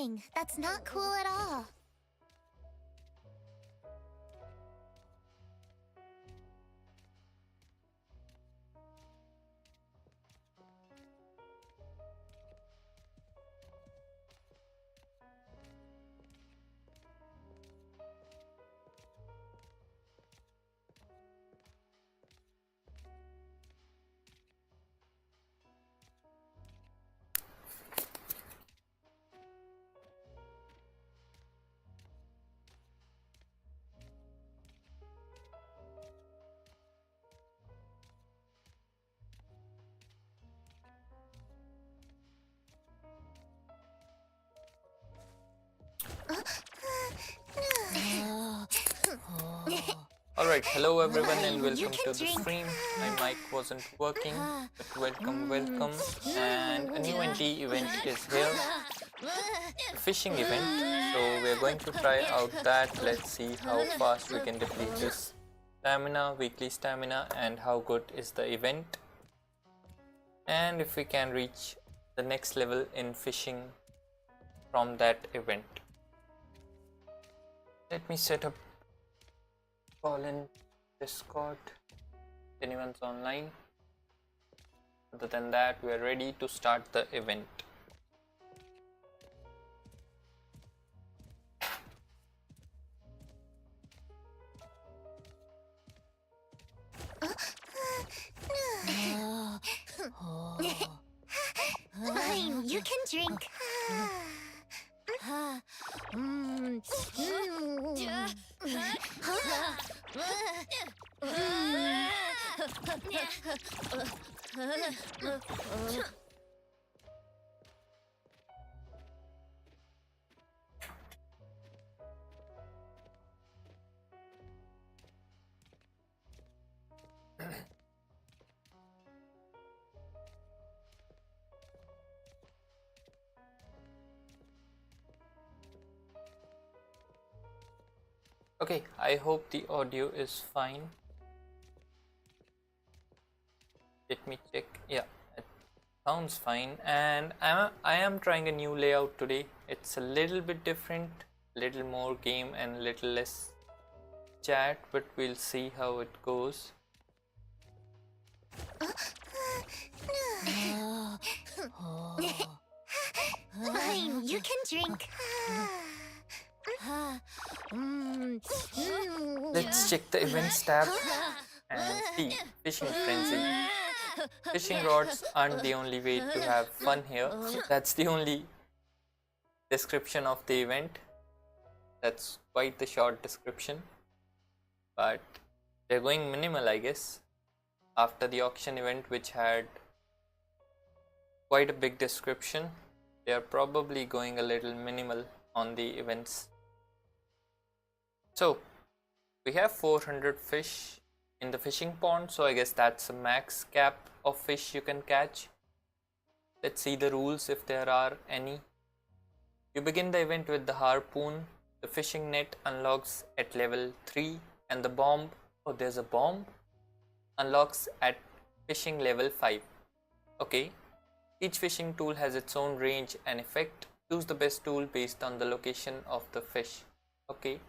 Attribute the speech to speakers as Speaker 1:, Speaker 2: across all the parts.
Speaker 1: doing? That's not cool at all.
Speaker 2: Alright, hello everyone and welcome to the stream. My mic wasn't working, but welcome. And a new NTE event is here, a fishing event. So we're going to try out that. Let's see how fast we can deplete this stamina, weekly stamina, and how good is the event. And if we can reach the next level in fishing from that event. Let me set up call in Discord. Anyone's online. Other than that, we are ready to start the event.
Speaker 1: You can drink.
Speaker 2: Okay, I hope the audio is fine. Let me check. Yeah, it sounds fine. And I am trying a new layout today. It's a little bit different, little more game and little less chat, but we'll see how it goes.
Speaker 1: You can drink.
Speaker 2: Let's check the events tab and see fishing frenzy. Fishing rods aren't the only way to have fun here. That's the only description of the event. That's quite the short description, but they're going minimal, I guess, after the auction event, which had quite a big description. They are probably going a little minimal on the events. So we have 400 fish in the fishing pond, so I guess that's a max cap of fish you can catch. Let's see the rules if there are any. You begin the event with the harpoon. The fishing net unlocks at level 3 and the bomb, oh there's a bomb, unlocks at fishing level 5. Okay, each fishing tool has its own range and effect. Choose the best tool based on the location of the fish. Okay.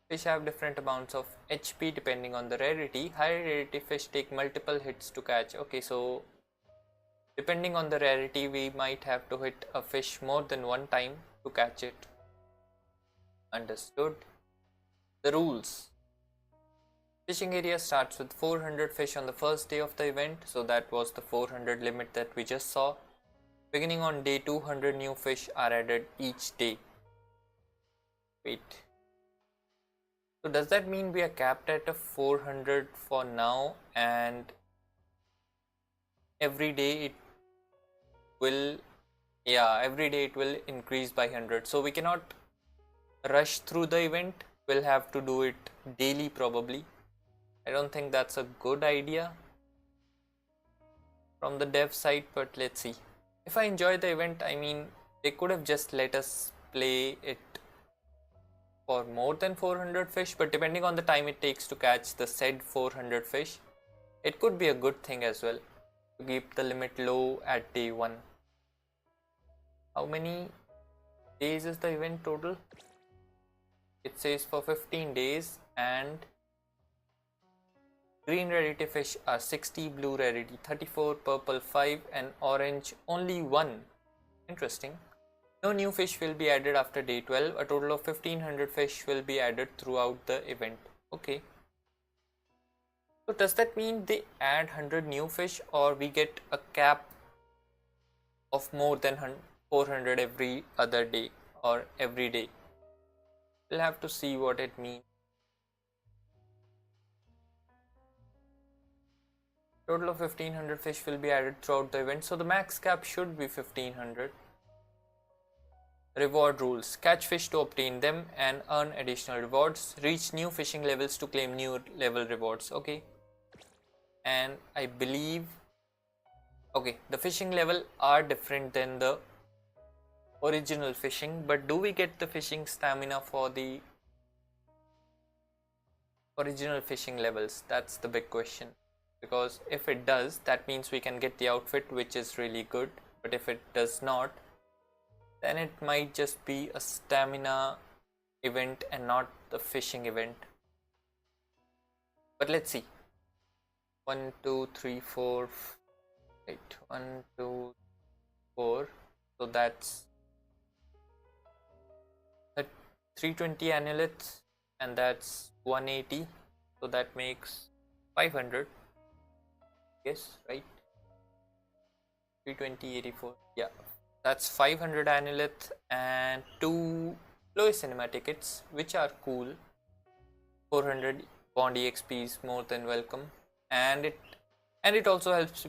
Speaker 2: Fish have different amounts of HP depending on the rarity. High rarity fish take multiple hits to catch. Okay, so depending on the rarity, we might have to hit a fish more than one time to catch it. Understood. The rules. Fishing area starts with 400 fish on the first day of the event. So that was the 400 limit that we just saw. Beginning on day 200, new fish are added each day. Wait. So does that mean we are capped at a 400 for now, and every day it will, every day it will increase by 100. So we cannot rush through the event. We'll have to do it daily probably. I don't think that's a good idea from the dev side, but let's see. If I enjoy the event, I mean, they could have just let us play it for more than 400 fish, but depending on the time it takes to catch the said 400 fish, it could be a good thing as well to keep the limit low at day 1. How many days is the event total? It says for 15 days, and green rarity fish are 60, blue rarity 34, purple 5, and orange only 1. Interesting. No new fish will be added after day 12. A total of 1500 fish will be added throughout the event. Okay. So does that mean they add 100 new fish, or we get a cap of more than 400 every other day or every day? We'll have to see what it means. Total of 1500 fish will be added throughout the event, so the max cap should be 1500. Reward rules: catch fish to obtain them and earn additional rewards, reach new fishing levels to claim new level rewards. Okay, and I believe, okay, the fishing level are different than the original fishing, but do we get the fishing stamina for the original fishing levels? That's the big question, because if it does, that means we can get the outfit, which is really good, but if it does not, then it might just be a stamina event and not the fishing event. But let's see. 1 2 3 4 8 1 2 4, so that's 320 annulets, and that's 180, so that makes 500. Yes, right? 320 84, yeah, that's 500 annulets and 2 Chloe cinema tickets, which are cool. 400 bond exp is more than welcome, and it also helps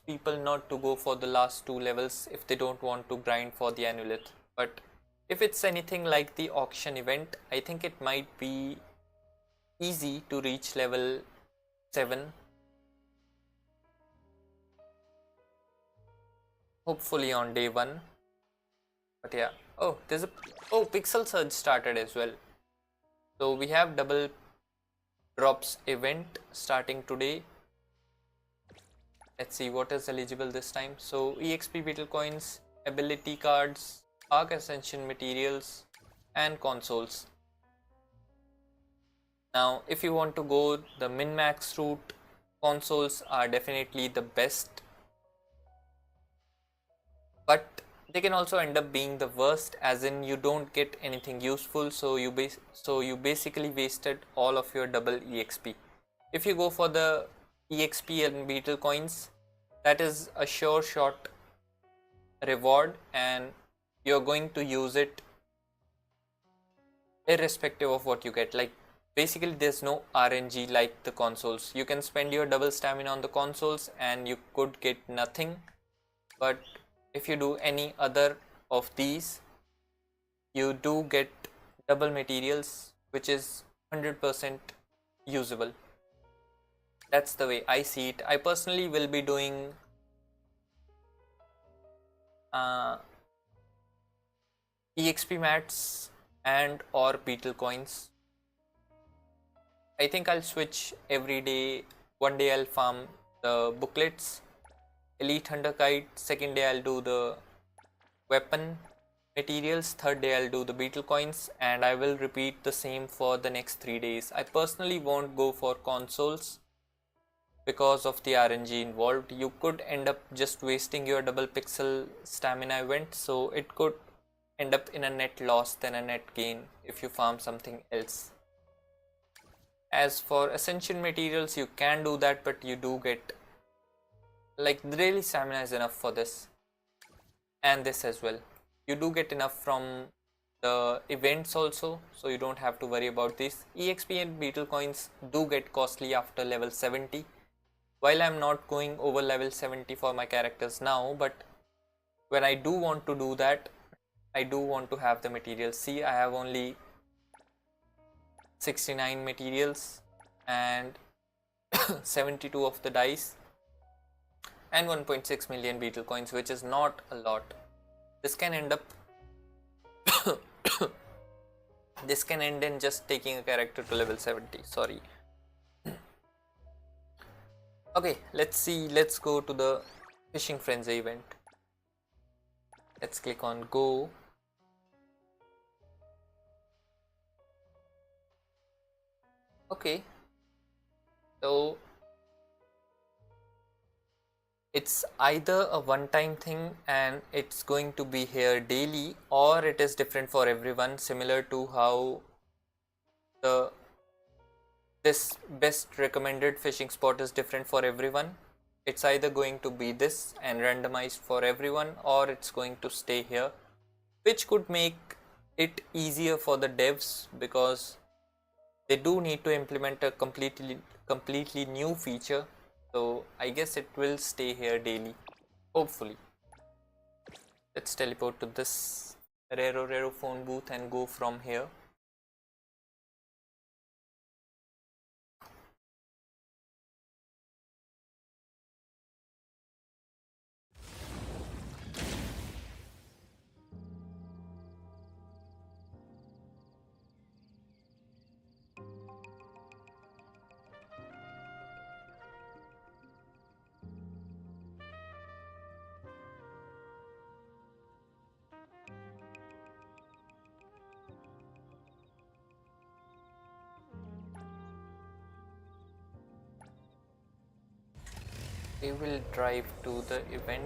Speaker 2: people not to go for the last 2 levels if they don't want to grind for the amulet. But if it's anything like the auction event, I think it might be easy to reach level 7, hopefully on day 1. But yeah, pixel surge started as well, so we have double drops event starting today. Let's see what is eligible this time. So exp beetle coins, ability cards, arc ascension materials, and consoles. Now if you want to go the min max route, consoles are definitely the best, but they can also end up being the worst, as in you don't get anything useful, so you basically wasted all of your double exp. If you go for the exp and beetle coins, that is a sure shot reward, and you're going to use it irrespective of what you get. Like basically there's no RNG like the consoles. You can spend your double stamina on the consoles and you could get nothing, but if you do any other of these, you do get double materials, which is 100% usable. That's the way I see it. I personally will be doing exp mats and or beetle coins. I think I'll switch every day. One day I'll farm the booklets, elite hunter kite, second day I'll do the weapon materials, third day I'll do the beetle coins, and I will repeat the same for the next 3 days. I personally won't go for consoles because of the RNG involved. You could end up just wasting your double pixel stamina event, so it could end up in a net loss than a net gain if you farm something else. As for ascension materials, you can do that, but you do get, like, really stamina is enough for this and this as well. You do get enough from the events also, so you don't have to worry about this. exp and beetle coins do get costly after level 70. While I'm not going over level 70 for my characters now, but when I do want to do that, I do want to have the materials. See, I have only 69 materials and 72 of the dice and 1.6 million beetle coins, which is not a lot. This can end up this can end in just taking a character to level 70. Sorry. Okay, let's see. Let's go to the fishing frenzy event. Let's click on go. Okay, so it's either a one-time thing and it's going to be here daily, or it is different for everyone, similar to how this best recommended fishing spot is different for everyone. It's either going to be this and randomized for everyone, or it's going to stay here, which could make it easier for the devs because they do need to implement a completely new feature. So I guess it will stay here daily, hopefully. Let's teleport to this Rero phone booth and go from here. We will drive to the event.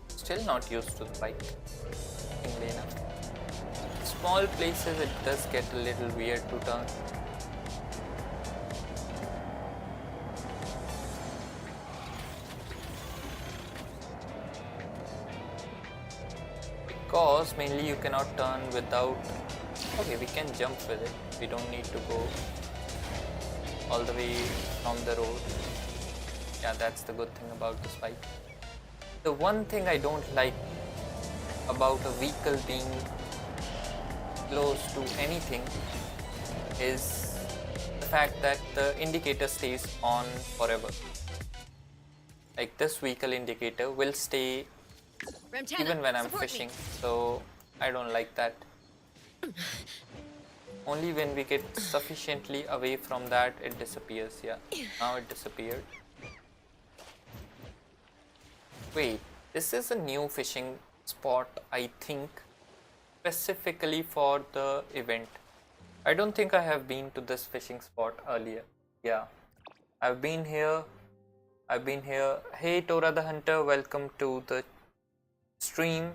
Speaker 2: Still not used to the bike. Small places it does get a little weird to turn. Because mainly you cannot turn without. Okay, we can jump with it. We don't need to go all the way from the road. Yeah, that's the good thing about this bike. The one thing I don't like about a vehicle being close to anything is the fact that the indicator stays on forever. Like this vehicle indicator will stay even when I'm fishing, so I don't like that. Only when we get sufficiently away from that it disappears. Yeah, now it disappeared. Wait, this is a new fishing spot, I think, specifically for the event. I don't think I have been to this fishing spot earlier. Yeah, I've been here. Hey Tora the Hunter, welcome to the stream.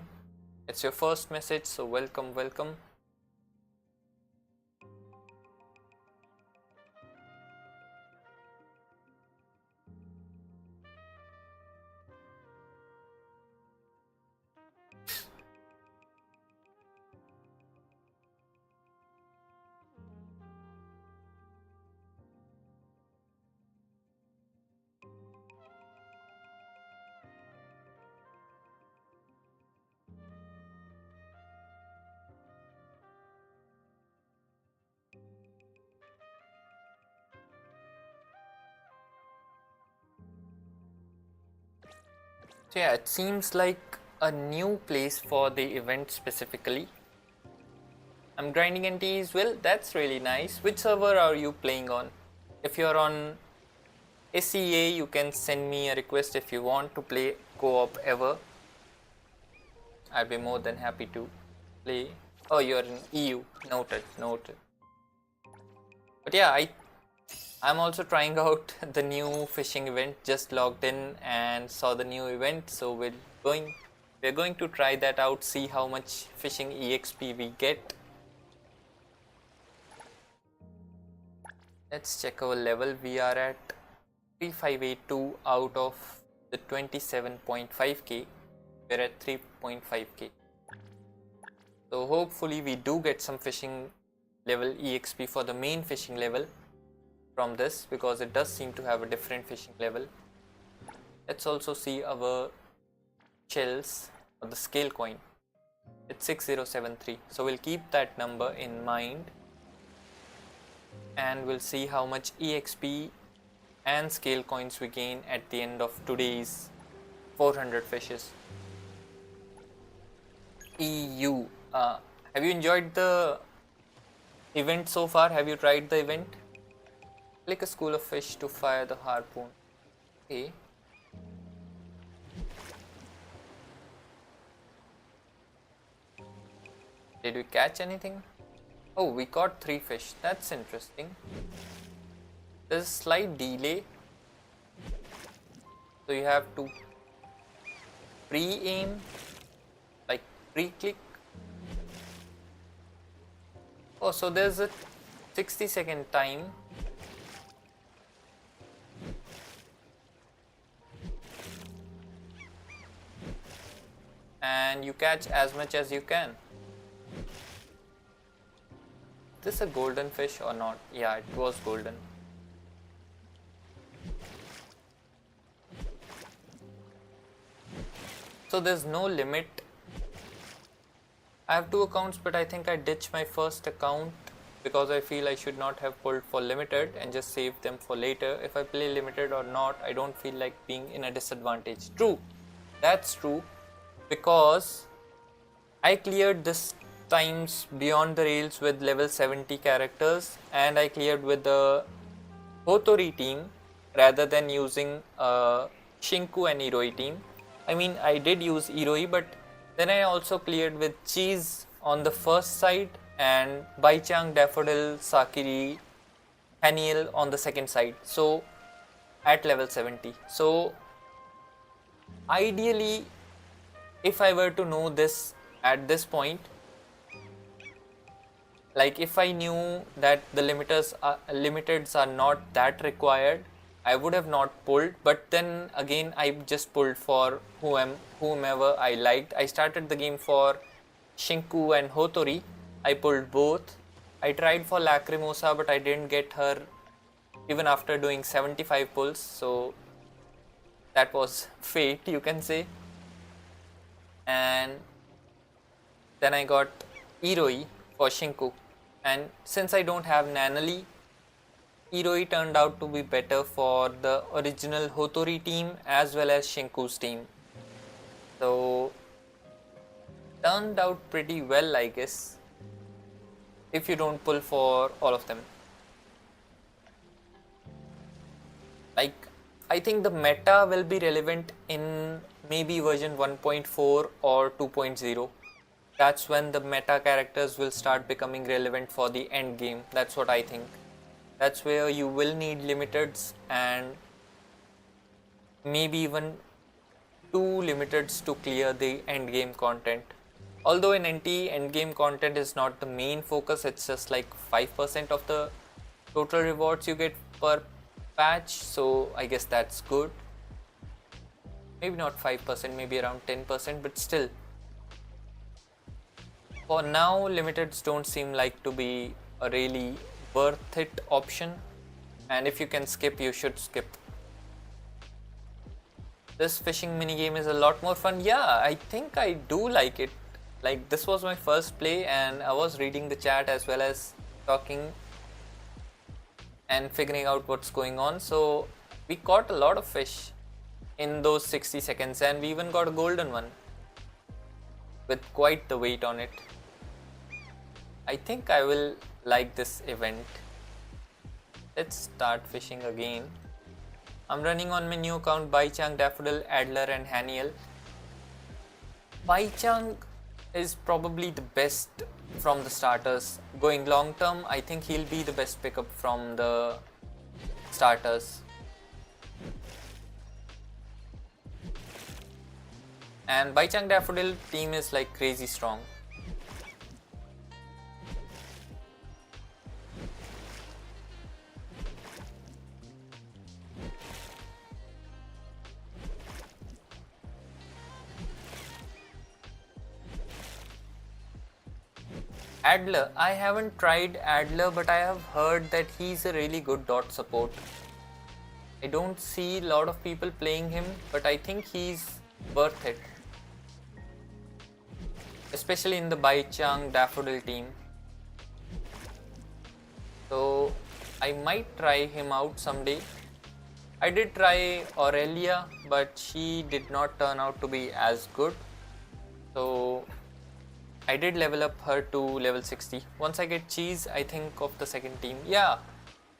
Speaker 2: It's your first message, so welcome. So yeah, it seems like a new place for the event specifically. I'm grinding NTE as well. That's really nice. Which server are you playing on? If you're on SEA, you can send me a request if you want to play co-op ever. I'd be more than happy to play. Oh, you're in EU. Noted. But yeah, I'm also trying out the new fishing event. Just logged in and saw the new event, so we're going to try that out, see how much fishing EXP we get. Let's check our level. We are at 3582 out of the 27.5k. We're at 3.5k. So hopefully we do get some fishing level EXP for the main fishing level from this, because it does seem to have a different fishing level. Let's also see our shells or the scale coin. It's 6073, so we'll keep that number in mind and we'll see how much EXP and scale coins we gain at the end of today's 400 fishes. EU. Have you enjoyed the event so far? Have you tried the event? Click a school of fish to fire the harpoon. Okay. Did we catch anything? Oh, we caught 3 fish. That's interesting. There's a slight delay. So you have to pre-aim, like pre-click. Oh, so there's a 60-second time. And you catch as much as you can. Is this a golden fish or not? Yeah, it was golden. So there's no limit. I have 2 accounts, but I think I ditched my first account because I feel I should not have pulled for limited and just saved them for later. If I play limited or not, I don't feel like being in a disadvantage. True, that's true, because I cleared this times beyond the rails with level 70 characters, and I cleared with the Hotori team rather than using Shinku and Iroi team. I mean, I did use Iroi, but then I also cleared with Cheese on the first side and Baichang, Daffodil, Sakiri, Haniel on the second side. So at level 70. So ideally, if I were to know this at this point, like if I knew that the limiteds are not that required, I would have not pulled, but then again I just pulled for whomever I liked. I started the game for Shinku and Hotori. I pulled both. I tried for Lacrimosa, but I didn't get her even after doing 75 pulls, so that was fate, you can say. And then I got Iroi for Shinku, and since I don't have Nanali, Iroi turned out to be better for the original Hotori team as well as Shinku's team. So turned out pretty well, I guess, if you don't pull for all of them. Like, I think the meta will be relevant in maybe version 1.4 or 2.0. That's when the meta characters will start becoming relevant for the end game. That's what I think. That's where you will need limiteds and maybe even 2 limiteds to clear the end game content. Although in NTE, end game content is not the main focus, it's just like 5% of the total rewards you get per patch, so I guess that's good. Maybe not 5%, maybe around 10%, but still. For now, limiteds don't seem like to be a really worth it option, and if you can skip, you should skip. This fishing minigame is a lot more fun. Yeah, I think I do like it. Like, this was my first play and I was reading the chat as well as talking and figuring out what's going on. So we caught a lot of fish in those 60 seconds, and we even got a golden one with quite the weight on it. I think I will like this event. Let's start fishing again. I'm running on my new account Baichang, Daffodil, Adler and Haniel. Baichang is probably the best from the starters. Going long term, I think he'll be the best pickup from the starters. And Baichang Daffodil team is like crazy strong. Adler, I haven't tried Adler, but I have heard that he's a really good dot support. I don't see a lot of people playing him, but I think he's worth it. Especially in the Baichang Daffodil team. So I might try him out someday. I did try Aurelia, but she did not turn out to be as good. So I did level up her to level 60. Once I get Cheese, I think of the second team. Yeah,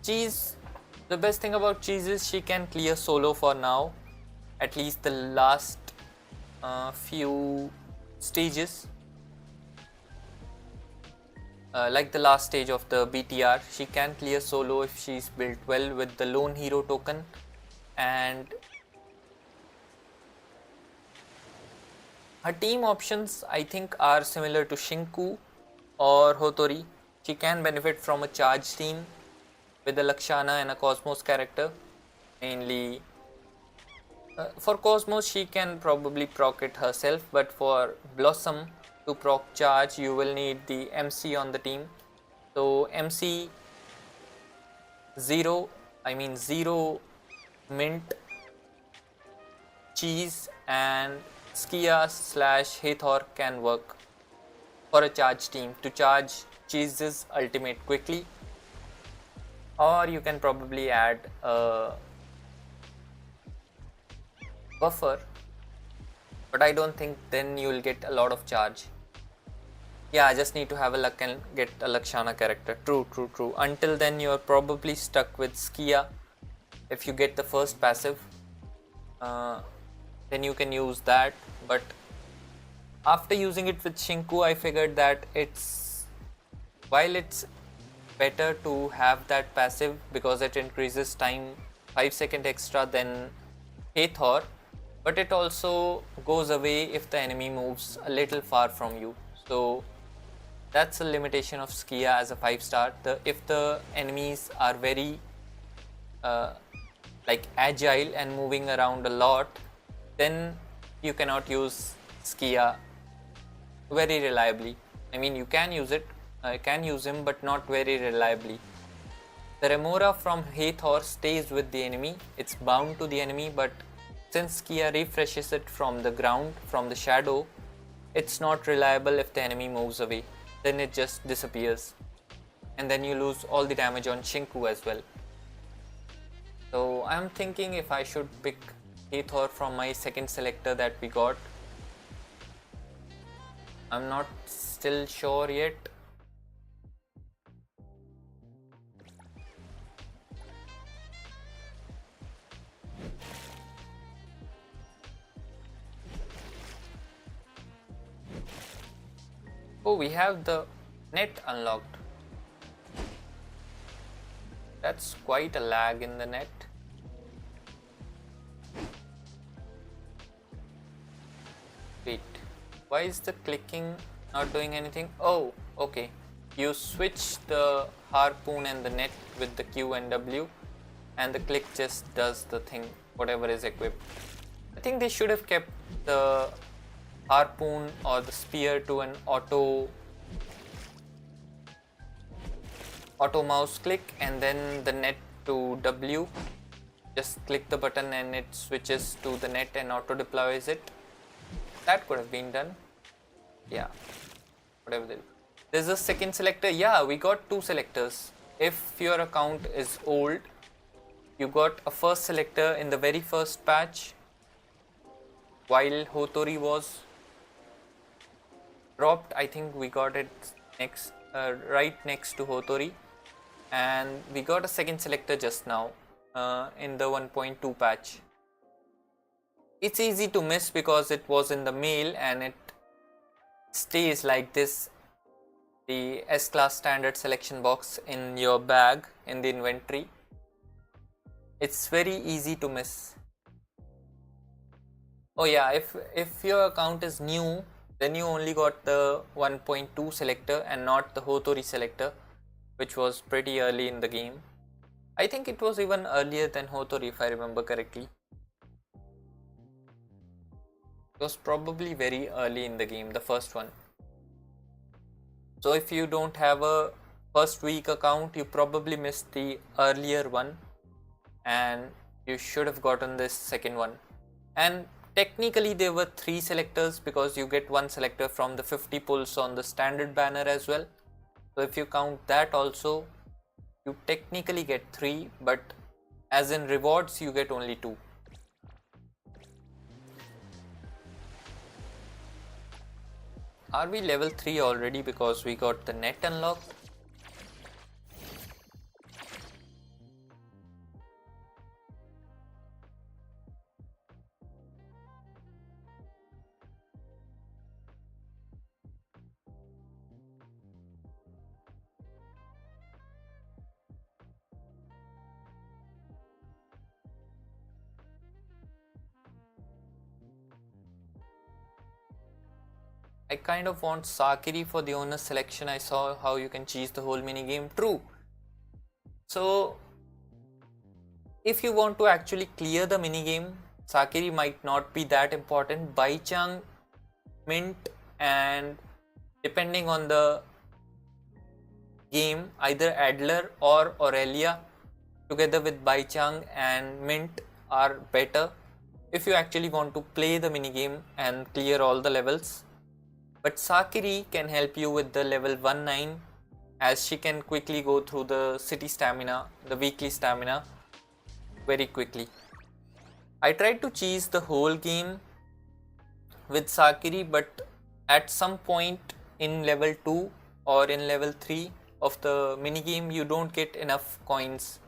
Speaker 2: Cheese, the best thing about Cheese is she can clear solo for now, at least the last few stages. Like the last stage of the BTR, she can clear solo if she's built well with the lone hero token. And her team options, I think, are similar to Shinku or Hotori. She can benefit from a charge team with a Lakshana and a Cosmos character. Mainly for Cosmos, she can probably proc it herself, but for Blossom to proc charge, you will need the MC on the team. So MC 0, 0 mint, Cheese and Skia / Hathor can work for a charge team to charge Cheese's ultimate quickly. Or you can probably add a buffer, but I don't think then you will get a lot of charge. Yeah, I just need to have a luck and get a Lakshana character. True. Until then, you are probably stuck with Skia. If you get the first passive, then you can use that. But after using it with Shinku, I figured that while it's better to have that passive because it increases time 5 seconds extra than Hathor, but it also goes away if the enemy moves a little far from you. So that's a limitation of Skia as a 5-star. If the enemies are very agile and moving around a lot, then you cannot use Skia very reliably. You can use it, can use him, but not very reliably. The Remora from Hathor stays with the enemy. It's bound to the enemy, but since Skia refreshes it from the ground, from the shadow, it's not reliable if the enemy moves away. Then it just disappears. And then you lose all the damage on Shinku as well. So I'm thinking if I should pick Hathor from my second selector that we got. I'm not still sure yet. Oh, we have the net unlocked. That's quite a lag in the net. Wait, why is the clicking not doing anything? Oh, okay. You switch the harpoon and the net with the Q and W, and the click just does the thing, whatever is equipped. I think they should have kept the harpoon or the spear to an auto mouse click, and then the net to W. Just click the button and it switches to the net and auto deploys it. That could have been done. Yeah, whatever. There's a second selector. Yeah, we got 2 selectors. If your account is old, you got a first selector in the very first patch while Hotori was dropped. I think we got it next, right next to Hotori, and we got a second selector just now in the 1.2 patch. It's easy to miss because it was in the mail and it stays like this, the S-class standard selection box in your bag in the inventory. It's very easy to miss. Oh yeah, if your account is new, then you only got the 1.2 selector and not the Hotori selector, which was pretty early in the game. I think it was even earlier than Hotori if I remember correctly. It was probably very early in the game, the first one. So if you don't have a first week account, you probably missed the earlier one and you should have gotten this second one. And technically there were 3 selectors because you get 1 selector from the 50 pulls on the standard banner as well. So if you count that also, you technically get 3, but as in rewards you get only 2. Are we level 3 already because we got the net unlocked? I kind of want Sakiri for the owner selection. I saw how you can cheese the whole mini game. True. So if you want to actually clear the mini game, Sakiri might not be that important. Baichang, Mint, and depending on the game, either Adler or Aurelia together with Baichang and Mint are better if you actually want to play the mini game and clear all the levels. But Sakiri can help you with the level 1-9 as she can quickly go through the city stamina, the weekly stamina very quickly. I tried to cheese the whole game with Sakiri, but at some point in level 2 or in level 3 of the mini game you don't get enough coins.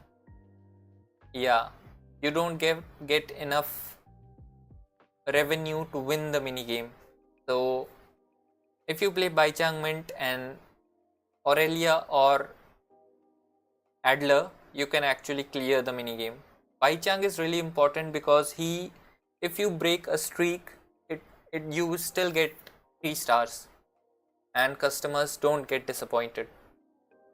Speaker 2: Yeah, you don't get enough revenue to win the mini game. So if you play Baichang, Mint and Aurelia or Adler, you can actually clear the mini game. Baichang is really important because if you break a streak, you still get 3 stars and customers don't get disappointed.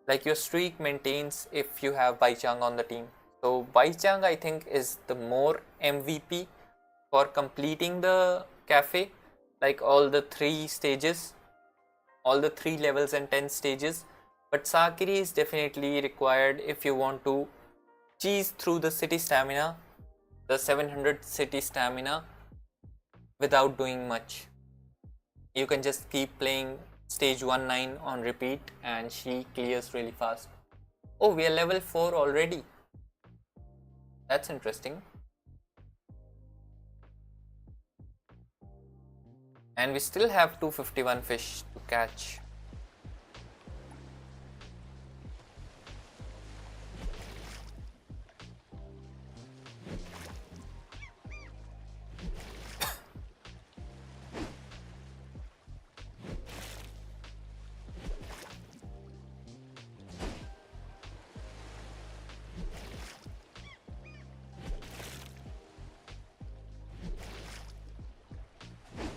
Speaker 2: Like your streak maintains if you have Baichang on the team. So Baichang I think is the more MVP for completing the cafe, like all the 3 stages, all the 3 levels and 10 stages. But Sakiri is definitely required if you want to cheese through the city stamina, the 700 city stamina without doing much. You can just keep playing stage 1-9 on repeat and she clears really fast. Oh, we are level 4 already. That's interesting. And we still have 251 fish to catch.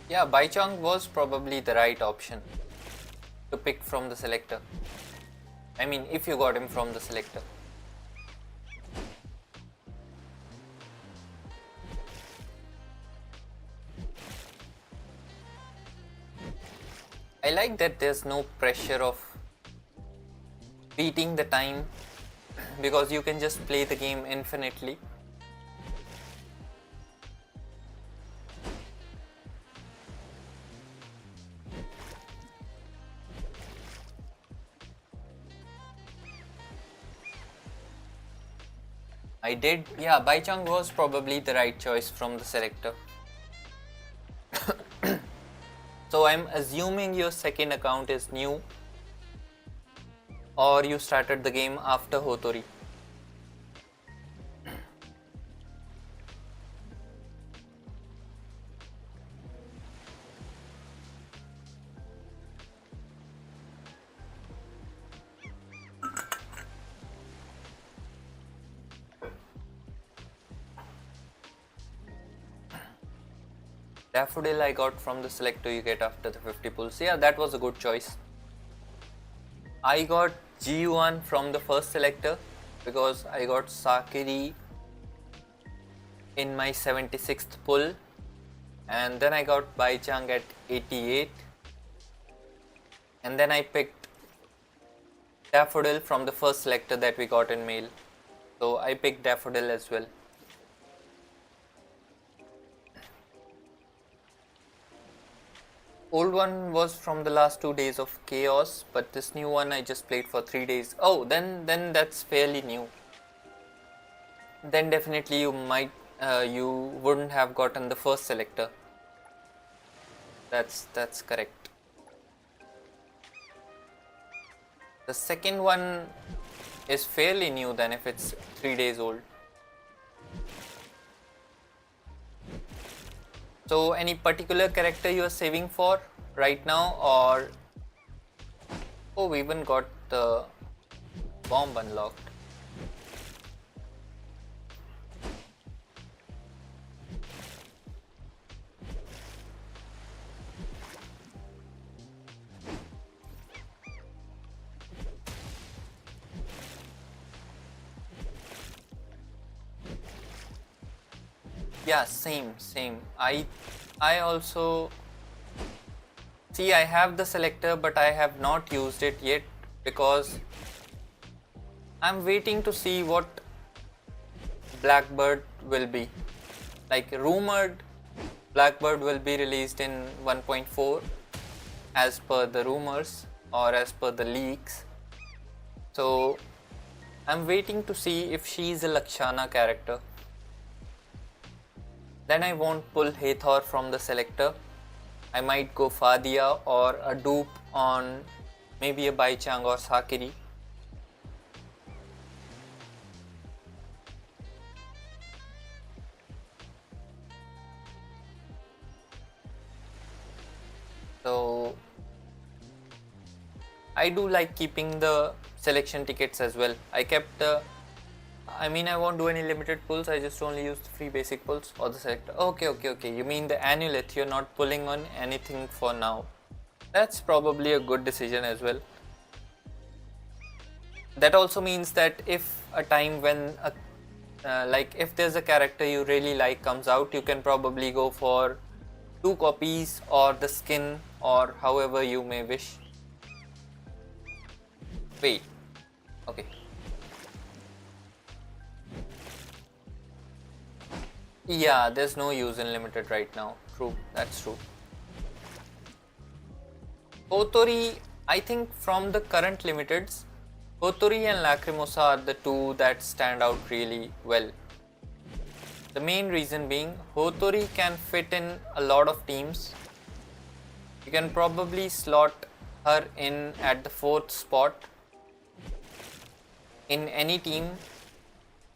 Speaker 2: Yeah, Baichang was probably the right option to pick from the selector. I mean, if you got him from the selector. I like that there's no pressure of beating the time because you can just play the game infinitely. I did, yeah, Baichang was probably the right choice from the selector. So I'm assuming your second account is new or you started the game after Hotori. Daffodil I got from the selector you get after the 50 pulls. Yeah, that was a good choice. I got G1 from the first selector because I got Sakiri in my 76th pull, and then I got Baichang at 88, and then I picked Daffodil from the first selector that we got in mail. So I picked Daffodil as well. Old one was from the last 2 days of Chaos, but this new one I just played for 3 days. Oh, then that's fairly new. Then definitely you wouldn't have gotten the first selector. That's correct. The second one is fairly new then if it's 3 days old. So any particular character you are saving for right now, or oh, we even got the bomb unlocked. Yeah, same. I also see I have the selector, but I have not used it yet because I'm waiting to see what Blackbird will be. Like rumored, Blackbird will be released in 1.4 as per the rumors or as per the leaks. So I'm waiting to see if she is a Lakshana character. Then I won't pull Hathor from the selector. I might go Fadia or a dupe on maybe a Baichang or Sakiri. So I do like keeping the selection tickets as well. I kept I won't do any limited pulls, I just only use the free basic pulls or the selector. Okay. You mean the amulet, you're not pulling on anything for now. That's probably a good decision as well. That also means that if a time when like if there's a character you really like comes out, you can probably go for 2 copies or the skin or however you may wish. Wait, okay. Yeah, there's no use in limited right now. True, that's true. Hotori, I think from the current limiteds, Hotori and Lacrimosa are the two that stand out really well. The main reason being, Hotori can fit in a lot of teams. You can probably slot her in at the 4th spot in any team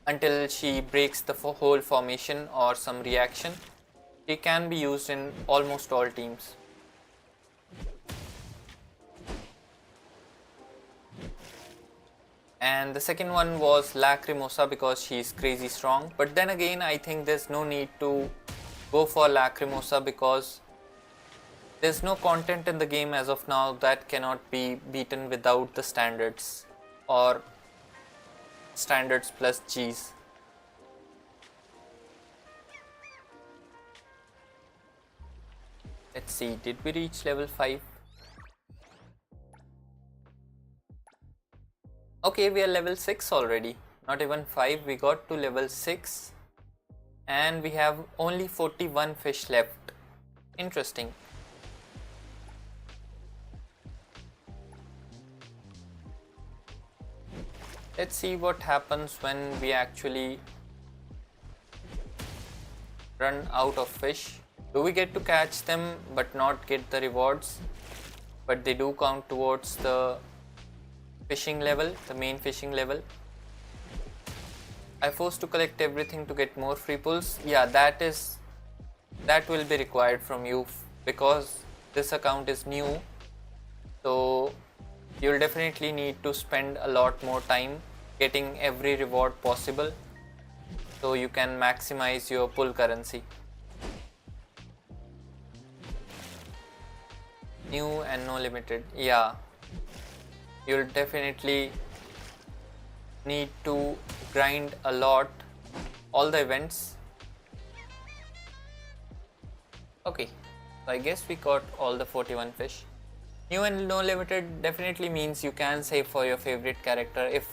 Speaker 2: until she breaks the whole formation or some reaction. She can be used in almost all teams. And the second one was Lacrimosa because she's crazy strong, but then again I think there's no need to go for Lacrimosa because there's no content in the game as of now that cannot be beaten without the standards or standards plus G's. Let's see, did we reach level 5? Okay, we are level 6 already. Not even 5, we got to level 6 and we have only 41 fish left. Interesting. Let's see what happens when we actually run out of fish. Do we get to catch them but not get the rewards? But they do count towards the fishing level, the main fishing level. I forced to collect everything to get more free pulls. Yeah, that will be required from you because this account is new. So you'll definitely need to spend a lot more time getting every reward possible so you can maximize your pull currency. New and no limited. Yeah, you'll definitely need to grind a lot all the events. Okay, so I guess we got all the 41 fish. New and no limited definitely means you can save for your favorite character if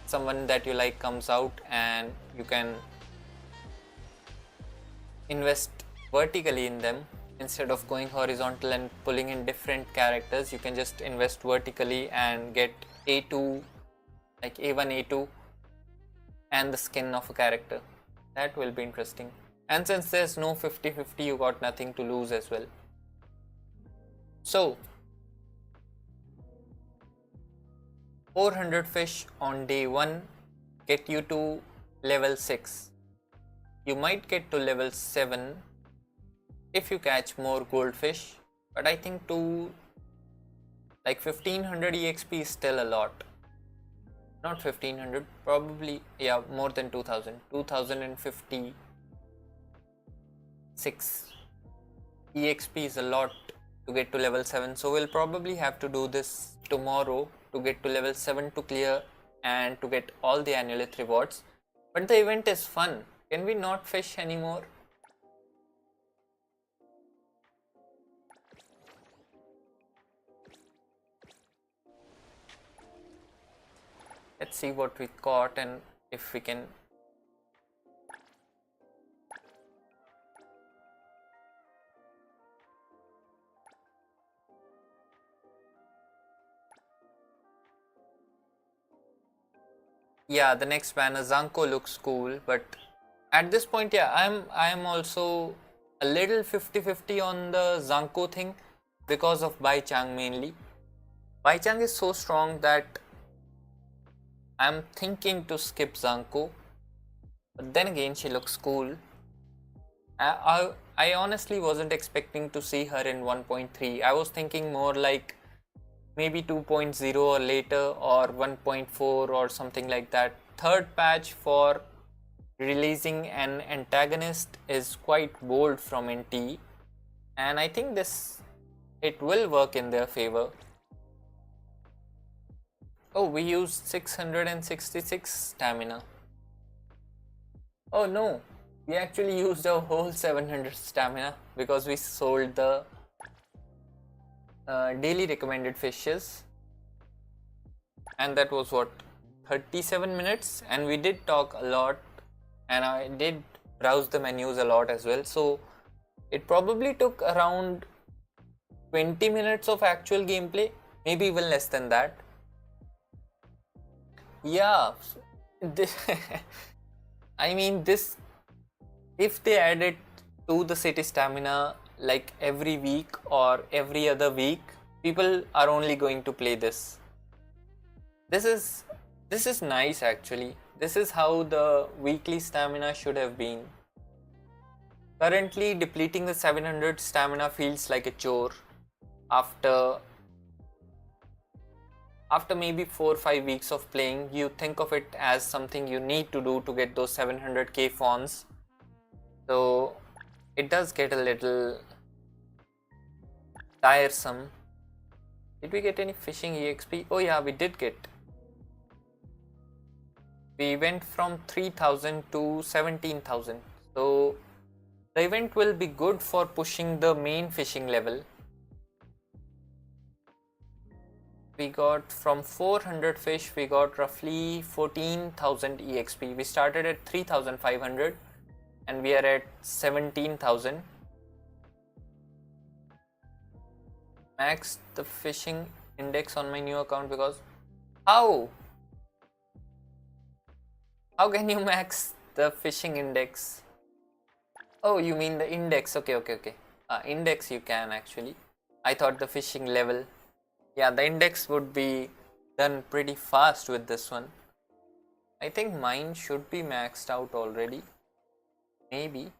Speaker 2: someone that you like comes out, and you can invest vertically in them instead of going horizontal and pulling in different characters. You can just invest vertically and get A2, like A1, A2 and the skin of a character. That will be interesting. And since there's no 50-50, you got nothing to lose as well. So 400 fish on day 1 get you to level 6. You might get to level 7 if you catch more goldfish, but I think like 1500 EXP is still a lot. Not 1500, probably, yeah, more than 2000. 2056 EXP is a lot to get to level 7. So we'll probably have to do this tomorrow to get to level 7 to clear and to get all the annulith rewards. But the event is fun. Can we not fish anymore? Let's see what we caught and if we can. Yeah, the next banner Zanko looks cool, but at this point, yeah, I'm also a little 50-50 on the Zanko thing because of Bai Chang mainly. Bai Chang is so strong that I'm thinking to skip Zanko, but then again she looks cool. I honestly wasn't expecting to see her in 1.3. I was thinking more like maybe 2.0 or later, or 1.4 or something like that. Third patch for releasing an antagonist is quite bold from NTE, and I think it will work in their favor. Oh, we used 666 stamina. Oh no, we actually used our whole 700 stamina because we sold the daily recommended fishes, and that was what, 37 minutes, and we did talk a lot and I did browse the menus a lot as well, so it probably took around 20 minutes of actual gameplay, maybe even less than that. Yeah, this I mean, this, if they add it to the city stamina like every week or every other week, people are only going to play this. This is nice actually. This is how the weekly stamina should have been. Currently, depleting the 700 stamina feels like a chore after maybe 4 or 5 weeks of playing. You think of it as something you need to do to get those 700k fawns. So it does get a little tiresome. Did we get any fishing EXP? Oh yeah, we did get. We went from 3000 to 17,000. So the event will be good for pushing the main fishing level. We got from 400 fish, we got roughly 14,000 EXP. We started at 3,500 and we are at 17,000. Max the fishing index on my new account because how can you max the fishing index? Oh, you mean the index? Okay. Index you can actually. I thought the fishing level. Yeah, the index would be done pretty fast with this one. I think mine should be maxed out already. Maybe.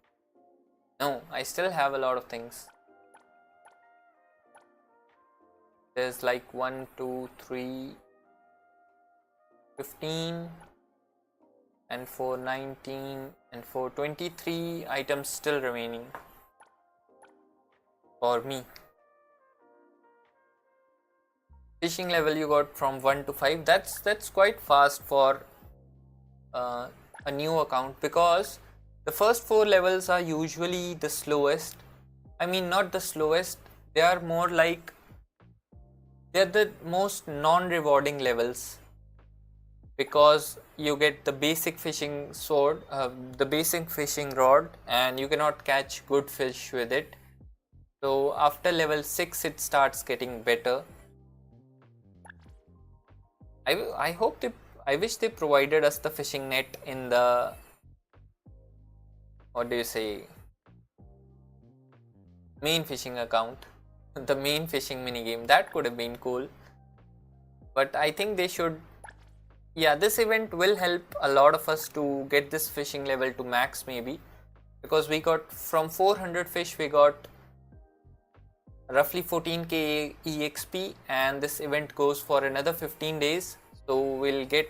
Speaker 2: No, I still have a lot of things. There's like 1, 2, 3, 15 and 4, 19 and 4, 23 items still remaining for me. Fishing level you got from 1 to 5. That's quite fast for a new account because the first 4 levels are usually the slowest. I mean, not the slowest, they are more like they're the most non-rewarding levels because you get the basic fishing sword, the basic fishing rod, and you cannot catch good fish with it. So after level 6 it starts getting better. I wish they provided us the fishing net in the, what do you say, main fishing account, the main fishing minigame. That could have been cool. but I think they should. Yeah, this event will help a lot of us to get this fishing level to max, maybe, because we got from 400 fish we got roughly 14k exp, and this event goes for another 15 days, so we'll get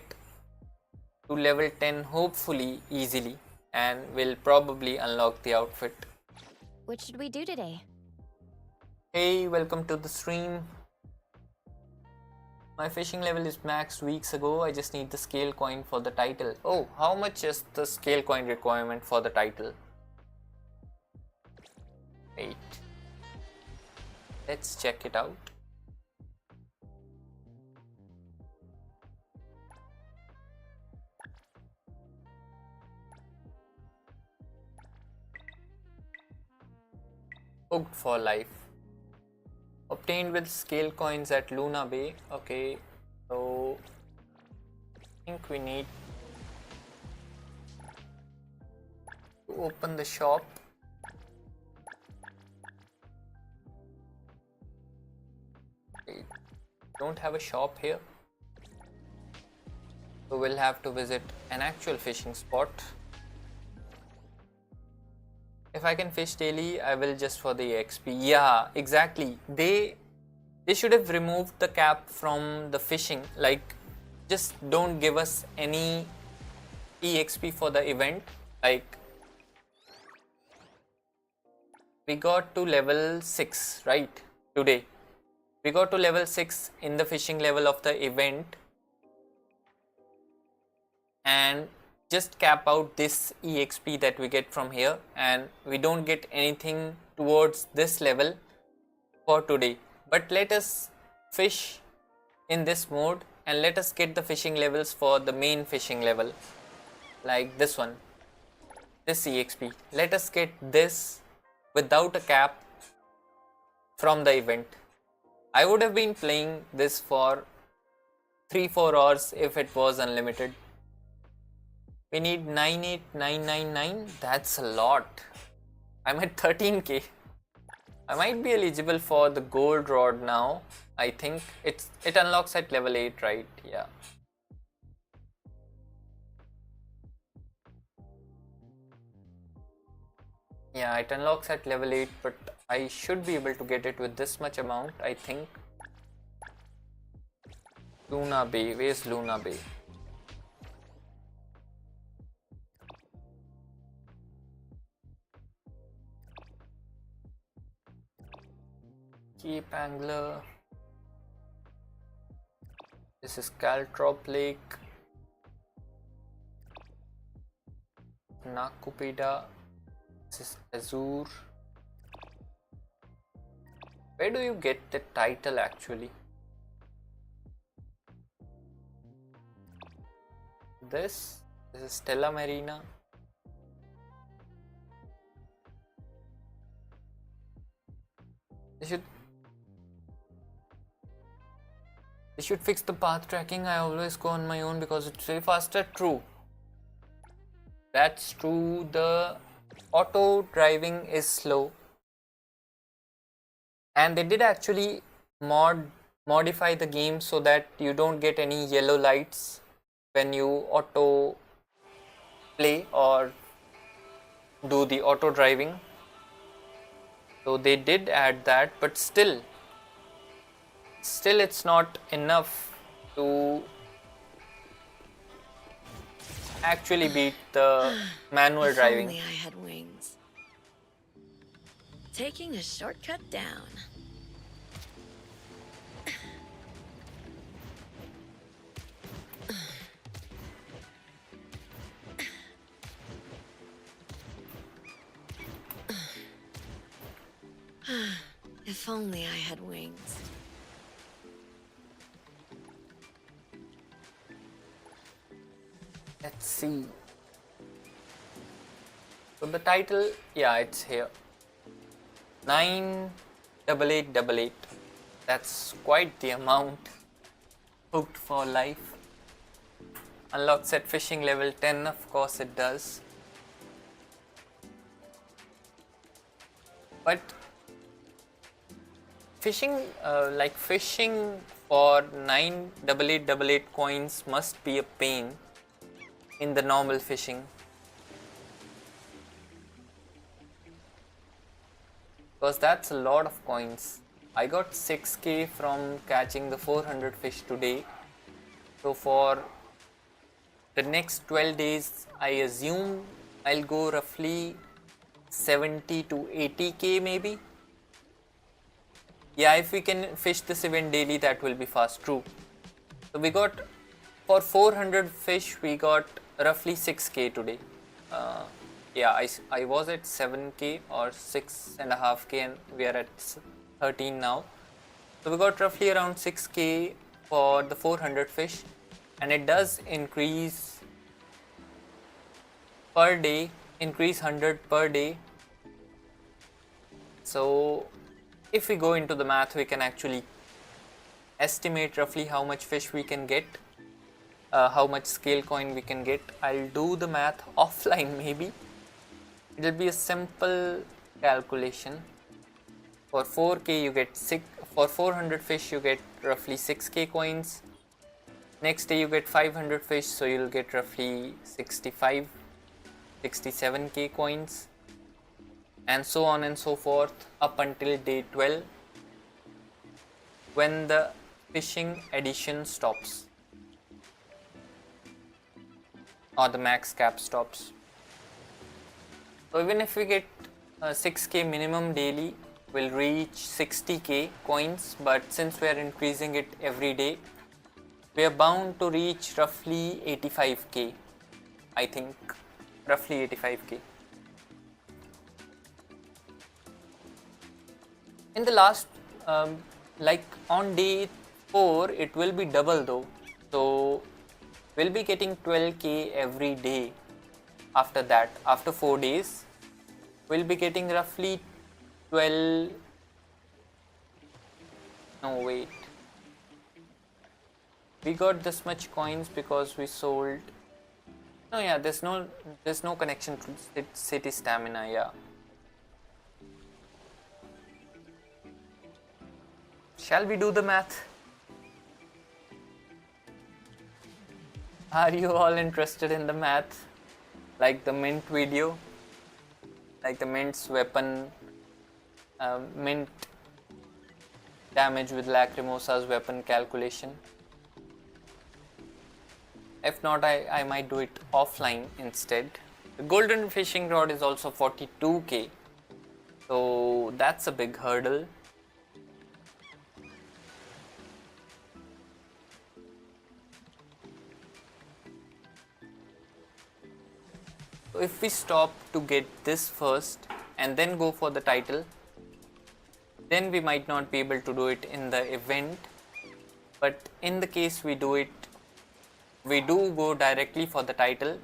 Speaker 2: to level 10 hopefully easily, and we'll probably unlock the outfit.
Speaker 1: What should we do today?
Speaker 2: Hey, welcome to the stream. My fishing level is maxed weeks ago. I just need the scale coin for the title. Oh, how much is the scale coin requirement for the title? Wait. Let's check it out. Hooked for life. Obtained with scale coins at Luna Bay. Okay, so I think we need to open the shop. We don't have a shop here, so we'll have to visit an actual fishing spot. If I can fish daily, I will, just for the XP. Yeah, exactly. They should have removed the cap from the fishing. Like, just don't give us any EXP for the event. Like, we got to level 6, right? Today. We got to level 6 in the fishing level of the event. And just cap out this EXP that we get from here, and we don't get anything towards this level for today. But let us fish in this mode and let us get the fishing levels for the main fishing level, like this one, this EXP. Let us get this without a cap from the event. I would have been playing this for 3-4 hours if it was unlimited. We need 98999. That's a lot. I'm at 13k. I might be eligible for the gold rod now. I think it unlocks at level 8, right? Yeah. Yeah, it unlocks at level 8, but I should be able to get it with this much amount, I think. Luna Bay. Where's Luna Bay? Cape Angler. This is Caltrop Lake. Nakupida. This is Azure. Where do you get the title actually? This is Stella Marina. They should fix the path tracking. I always go on my own because it's way faster. True. That's true. The auto driving is slow. And they did actually modify the game so that you don't get any yellow lights when you auto play or do the auto driving. So they did add that, but still it's not enough to actually beat the manual driving.
Speaker 3: If only I had wings. Taking a shortcut down. If only I had wings.
Speaker 2: Let's see. So the title, yeah, it's here. 98888. That's quite the amount. Hooked for life. Unlocks at fishing level 10, of course it does. But fishing, fishing for 98888 coins must be a pain in the normal fishing. Because that's a lot of coins. I got 6k from catching the 400 fish today. So for the next 12 days, I assume I'll go roughly 70 to 80k maybe. Yeah, if we can fish this event daily, that will be fast, true. So we got, for 400 fish, we got roughly 6k today. Yeah, I was at 7k or 6.5k and we are at 13 now. So we got roughly around 6k for the 400 fish, and it does increase per day, increase 100 per day. So if we go into the math, we can actually estimate roughly how much fish we can get, how much scale coin we can get. I'll do the math offline maybe. It will be a simple calculation. For 4k you get 6, for 400 fish you get roughly 6k coins. Next day you get 500 fish, so you'll get roughly 65, 67k coins, and so on and so forth up until day 12, when the fishing addition stops or the max cap stops. So even if we get 6k minimum daily, we'll reach 60k coins, but since we are increasing it every day, we are bound to reach roughly 85k. I think roughly 85k. In the last, like on day 4, it will be double though. So we'll be getting 12k every day. After that, after 4 days, we'll be getting roughly 12. No, wait. We got this much coins because we sold. No, yeah, there's no connection to city stamina. Yeah. Shall we do the math? Are you all interested in the math? Like the Mint video? Like the Mint's weapon, Mint damage with Lacrimosa's weapon calculation? If not, I might do it offline instead. The golden fishing rod is also 42k. So that's a big hurdle. So if we stop to get this first and then go for the title, then we might not be able to do it in the event. But in the case we do go directly for the title,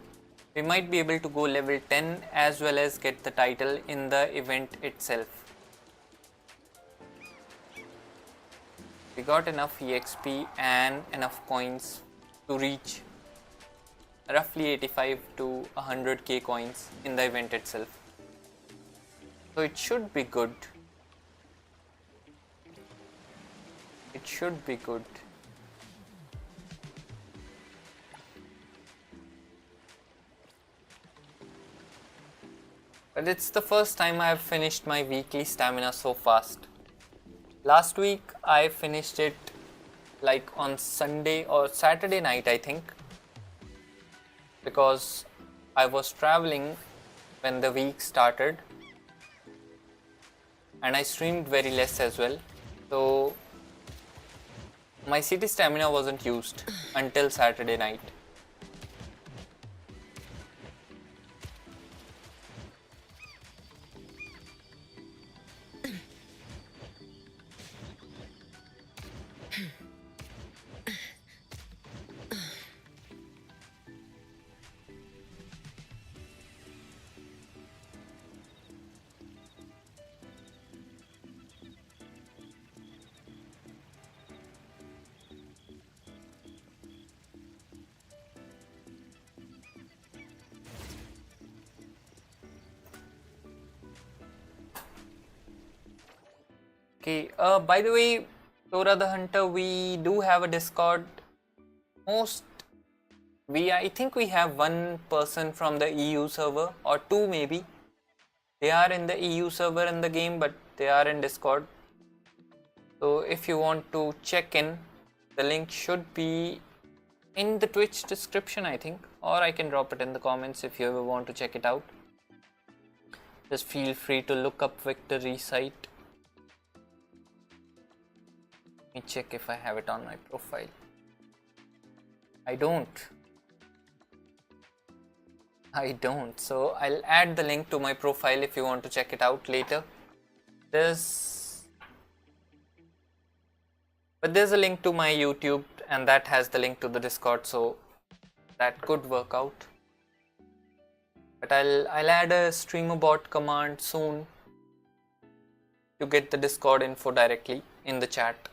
Speaker 2: we might be able to go level 10 as well as get the title in the event itself. We got enough EXP and enough coins to reach roughly 85 to 100k coins in the event itself. So it should be good. It should be good. But it's the first time I have finished my weekly stamina so fast. Last week I finished it like on Sunday or Saturday night, I think, because I was traveling when the week started and I streamed very less as well. So my city stamina wasn't used until Saturday night. Okay, by the way, Tora the Hunter, we do have a Discord. I think we have one person from the EU server or two maybe. They are in the EU server in the game, but they are in Discord. So if you want to check in, the link should be in the Twitch description, I think, or I can drop it in the comments if you ever want to check it out. Just feel free to look up Victory site. Let me check if I have it on my profile. I don't. So I'll add the link to my profile if you want to check it out later. There's a link to my YouTube, and that has the link to the Discord, so that could work out. But I'll add a streamer bot command soon to get the Discord info directly in the chat.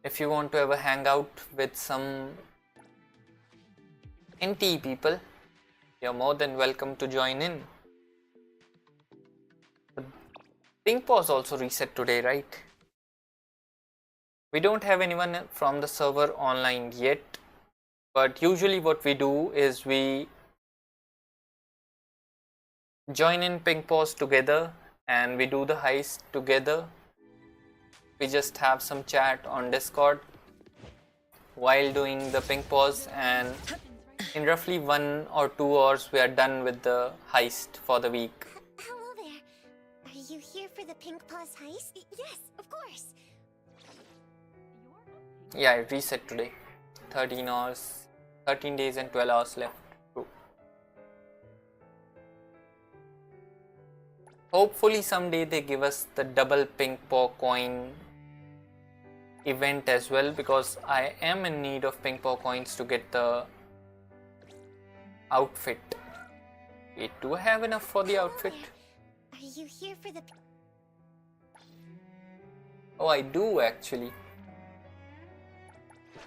Speaker 2: If you want to ever hang out with some NTE people, you're more than welcome to join in. The ping pause also reset today, right? We don't have anyone from the server online yet, but usually what we do is we join in ping pause together and we do the heist together. We just have some chat on Discord while doing the ping pause, and in roughly 1 or 2 hours we are done with the heist for the week.
Speaker 1: Hello there. Are you here for the Pink Paws heist? Yes, of course.
Speaker 2: Yeah, it reset today. 13 days and 12 hours left. True. Hopefully someday they give us the double pink paw coin event as well, because I am in need of pink paw coins to get the outfit. Wait, do I have enough for the outfit?
Speaker 1: Are you here for the...
Speaker 2: Oh, I do actually.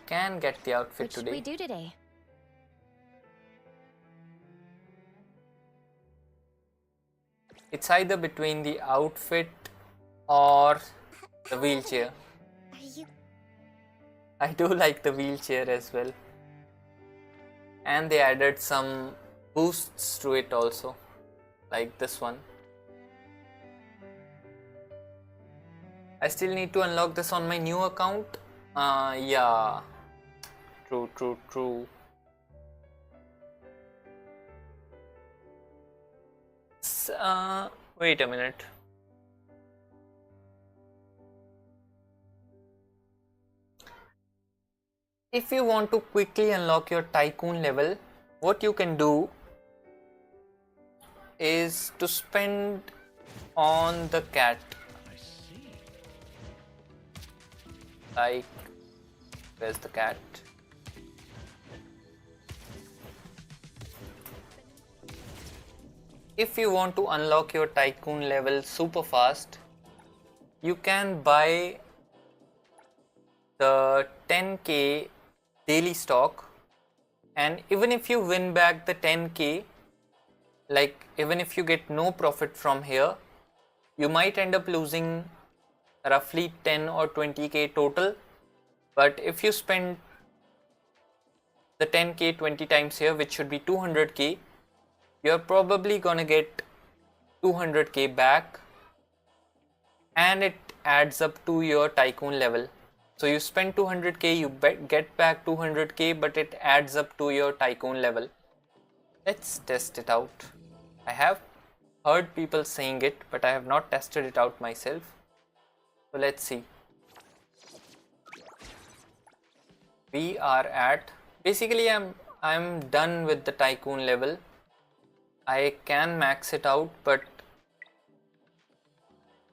Speaker 2: Can get the outfit
Speaker 1: What should
Speaker 2: today.
Speaker 1: we do today?
Speaker 2: It's either between the outfit or the wheelchair.
Speaker 1: Are you...
Speaker 2: I do like the wheelchair as well. And they added some boosts to it also, like this one. I still need to unlock this on my new account. Yeah. True. Wait a minute. If you want to quickly unlock your tycoon level, what you can do is to spend on the cat. Like, where's the cat? If you want to unlock your tycoon level super fast, you can buy the 10k daily stock, and even if you win back the 10k, like even if you get no profit from here, you might end up losing roughly 10 or 20k total. But if you spend the 10k 20 times here, which should be 200k, you're probably gonna get 200k back, and it adds up to your tycoon level. So you spend 200k, you get back 200k, but it adds up to your tycoon level. Let's test it out. I have heard people saying it, but I have not tested it out myself. So let's see. We are at, basically I'm done with the tycoon level. I can max it out, but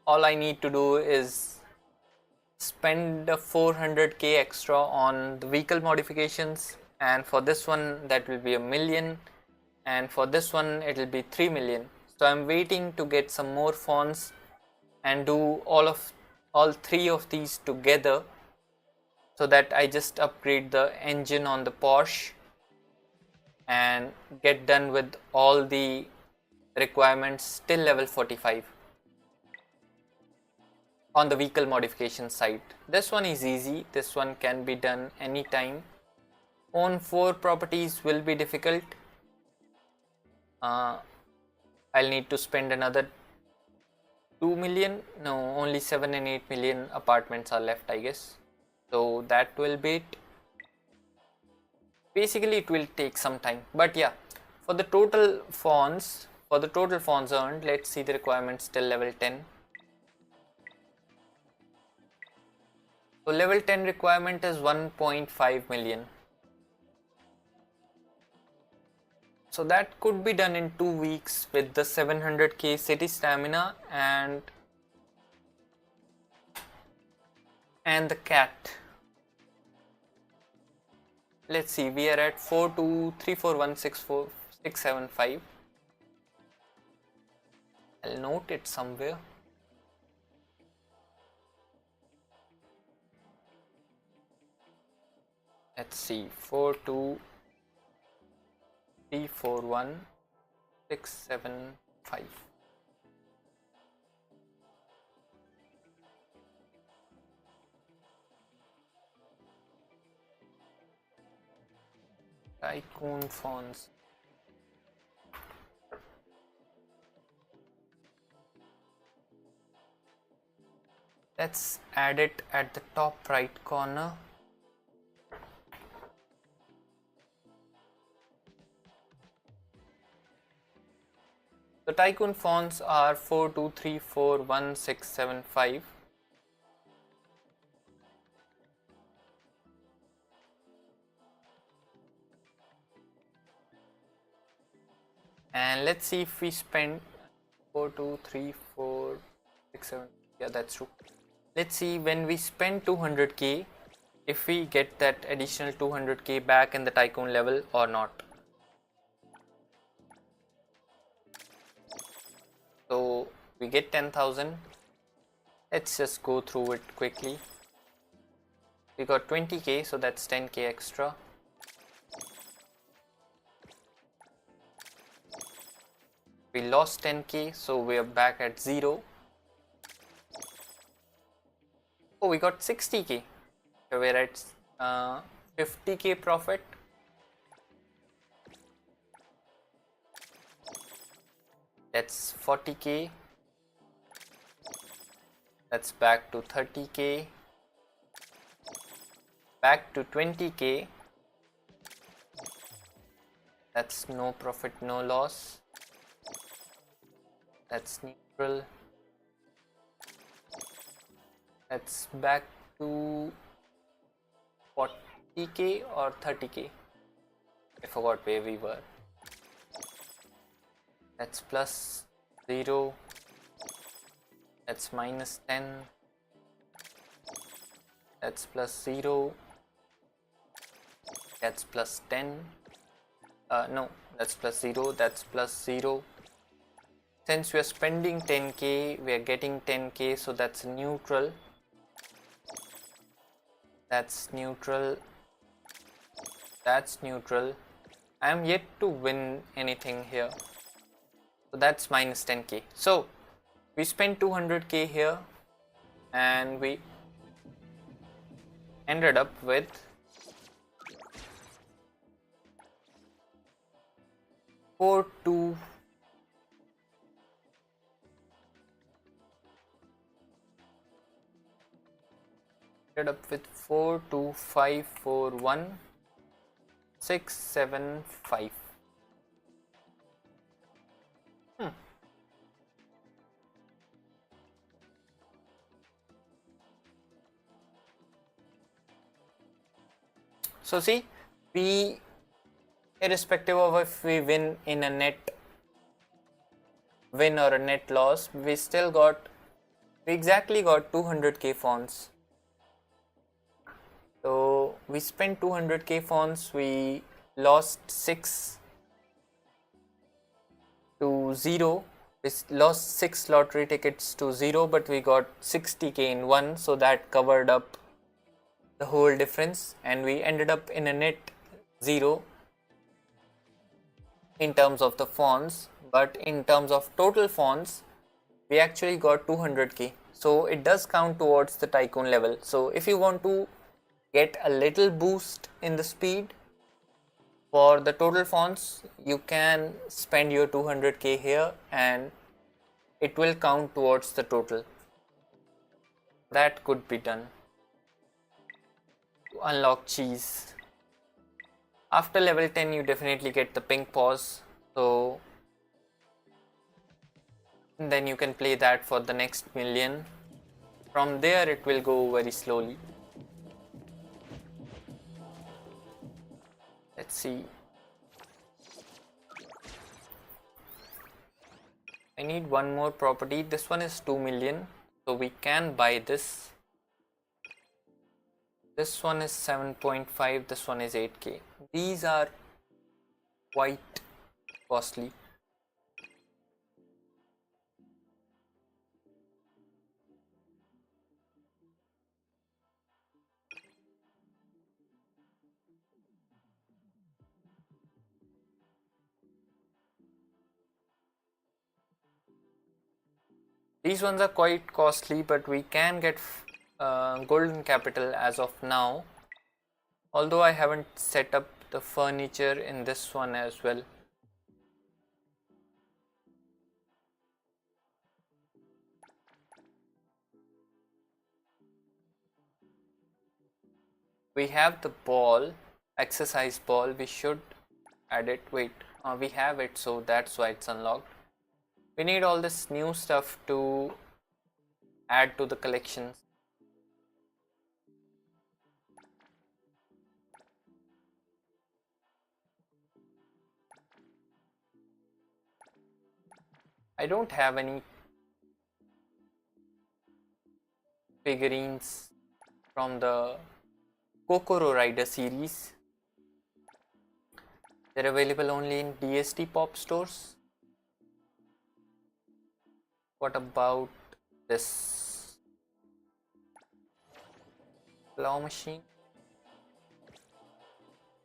Speaker 2: all I need to do is spend the 400k extra on the vehicle modifications, and for this one that will be 1 million, and for this one it will be 3 million. So I'm waiting to get some more fonts and do all 3 of these together, so that I just upgrade the engine on the Porsche and get done with all the requirements till level 45. on the vehicle modification side. This one is easy, this one can be done anytime. Own 4 properties will be difficult. I'll need to spend another 2 million. No, only 7 and 8 million apartments are left, I guess. So that will be it. Basically it will take some time, but yeah, for the total fonts earned, let's see the requirements till level 10. So level 10 requirement is 1.5 million. So that could be done in 2 weeks with the 700k city stamina and the cat. Let's see, we are at 4234164675. I'll note it somewhere. Let's see, 42341 675. Tycoon fonts. Let's add it at the top right corner. The Tycoon fonts are 42341 675. And let's see if we spend 42346 yeah, that's true. Let's see when we spend 200k if we get that additional 200k back in the Tycoon level or not. So we get 10,000. Let's just go through it quickly. We got 20k, so that's 10k extra. We lost 10k, so we are back at 0. Oh, we got 60k, so we're at 50k profit. That's 40k. That's back to 30k. Back to 20k. That's no profit, no loss. That's neutral. That's back to 40k or 30k. I forgot where we were. That's plus 0. That's minus 10. That's plus 0. That's plus 10. No, that's plus 0. That's plus 0. Since we are spending 10k, we are getting 10k, so that's neutral. That's neutral. That's neutral. I am yet to win anything here. So that's minus 10k. So we spent 200k here and we ended up with 42 ended up with 42541 675. So see, we, irrespective of if we win in a net win or a net loss, we exactly got 200k fonts. So we spent 200k fonts, we lost 6 to 0. We lost 6 lottery tickets to 0, but we got 60k in one, so that covered up the whole difference, and we ended up in a net 0 in terms of the fonts. But in terms of total fonts, we actually got 200k, so it does count towards the tycoon level. So if you want to get a little boost in the speed for the total fonts, you can spend your 200k here and it will count towards the total. That could be done to unlock cheese. After level 10 you definitely get the pink paws, so then you can play that for the next million. From there it will go very slowly. Let's see. I need one more property. This one is 2 million, so we can buy this. This one is 7.5, this one is 8k. These are quite costly. These ones are quite costly, but we can get golden capital as of now. Although I haven't set up the furniture in this one as well. We have the ball, exercise ball, we should add it. Wait, we have it, so that's why it's unlocked. We need all this new stuff to add to the collections. I don't have any figurines from the Kokoro Rider series. They're available only in DST pop stores. What about this claw machine?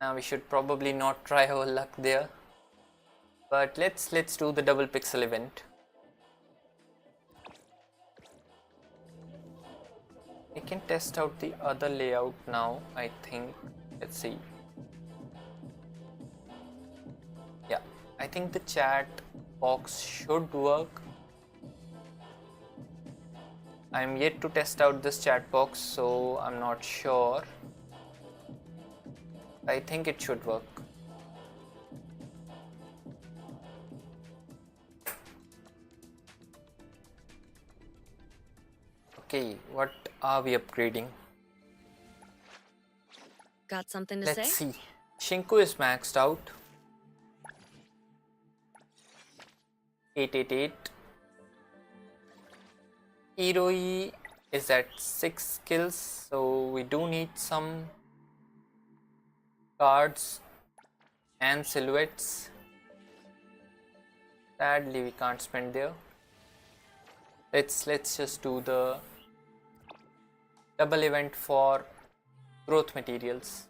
Speaker 2: Now we should probably not try our luck there, but let's do the double pixel event. We can test out the other layout now, I think. Let's see. Yeah, I think the chat box should work. I'm yet to test out this chat box, so I'm not sure. I think it should work. Okay, what are we upgrading?
Speaker 3: Got something to
Speaker 2: Let's
Speaker 3: say?
Speaker 2: see. Shinku is maxed out. 888. Hiroi is at 6 skills, so we do need some cards and silhouettes. Sadly, we can't spend there. Let's just do the double event for growth materials.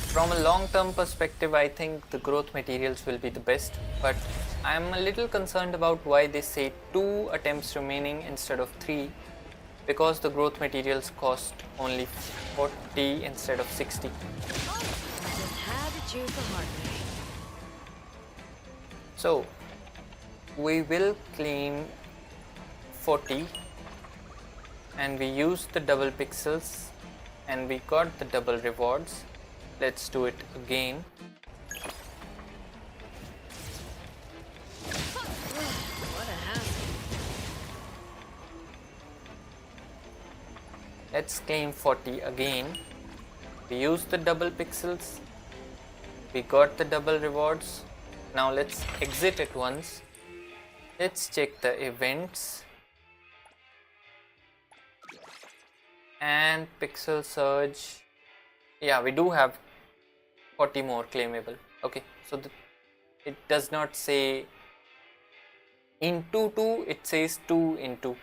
Speaker 2: From a long-term perspective, I think the growth materials will be the best, but I'm a little concerned about why they say 2 attempts remaining instead of 3, because the growth materials cost only 40 instead of 60.
Speaker 3: Just had to choose the hard way.
Speaker 2: So we will claim 40 and we used the double pixels and we got the double rewards. Let's do it again.
Speaker 3: What a hassle.
Speaker 2: Let's claim 40 again. We used the double pixels. We got the double rewards. Now let's exit it once. Let's check the events. And pixel surge. Yeah, we do have 40 more claimable. Okay, so it does not say into 2, it says 2 into.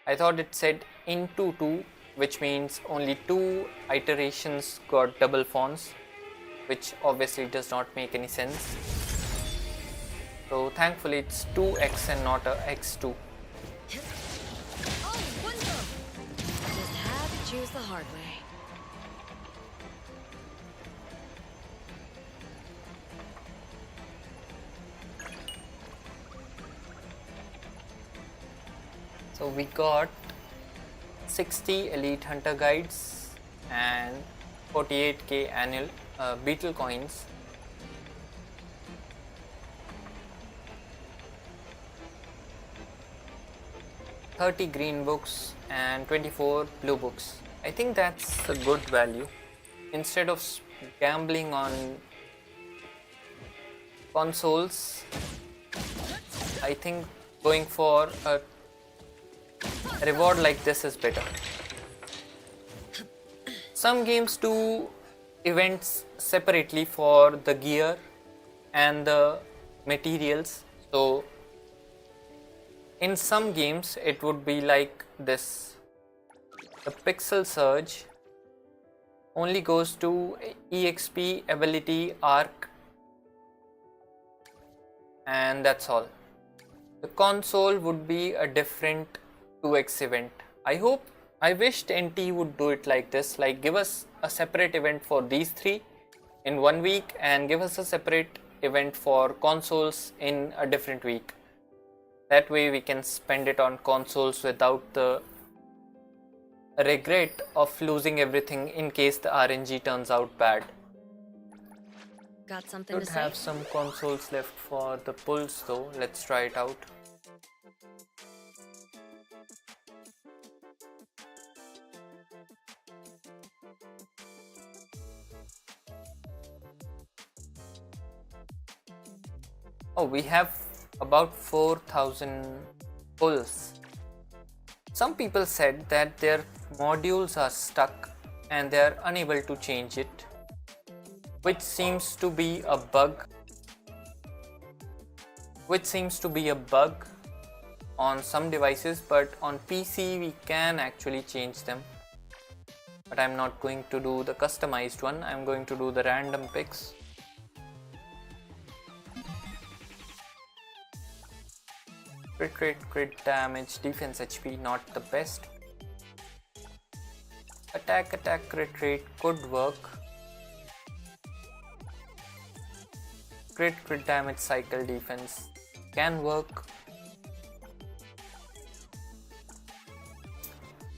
Speaker 2: I thought it said into 2, which means only 2 iterations got double fonts, which obviously does not make any sense. So thankfully it's 2x and not a x2.
Speaker 3: Oh, wonderful! Just had to choose the hard way.
Speaker 2: So we got 60 elite hunter guides and 48k annual beetle coins. $30 green books and 24 blue books. I think that's a good value. Instead of gambling on consoles, I think going for a reward like this is better. Some games do events separately for the gear and the materials. So in some games it would be like this. The pixel surge only goes to EXP ability arc, and that's all. The console would be a different 2x event. I wished NTE would do it like this, like give us a separate event for these 3 in 1 week and give us a separate event for consoles in a different week. That way we can spend it on consoles without the regret of losing everything in case the RNG turns out bad.
Speaker 3: Got something
Speaker 2: Should
Speaker 3: to say?
Speaker 2: have some consoles left for the pulls though. Let's try it out. Oh, we have about 4,000 pulls. Some people said that their modules are stuck and they are unable to change it, which seems to be a bug. On some devices, but on PC we can actually change them. But I'm not going to do the customized one, I'm going to do the random picks. Crit damage, defense HP not the best. Attack crit rate could work. Crit damage cycle defense can work.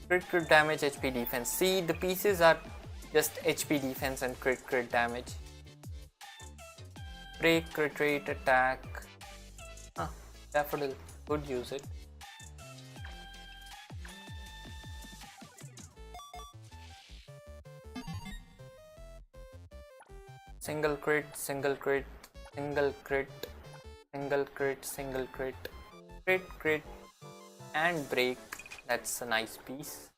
Speaker 2: Crit damage HP defense. See, the pieces are just HP defense and crit damage. Break, crit rate, attack. Daffodil, could use it. Single crit, single crit, single crit, single crit, single crit, crit and break. That's a nice piece.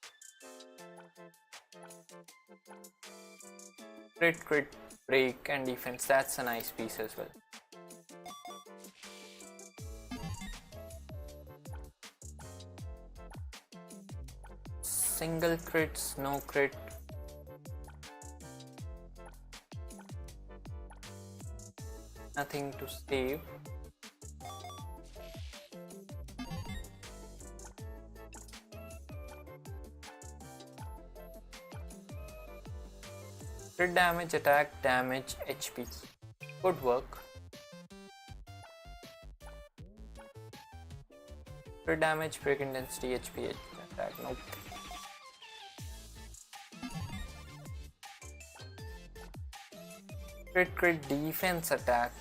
Speaker 2: Crit, break and defense. That's a nice piece as well. Single crits, no crit. Nothing to save. Crit damage, attack damage, HP. Could work. Crit damage, break intensity, HP, attack. Nope. Crit defense attack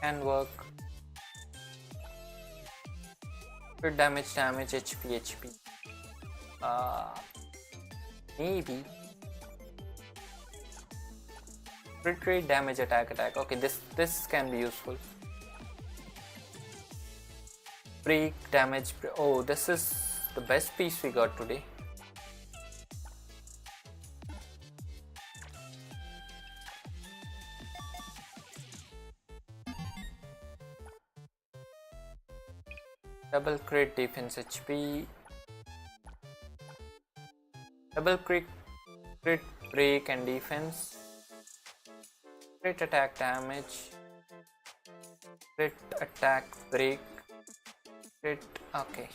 Speaker 2: can work. Crit damage, HP. Maybe. Crit damage, attack. Okay, this can be useful. Break damage. Oh, this is the best piece we got today. Double crit defense HP. Double crit break and defense. Crit attack damage. Crit attack break. Crit. Okay.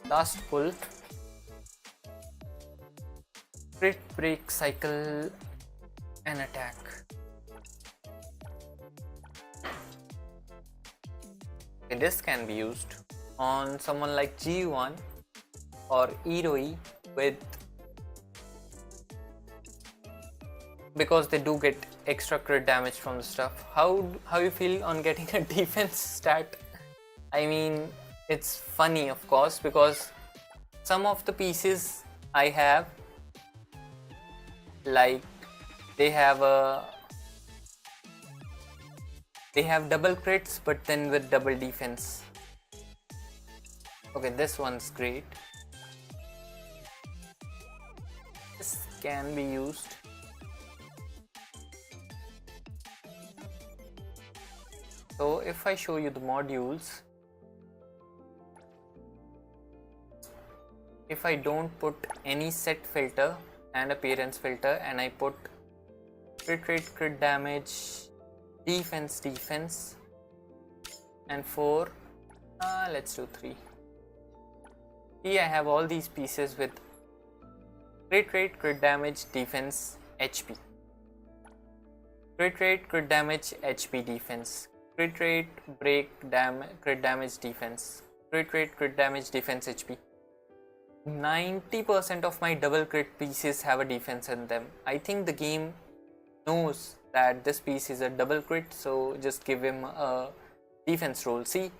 Speaker 2: Last pull. Crit break cycle and attack. Okay, this can be used on someone like G1 or Iroi because they do get extra crit damage from the stuff. How you feel on getting a defense stat? I mean, it's funny of course, because some of the pieces I have, like they have double crits but then with double defense. Okay, this one's great. This can be used. So if I show you the modules, if I don't put any set filter and appearance filter and I put crit rate, crit damage, defense and 4, let's do 3. Here I have all these pieces with crit rate, crit damage, defense, HP. Crit rate, crit damage, HP, defense. Crit rate, break, crit damage, defense. Crit rate, crit damage, defense, HP. 90% of my double crit pieces have a defense in them. I think the game knows that this piece is a double crit, so just give him a defense roll. See,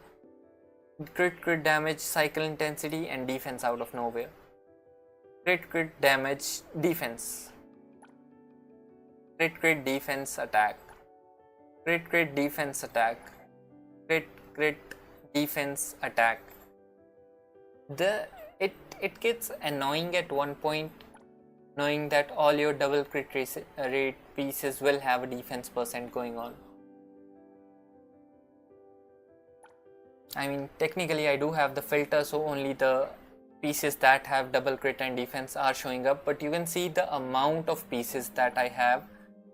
Speaker 2: crit damage, cycle intensity and defense out of nowhere. Crit damage, defense. Crit defense attack. Crit defense attack. Crit defense attack. It gets annoying at one point knowing that all your double crit rate pieces will have a defense percent going on. I mean, technically I do have the filter, so only the pieces that have double crit and defense are showing up, but you can see the amount of pieces that I have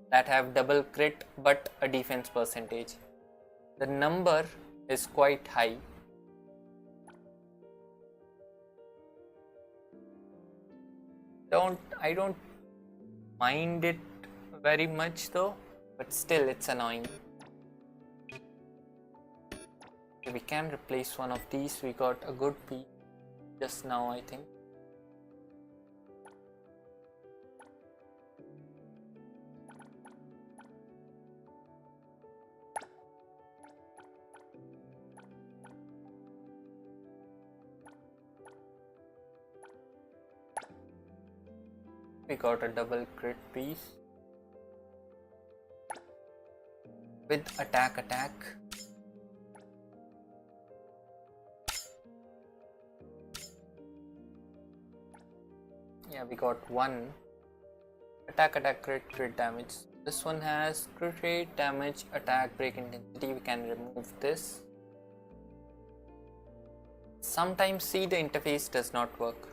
Speaker 2: that have double crit but a defense percentage. The number is quite high. I don't mind it very much though, but still it's annoying. We can replace one of these. We got a good piece just now, I think. We got a double crit piece with attack. Yeah, we got one attack, crit damage. This one has crit rate, damage, attack, break intensity. We can remove this. Sometimes see the interface does not work.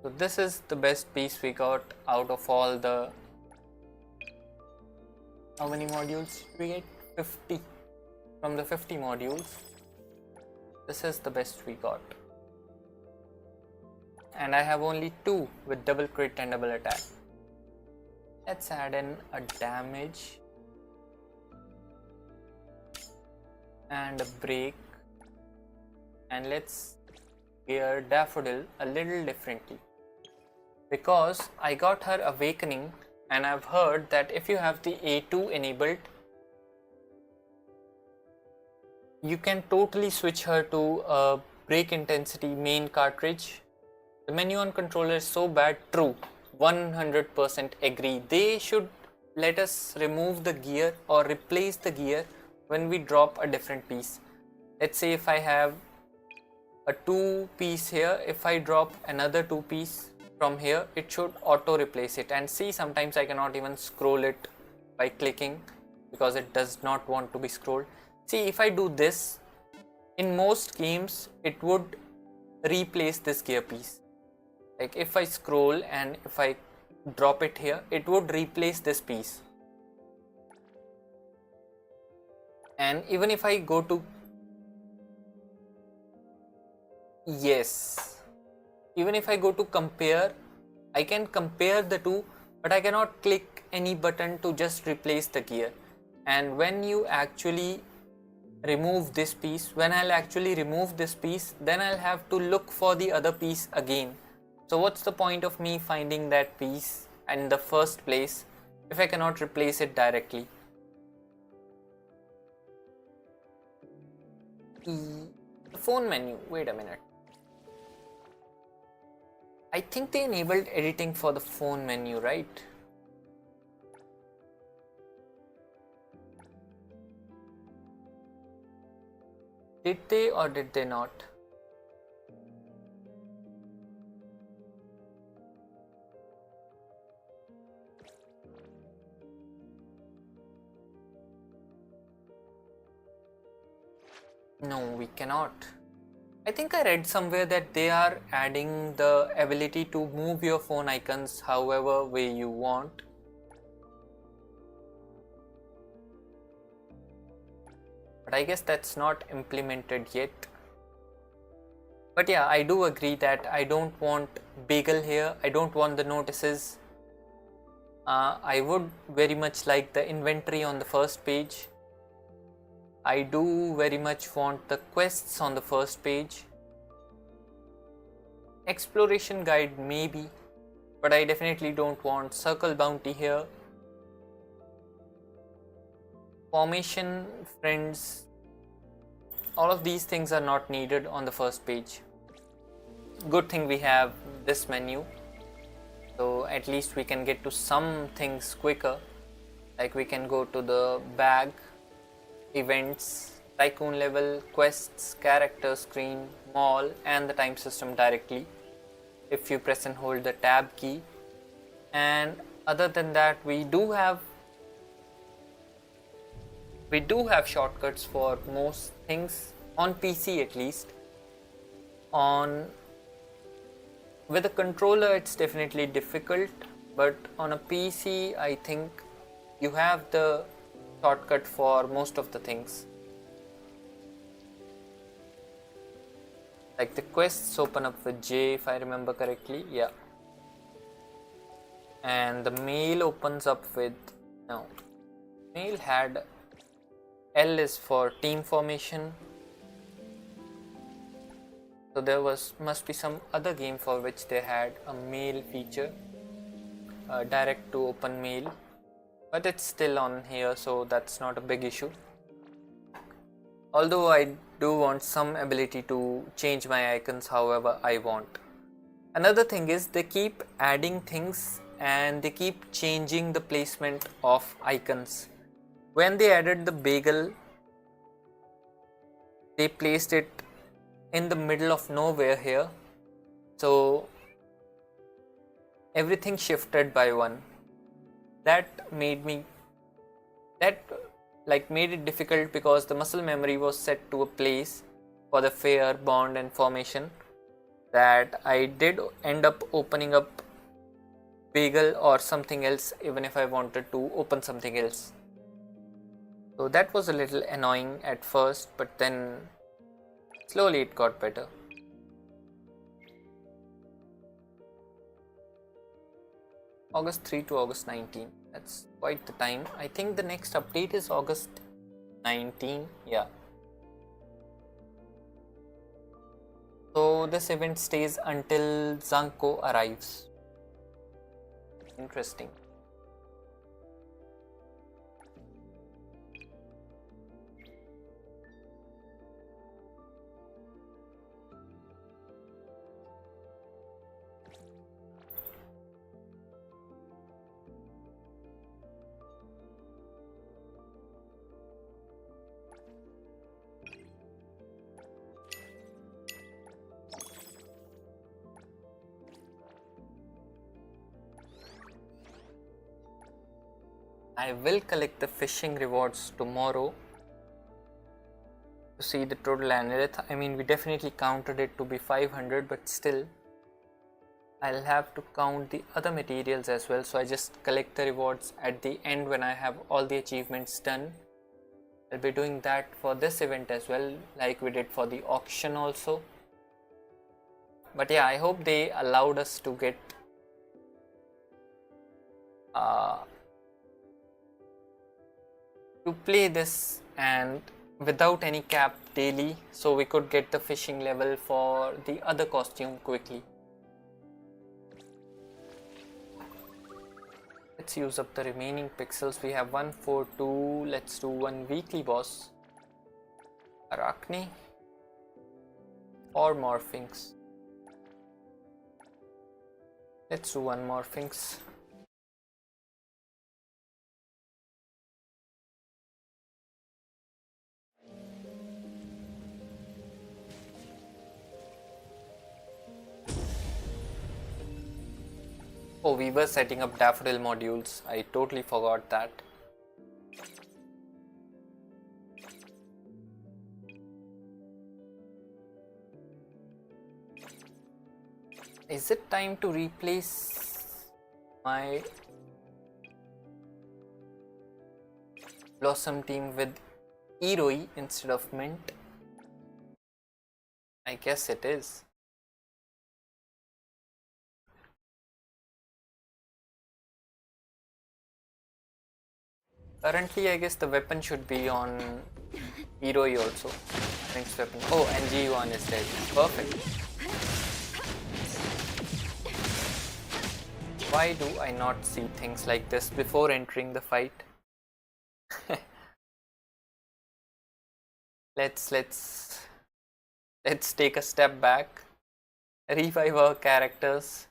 Speaker 2: So this is the best piece we got out of all the, how many modules did we get? 50. From the 50 modules, this is the best we got. And I have only 2 with double crit and double attack. Let's add in a damage and a break, and let's gear Daffodil a little differently. Because I got her awakening, and I've heard that if you have the A2 enabled, you can totally switch her to a break intensity main cartridge. The menu on controller is so bad. True, 100% agree. They should let us remove the gear or replace the gear when we drop a different piece. Let's say if I have a 2 piece here, if I drop another 2 piece from here, it should auto replace it. And see, sometimes I cannot even scroll it by clicking because it does not want to be scrolled. See, if I do this, in most games it would replace this gear piece. Like if I scroll and if I drop it here, it would replace this piece. And even if I go to, yes, even if I go to compare, I can compare the two, but I cannot click any button to just replace the gear. And when you actually remove this piece, when I'll actually remove this piece, then I'll have to look for the other piece again. So what's the point of me finding that piece in the first place if I cannot replace it directly? The phone menu, wait a minute. I think they enabled editing for the phone menu, right? Did they or did they not? No, we cannot. I think I read somewhere that they are adding the ability to move your phone icons however way you want. But I guess that's not implemented yet. But yeah, I do agree that I don't want bagel here. I don't want the notices. I would very much like the inventory on the first page. I do very much want the quests on the first page. Exploration guide maybe, but I definitely don't want circle bounty here. Formation, friends, all of these things are not needed on the first page. Good thing we have this menu, so at least we can get to some things quicker. Like we can go to the bag, events, tycoon level, quests, character screen, mall, and the time system directly if you press and hold the tab key. And other than that, we do have shortcuts for most things on PC, at least. With a controller it's definitely difficult, but on a PC I think you have the shortcut for most of the things. Like the quests open up with J if I remember correctly, yeah. And the mail opens up with, no, mail had L is for team formation. So there must be some other game for which they had a mail feature, direct to open mail, but it's still on here, so that's not a big issue. Although I do want some ability to change my icons however I want. Another thing is they keep adding things and they keep changing the placement of icons. When they added the bagel, they placed it in the middle of nowhere here, so everything shifted by one. That made it difficult because the muscle memory was set to a place for the fair, bond and formation, that I did end up opening up bagel or something else even if I wanted to open something else. So that was a little annoying at first, but then slowly it got better. August 3 to August 19, that's quite the time. I think the next update is August 19, yeah. So this event stays until Zanko arrives. Interesting. I will collect the fishing rewards tomorrow to see the total analyth. I mean, we definitely counted it to be 500, but still I'll have to count the other materials as well. So I just collect the rewards at the end when I have all the achievements done. I'll be doing that for this event as well, like we did for the auction also. But yeah, I hope they allowed us to get to play this and without any cap daily, so we could get the fishing level for the other costume quickly. Let's use up the remaining pixels. We have 142. Let's do one weekly boss, Arachne or Morphings. Let's do one Morphings. Oh, we were setting up daffodil modules. I totally forgot that. Is it time to replace my Blossom team with Eroi instead of Mint? I guess it is. Currently, I guess the weapon should be on Eroi also. Next weapon. Oh, and G1 is dead. Perfect. Why do I not see things like this before entering the fight? Let's take a step back, revive our characters.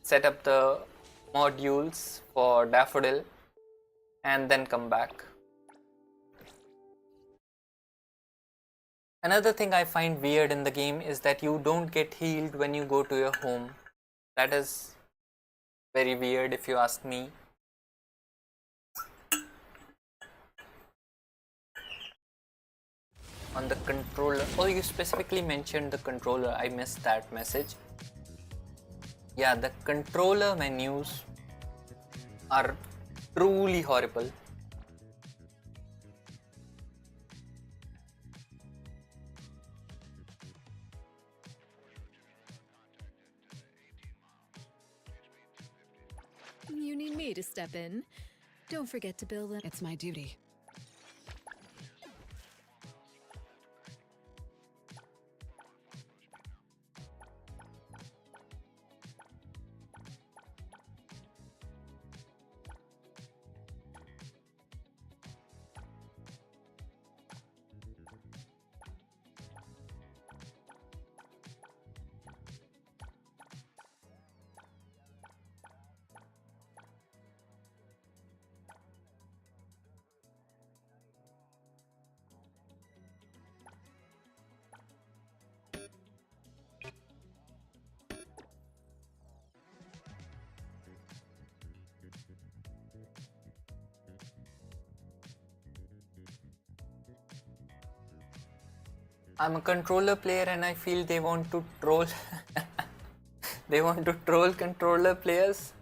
Speaker 2: Set up the modules for Daffodil and then come back. Another thing I find weird in the game is that you don't get healed when you go to your home. That is very weird if you ask me. On the controller, oh, you specifically mentioned the controller, I missed that message. Yeah, the controller menus are truly horrible.
Speaker 3: You need me to step in. Don't forget to build them.
Speaker 4: It's my duty.
Speaker 2: I'm a controller player and I feel they want to troll they want to troll controller players.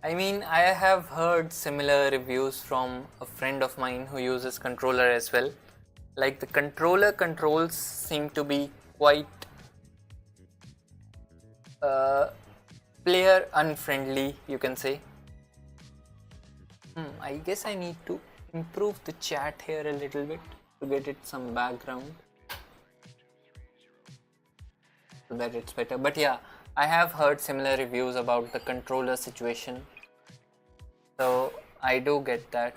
Speaker 2: I mean, I have heard similar reviews from a friend of mine who uses controller as well. Like, the controller controls seem to be quite player unfriendly, you can say. I guess I need to improve the chat here a little bit to get it some background so that it's better. But yeah, I have heard similar reviews about the controller situation, so I do get that.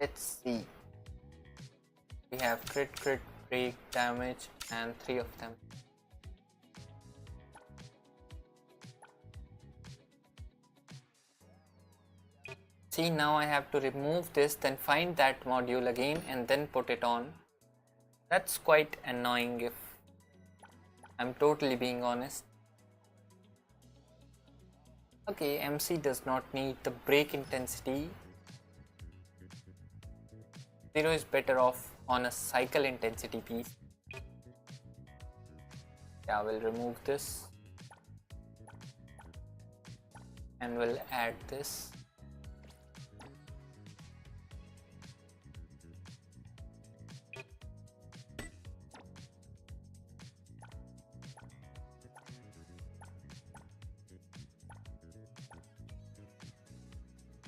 Speaker 2: Let's see. We have crit, break, damage, and 3 of them. See, now I have to remove this, then find that module again and then put it on. That's quite annoying if I'm totally being honest. Okay, MC does not need the break intensity. 0 is better off on a cycle intensity piece. Yeah, we'll remove this and we'll add this.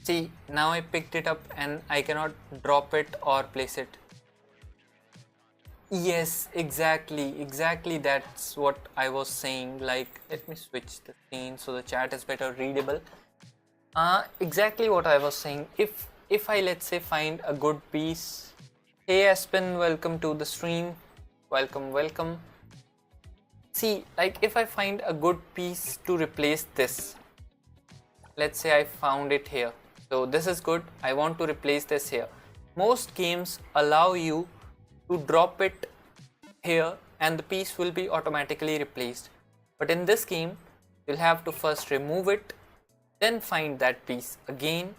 Speaker 2: See, now I picked it up and I cannot drop it or place it. Yes, exactly that's what I was saying. Like, let me switch the screen so the chat is better readable. Exactly what I was saying. If I, let's say, find a good piece. Hey Aspen, welcome to the stream. Welcome. See, like if I find a good piece to replace this. Let's say I found it here. So this is good. I want to replace this here. Most games allow you to drop it here and the piece will be automatically replaced. But in this game, you'll have to first remove it, then find that piece again,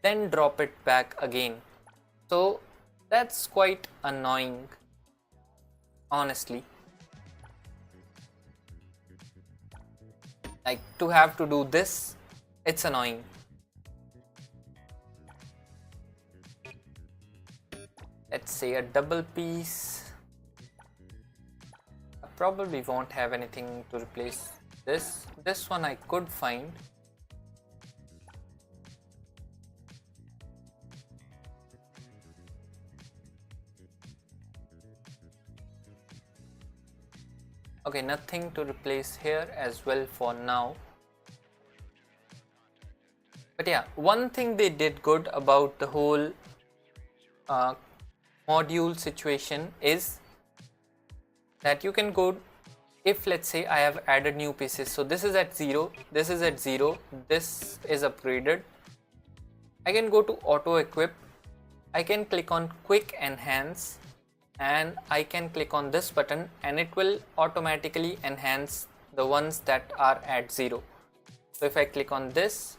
Speaker 2: then drop it back again. So that's quite annoying, honestly. Like to have to do this, it's annoying. Let's say a double piece. I probably won't have anything to replace this. This one I could find. Okay, nothing to replace here as well for now. But yeah, one thing they did good about the whole module situation is that you can go, if let's say I have added new pieces, so this is at 0, this is at 0, this is upgraded. I can go to auto equip, I can click on quick enhance and I can click on this button and it will automatically enhance the ones that are at 0. So if I click on this,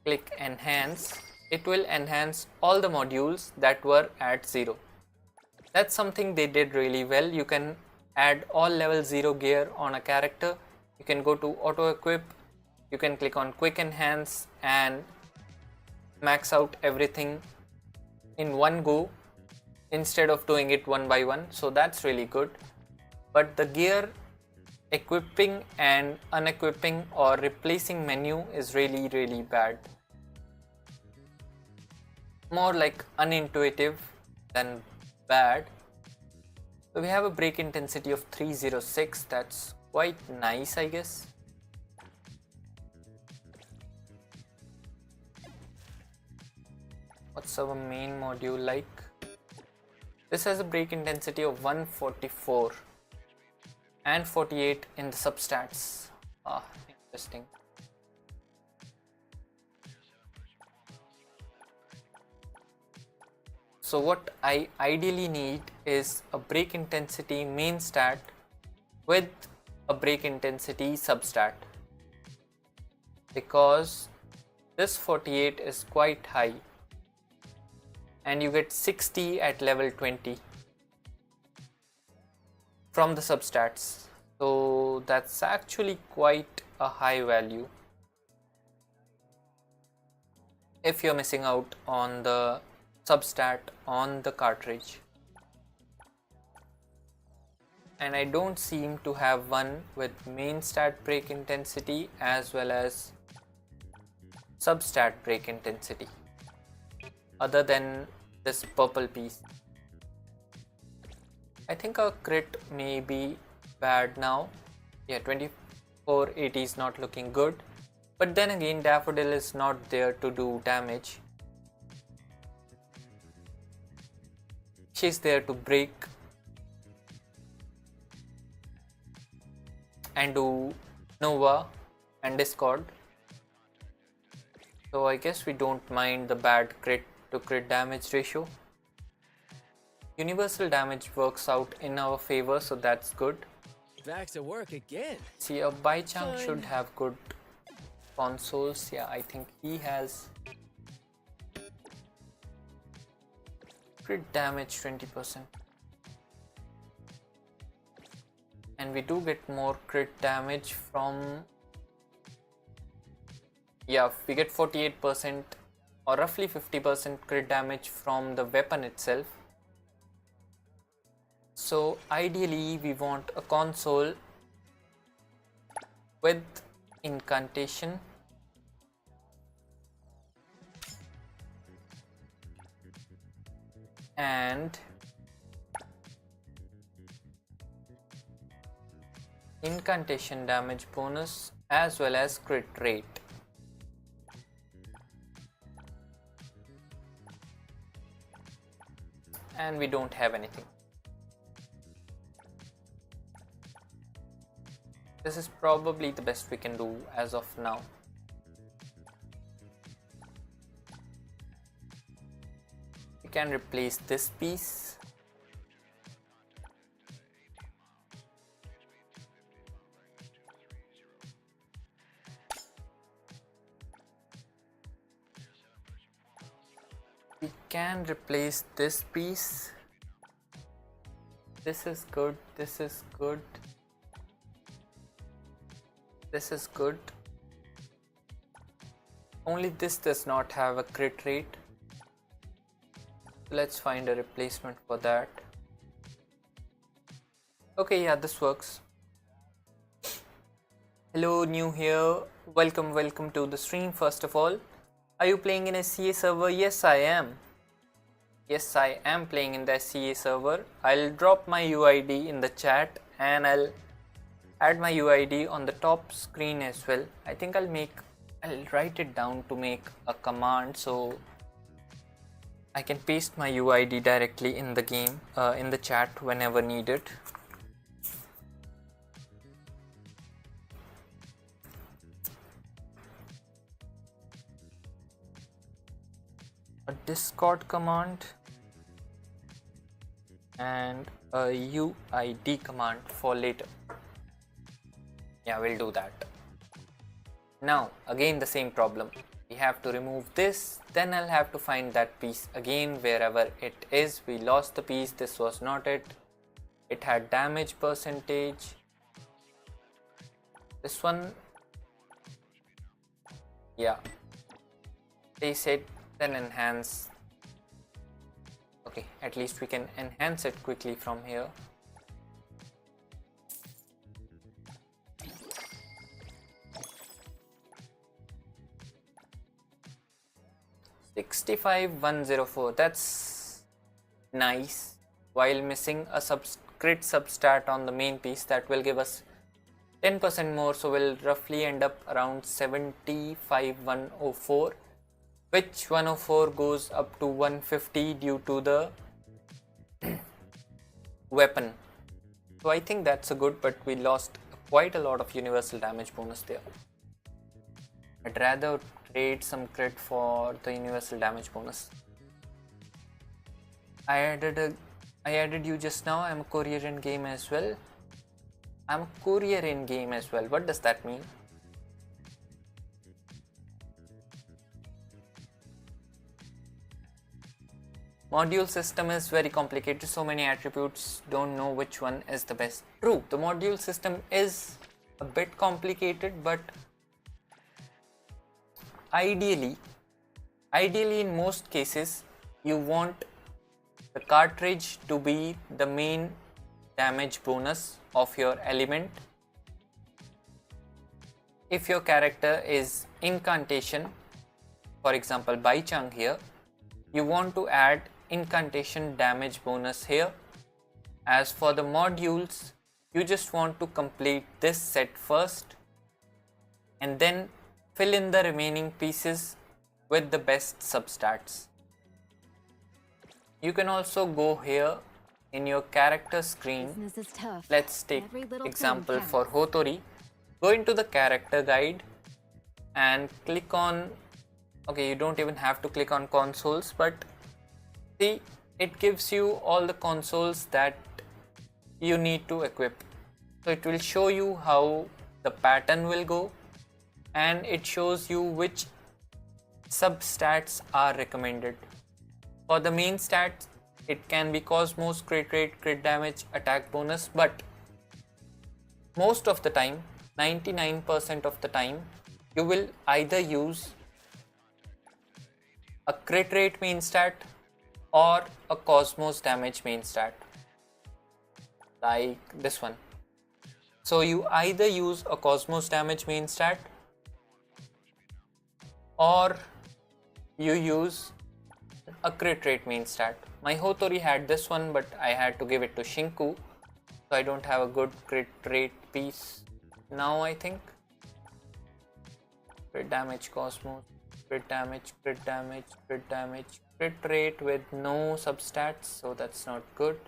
Speaker 2: click enhance, it will enhance all the modules that were at 0. That's something they did really well. You can add all level 0 gear on a character. You can go to auto equip, you can click on quick enhance and max out everything in one go instead of doing it one by one. So that's really good. But the gear equipping and unequipping or replacing menu is really bad. More like unintuitive than bad. So we have a break intensity of 306. That's quite nice, I guess. What's our main module like? This has a break intensity of 144 and 48 in the substats. Interesting. So what I ideally need is a break intensity main stat with a break intensity substat, because this 48 is quite high and you get 60 at level 20 from the substats. So that's actually quite a high value if you're missing out on the substat on the cartridge. And I don't seem to have one with main stat break intensity as well as substat break intensity other than this purple piece. I think our crit may be bad now. Yeah, 2480 is not looking good, but then again Daffodil is not there to do damage. She's there to break and do Nova and Discord. So I guess we don't mind the bad crit to crit damage ratio. universal damage works out in our favor, so that's good.
Speaker 4: Back to work again.
Speaker 2: See, a Baichang
Speaker 4: Fine.
Speaker 2: should have good consoles. Yeah, I think he has crit damage 20%. And we do get more crit damage from, yeah, we get 48% or roughly 50% crit damage from the weapon itself. So ideally we want a console with incantation and incantation damage bonus as well as crit rate. And we don't have anything. This is probably the best we can do as of now. We can replace this piece. We can replace this piece. This is good, this is good. This is good. Only this does not have a crit rate. Let's find a replacement for that. Okay, yeah, this works. Hello, new here. Welcome to the stream. First of all, are you playing in a SCA server? Yes, I am. Yes, I am playing in the SCA server. I'll drop my UID in the chat and I'll add my UID on the top screen as well. I think I'll write it down to make a command so I can paste my UID directly in the game, in the chat whenever needed. A Discord command and a UID command for later. Yeah, we'll do that. Now, again the same problem. We have to remove this, then I'll have to find that piece again wherever it is. We lost the piece, this was not it. It had damage percentage. This one, yeah. They said then enhance. Okay, at least we can enhance it quickly from here. $65,104, that's nice. While missing a crit substat on the main piece, that will give us 10% more, so we'll roughly end up around 75,104, which 104 goes up to 150 due to the weapon. So I think that's a good, but we lost quite a lot of universal damage bonus there. I'd rather trade some crit for the universal damage bonus. I added you just now. I'm a courier in game as well. I'm a courier in game as well. What does that mean? Module system is very complicated, so many attributes, don't know which one is the best. True, the module system is a bit complicated, but ideally in most cases you want the cartridge to be the main damage bonus of your element. If your character is incantation, for example Baichang here, you want to add incantation damage bonus here. As for the modules, you just want to complete this set first and then fill in the remaining pieces with the best substats. You can also go here in your character screen.
Speaker 1: Business is tough.
Speaker 2: Let's take
Speaker 1: Every little
Speaker 2: example
Speaker 1: thing
Speaker 2: for
Speaker 1: counts.
Speaker 2: Hotori. Go into the character guide and click on, okay, you don't even have to click on consoles, but see it gives you all the consoles that you need to equip. So it will show you how the pattern will go, and it shows you which substats are recommended. For the main stats, it can be Cosmos, crit rate, crit damage, attack bonus, but most of the time, 99% of the time, you will either use a crit rate main stat or a Cosmos damage main stat, like this one. So you either use a Cosmos damage main stat or you use a crit rate main stat. My Hotori had this one, but I had to give it to Shinku, so I don't have a good crit rate piece now, I think. Crit damage Cosmos, crit damage, crit damage, crit damage, crit rate with no substats, so that's not good.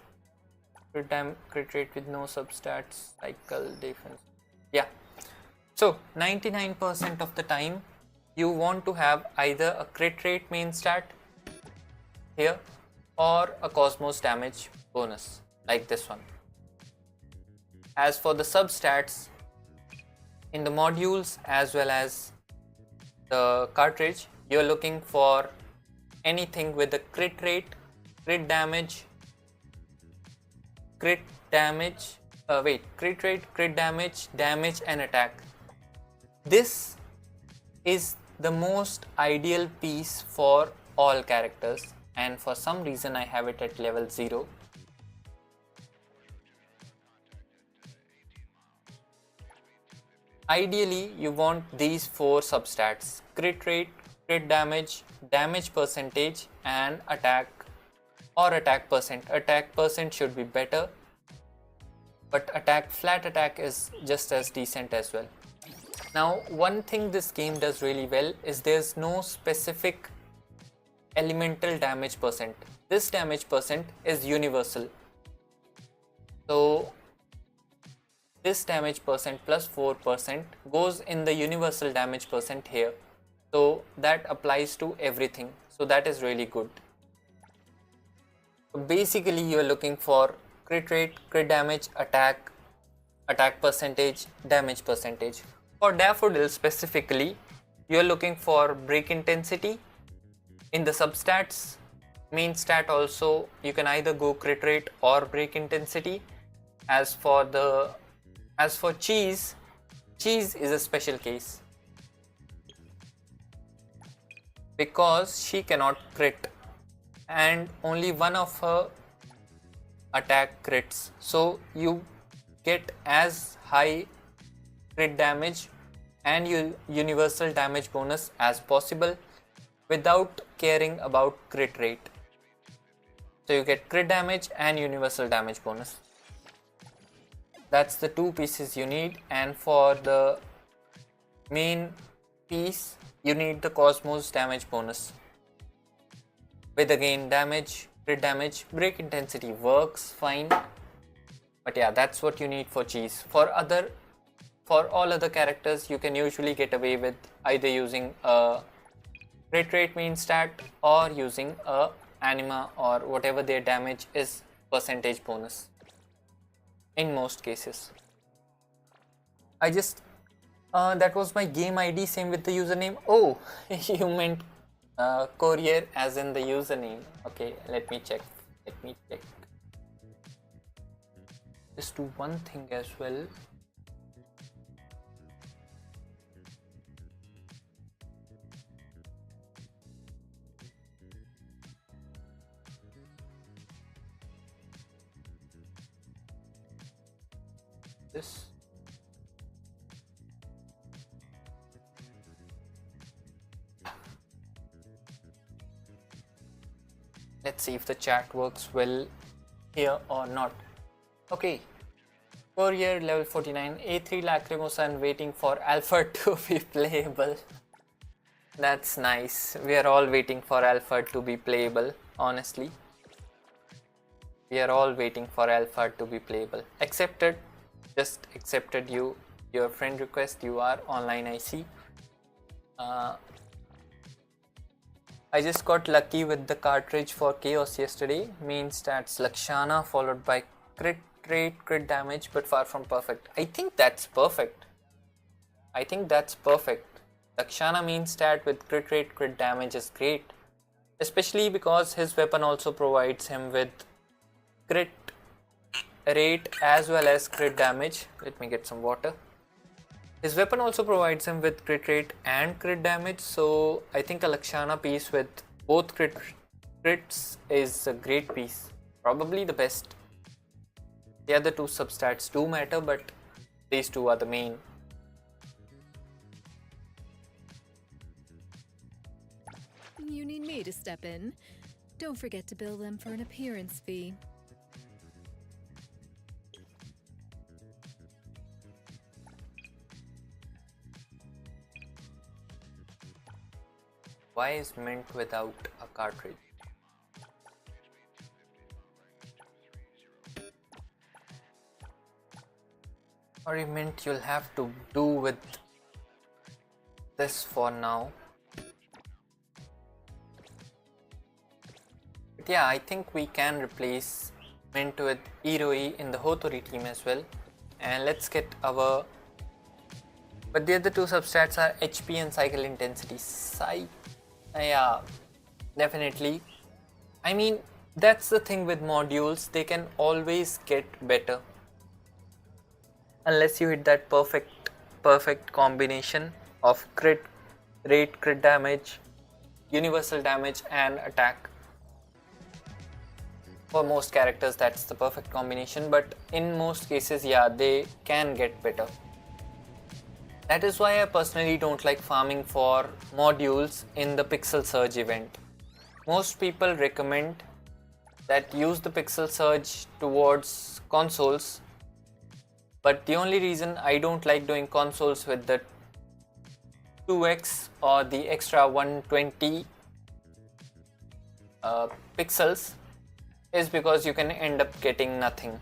Speaker 2: Crit rate with no substats, cycle, defense. Yeah. So 99% of the time you want to have either a crit rate main stat here or a Cosmos damage bonus like this one. As for the substats, in the modules as well as the cartridge, you're looking for anything with a crit rate, crit damage, crit rate, crit damage, damage and attack. This is the most ideal piece for all characters, and for some reason I have it at level 0. Ideally, you want these 4 substats: crit rate, crit damage, damage percentage, and attack or attack percent. Attack percent should be better, but flat attack is just as decent as well. Now, one thing this game does really well is there's no specific elemental damage percent. This damage percent is universal. So this damage percent plus 4% goes in the universal damage percent here. So that applies to everything. So that is really good. So basically you are looking for crit rate, crit damage, attack percentage, damage percentage. For Daffodil specifically, you are looking for break intensity. In the substats, main stat also, you can either go crit rate or break intensity. As for Cheese is a special case because she cannot crit and only one of her attack crits, so you get as high crit damage and universal damage bonus as possible without caring about crit rate. So you get crit damage and universal damage bonus. That's the 2 pieces you need, and for the main piece you need the Cosmos damage bonus with again damage, crit damage, break intensity works fine, but yeah, that's what you need for Cheese. For all other characters, you can usually get away with either using a crit rate main stat or using a anima or whatever their damage is percentage bonus in most cases. I just that was my game ID, same with the username. Oh, you meant courier as in the username. Okay, let me check. Just do one thing as well. This. Let's see if the chat works well here or not. Okay, Courier level 49, A3 Lacrimosa and waiting for Alpha to be playable. That's nice. We are all waiting for Alpha to be playable, honestly. We are all waiting for Alpha to be playable. Accepted. Just accepted your friend request. You are online, I see. I just got lucky with the cartridge for Chaos yesterday. Main stats Lakshana followed by crit rate, crit damage, but far from perfect. I think that's perfect. Lakshana main stat with crit rate, crit damage is great. Especially because his weapon also provides him with crit rate as well as crit damage. Let me get some water. His weapon also provides him with crit rate and crit damage, so I think a Lakshana piece with both crits is a great piece. Probably the best. The other two substats do matter, but these two are the main.
Speaker 3: You need me to step in. Don't forget to bill them for an appearance fee.
Speaker 2: Why is Mint without a cartridge? Sorry Mint, you'll have to do with this for now. But yeah, I think we can replace Mint with Iroi in the Hotori team as well. And let's get our... But the other two substats are HP and cycle intensity. Yeah, definitely. I mean, that's the thing with modules, they can always get better. Unless you hit that perfect combination of crit rate, crit damage, universal damage and attack. For most characters that's the perfect combination, but in most cases, yeah, they can get better. That is why I personally don't like farming for modules in the Pixel Surge event. Most people recommend that use the Pixel Surge towards consoles, but the only reason I don't like doing consoles with the 2x or the extra 120 pixels is because you can end up getting nothing.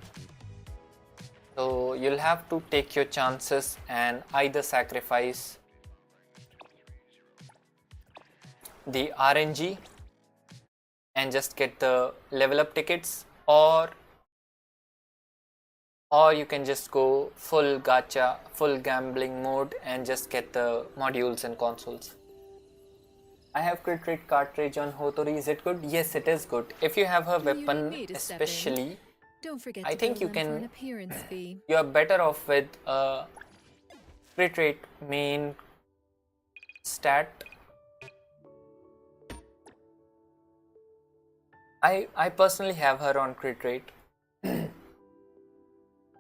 Speaker 2: So you'll have to take your chances and either sacrifice the RNG and just get the level up tickets, or you can just go full gacha, full gambling mode and just get the modules and consoles. I have crit rate cartridge on Hotori. Is it good? Yes, it is good. If you have her weapon especially,
Speaker 3: don't forget
Speaker 2: I
Speaker 3: to
Speaker 2: think
Speaker 3: bill
Speaker 2: you
Speaker 3: them for an
Speaker 2: can,
Speaker 3: appearance fee.
Speaker 2: you are better off with a crit rate main stat. I personally have her on crit rate.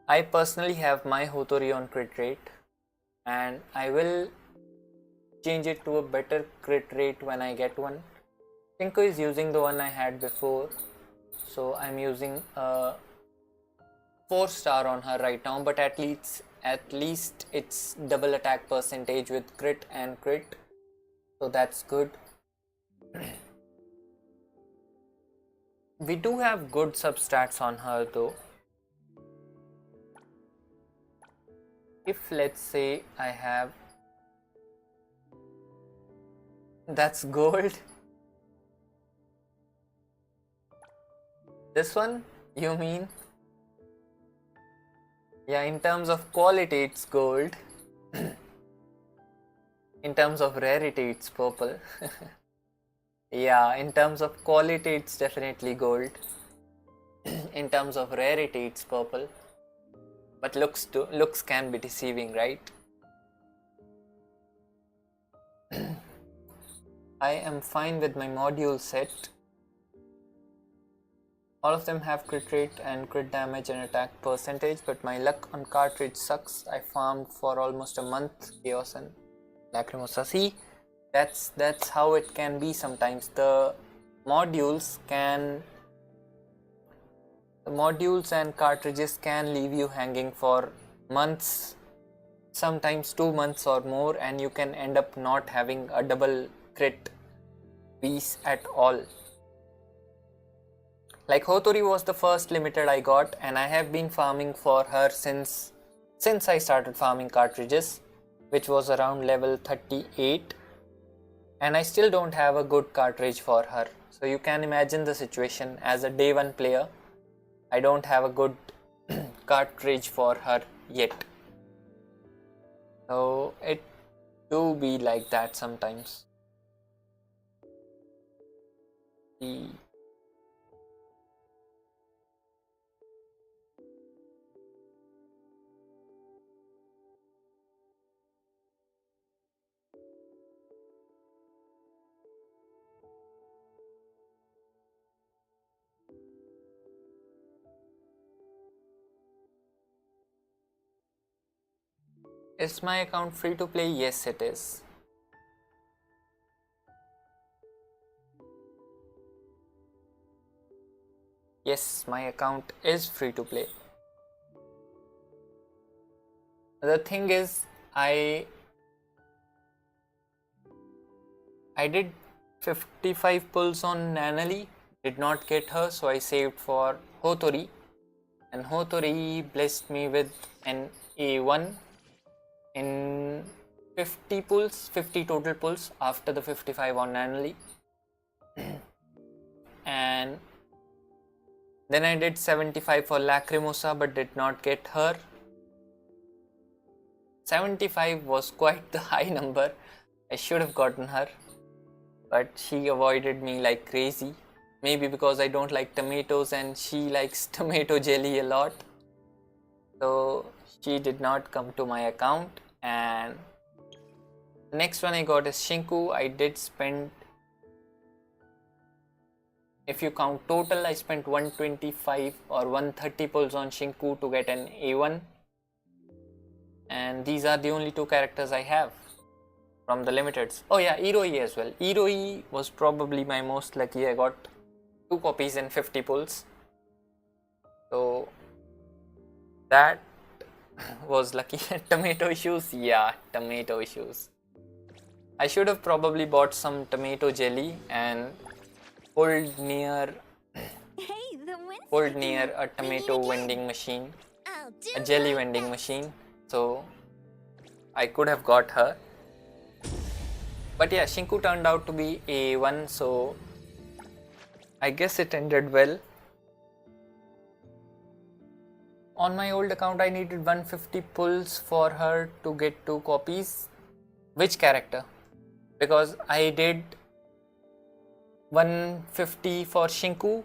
Speaker 2: I personally have my Hotori on crit rate, and I will change it to a better crit rate when I get one. Tinko is using the one I had before, so I'm using a 4-star on her right now, but at least it's double attack percentage with crit and crit, so that's good. We do have good substats on her though. If let's say I have, that's gold. This one, you mean? Yeah, in terms of quality it's gold. In terms of rarity it's purple. Yeah, in terms of quality it's definitely gold. In terms of rarity it's purple. But looks can be deceiving, right? I am fine with my module set. All of them have crit rate and crit damage and attack percentage, but my luck on cartridge sucks. I farmed for almost a month, Chaos and Lacrimosa. See, that's how it can be sometimes. The modules and cartridges can leave you hanging for months, sometimes 2 months or more, and you can end up not having a double crit piece at all. Like Hotori was the first limited I got, and I have been farming for her since I started farming cartridges, which was around level 38, and I still don't have a good cartridge for her. So you can imagine the situation. As a day 1 player, I don't have a good cartridge for her yet. So it do be like that sometimes. Is my account free to play? Yes, it is. Yes, my account is free to play. The thing is, I did 55 pulls on Nanali, did not get her, so I saved for Hotori, and Hotori blessed me with an A1 in 50 pulls, 50 total pulls after the 55 on Nanali. And then I did 75 for Lacrimosa but did not get her. 75 was quite the high number. I should have gotten her, but she avoided me like crazy. Maybe because I don't like tomatoes and she likes tomato jelly a lot. So she did not come to my account. And the next one I got is Shinku. I did spend, if you count total, I spent 125 or 130 pulls on Shinku to get an A1. And these are the only 2 characters I have from the limiteds. Oh yeah, Iroi as well. Iroi was probably my most lucky. I got 2 copies in 50 pulls. So that was lucky. Tomato issues? Yeah, tomato issues. I should have probably bought some tomato jelly and pulled near a tomato vending machine, a jelly vending machine. So I could have got her. But yeah, Shinku turned out to be A1, so I guess it ended well. On my old account I needed 150 pulls for her to get 2 copies. Which character? Because I did 150 for Shinku,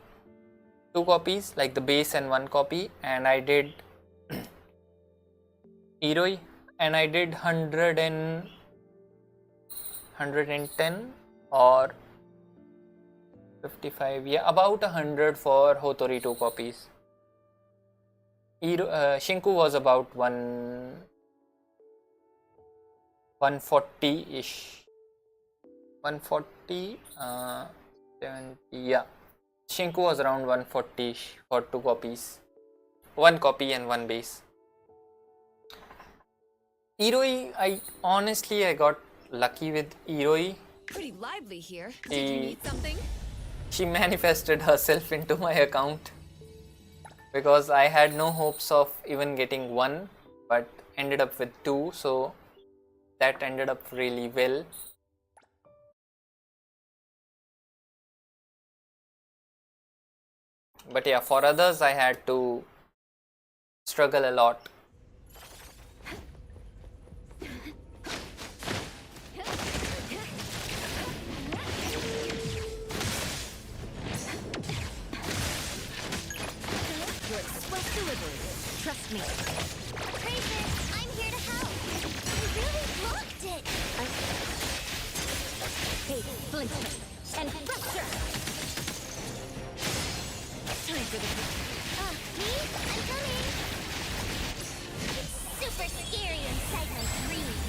Speaker 2: 2 copies, like the base and 1 copy, and I did Iroi, and I did 110 or 55, yeah, about 100 for Hotori 2 copies. Shinku was about 140-ish. 140, 70, yeah. Shinku was around 140-ish for 2 copies. 1 copy and 1 base. Iroi, I got lucky with Iroi.
Speaker 3: Pretty lively here. Did you need something?
Speaker 2: She manifested herself into my account because I had no hopes of even getting 1, but ended up with 2, so that ended up really well. But yeah, for others I had to struggle a lot.
Speaker 1: Trust me. Praises, I'm here to help. You really blocked it. Hey, blink and rupture.
Speaker 3: Time for the
Speaker 1: Me? I'm coming. It's super scary inside my dreams.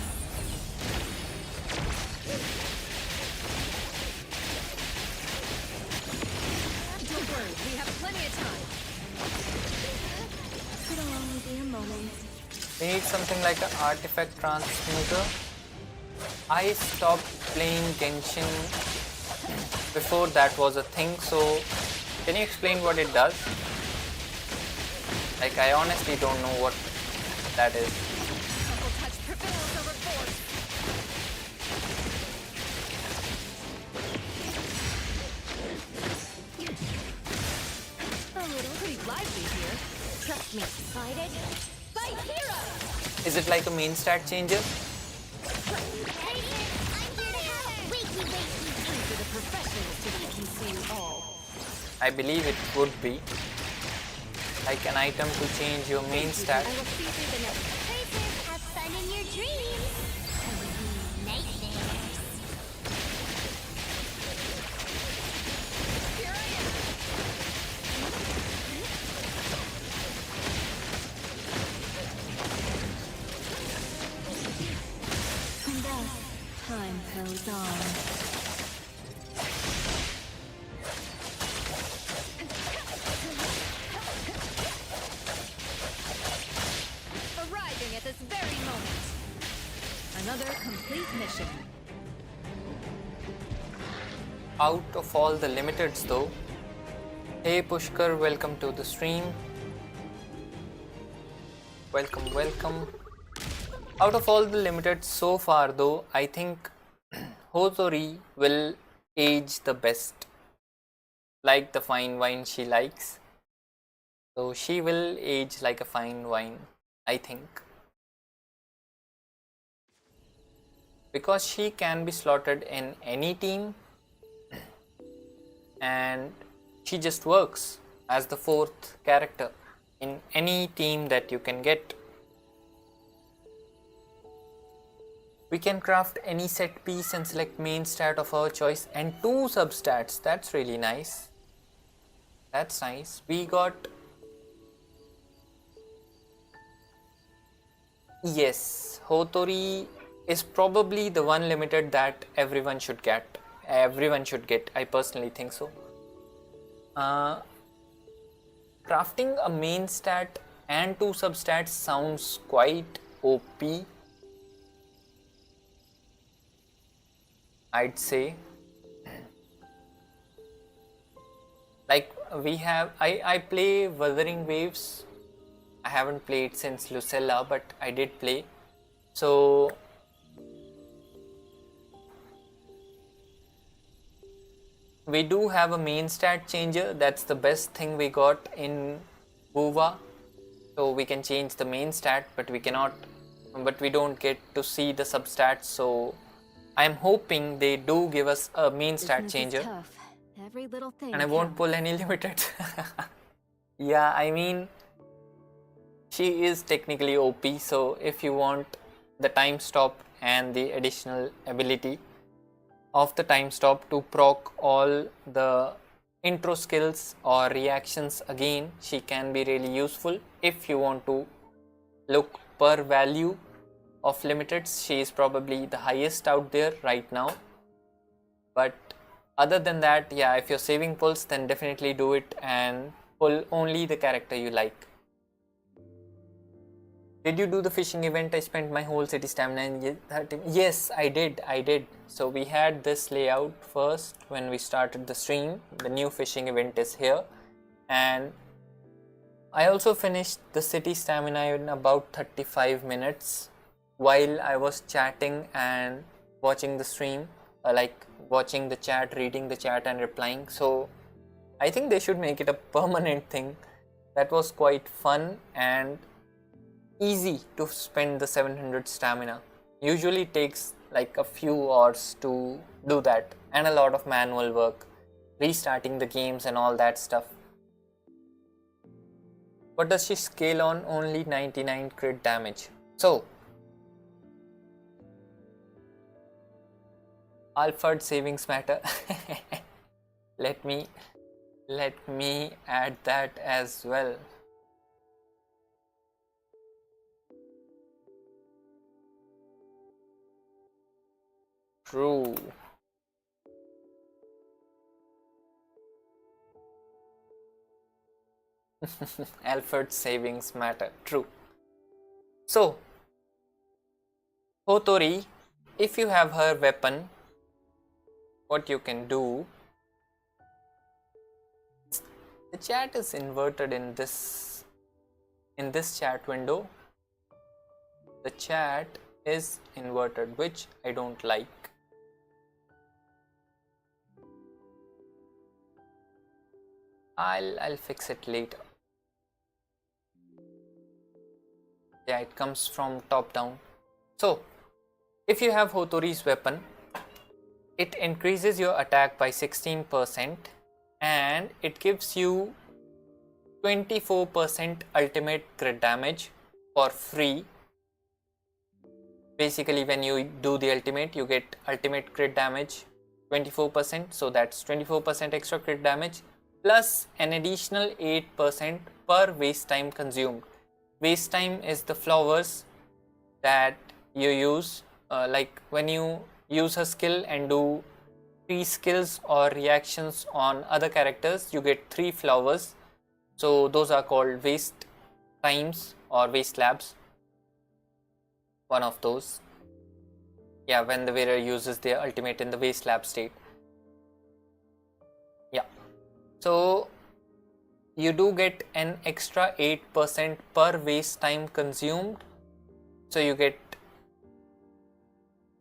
Speaker 3: Don't worry, we have plenty of time.
Speaker 1: It'll only be a moment.
Speaker 2: We need something like an artifact transmuter. I stopped playing Genshin before that was a thing, so can you explain what it does? Like, I honestly don't know what that is.
Speaker 3: Couple touch prevails over force. lively here.
Speaker 1: Trust me. Excited? Fight hero!
Speaker 2: Is it like a main stat changer?
Speaker 1: I'm here to help. Wakey, wakey.
Speaker 3: Time for the professionals to be consumed all.
Speaker 2: I believe it would be like an item to change your main stat.
Speaker 1: I will see through the next. Tracer, have fun in your dreams. Nightmares.
Speaker 3: Here I am.
Speaker 1: And thus, time goes on.
Speaker 3: Arriving at this very moment. Another complete mission.
Speaker 2: Out of all the limiteds though, hey Pushkar, welcome to the stream. Welcome, welcome. Out of all the limiteds so far though, I think Hotori will age the best, like the fine wine she likes. So she will age like a fine wine, I think. Because she can be slotted in any team and she just works as the fourth character in any team that you can get. We can craft any set piece and select main stat of our choice and 2 substats. That's really nice. That's nice. We got... Yes, Hotori is probably the one limited that everyone should get. I personally think so. Crafting a main stat and 2 substats sounds quite OP, I'd say. Like we have, I play Wuthering Waves. I haven't played since Lucella, but I did play. So we do have a main stat changer. That's the best thing we got in WoWa. So we can change the main stat, but we don't get to see the substats. So I'm hoping they do give us a main stat changer.
Speaker 1: Tough. Every little thing.
Speaker 2: And I won't pull any limited. Yeah, I mean, she is technically OP, so if you want the time stop and the additional ability of the time stop to proc all the intro skills or reactions again, she can be really useful. If you want to look per value of limiteds, she is probably the highest out there right now. But other than that, yeah, if you're saving pulls, then definitely do it and pull only the character you like. Did you do the fishing event? I spent my whole city stamina in 30. Yes, I did. So we had this layout first when we started the stream. The new fishing event is here. And I also finished the city stamina in about 35 minutes while I was chatting and watching the stream, like watching the chat, reading the chat and replying. So I think they should make it a permanent thing. That was quite fun and easy to spend the 700 stamina. Usually takes like a few hours to do that and a lot of manual work, restarting the games and all that stuff. What does she scale on? Only 99 crit damage. So Alfred savings matter. let me add that as well. True. Alfred savings matter. True. So, Hotori, if you have her weapon, what you can do, the chat is inverted in this chat window. The chat is inverted, which I don't like. I'll fix it later. Yeah, it comes from top down. So if you have Hotori's weapon, it increases your attack by 16% and it gives you 24% ultimate crit damage for free. Basically, when you do the ultimate, you get ultimate crit damage 24%, so that's 24% extra crit damage plus an additional 8% per waste time consumed. Waste time is the flowers that you use, like when you use a skill and do 3 skills or reactions on other characters, you get 3 flowers. So those are called waste times or waste labs. One of those. Yeah, when the wearer uses their ultimate in the waste lab state. Yeah. So you do get an extra 8% per waste time consumed. So you get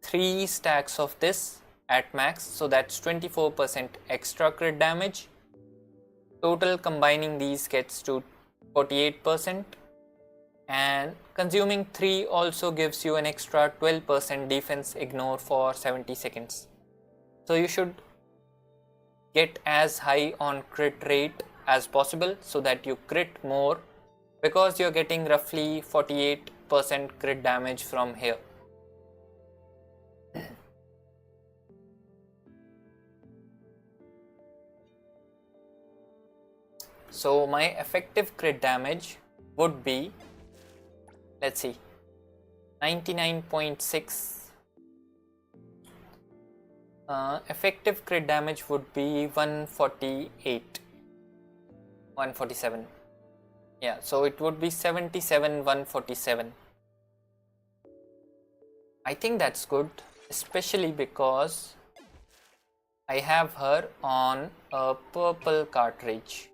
Speaker 2: 3 stacks of this at max. So that's 24% extra crit damage. Total combining these gets to 48%. And consuming 3 also gives you an extra 12% defense ignore for 70 seconds. So you should get as high on crit rate as possible so that you crit more, because you're getting roughly 48% crit damage from here. So my effective crit damage would be, let's see, 99.6. Effective crit damage would be 148, 147. Yeah, so it would be 77, 147. I think that's good, especially because I have her on a purple cartridge.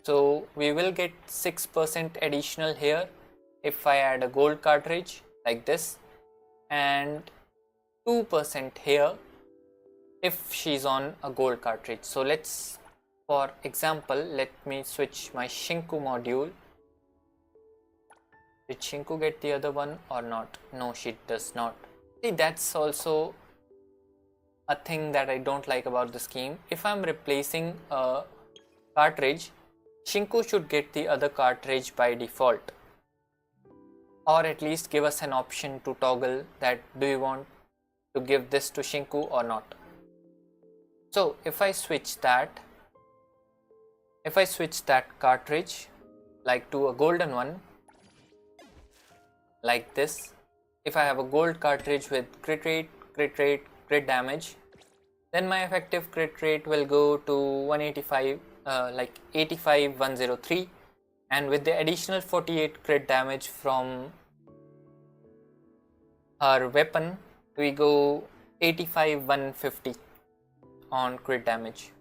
Speaker 2: So we will get 6% additional here if I add a gold cartridge like this, and 2% here if she's on a gold cartridge. So let's, for example, let me switch my Shinku module. Did Shinku get the other one or not? No, she does not. See, that's also a thing that I don't like about the scheme. If I'm replacing a cartridge, Shinku should get the other cartridge by default, or at least give us an option to toggle that do you want to give this to Shinku or not. So if I switch that cartridge like to a golden one like this, if I have a gold cartridge with crit rate, crit damage, then my effective crit rate will go to 185, like 85, 103, and with the additional 48 crit damage from her weapon, we go 85, 150 on crit damage.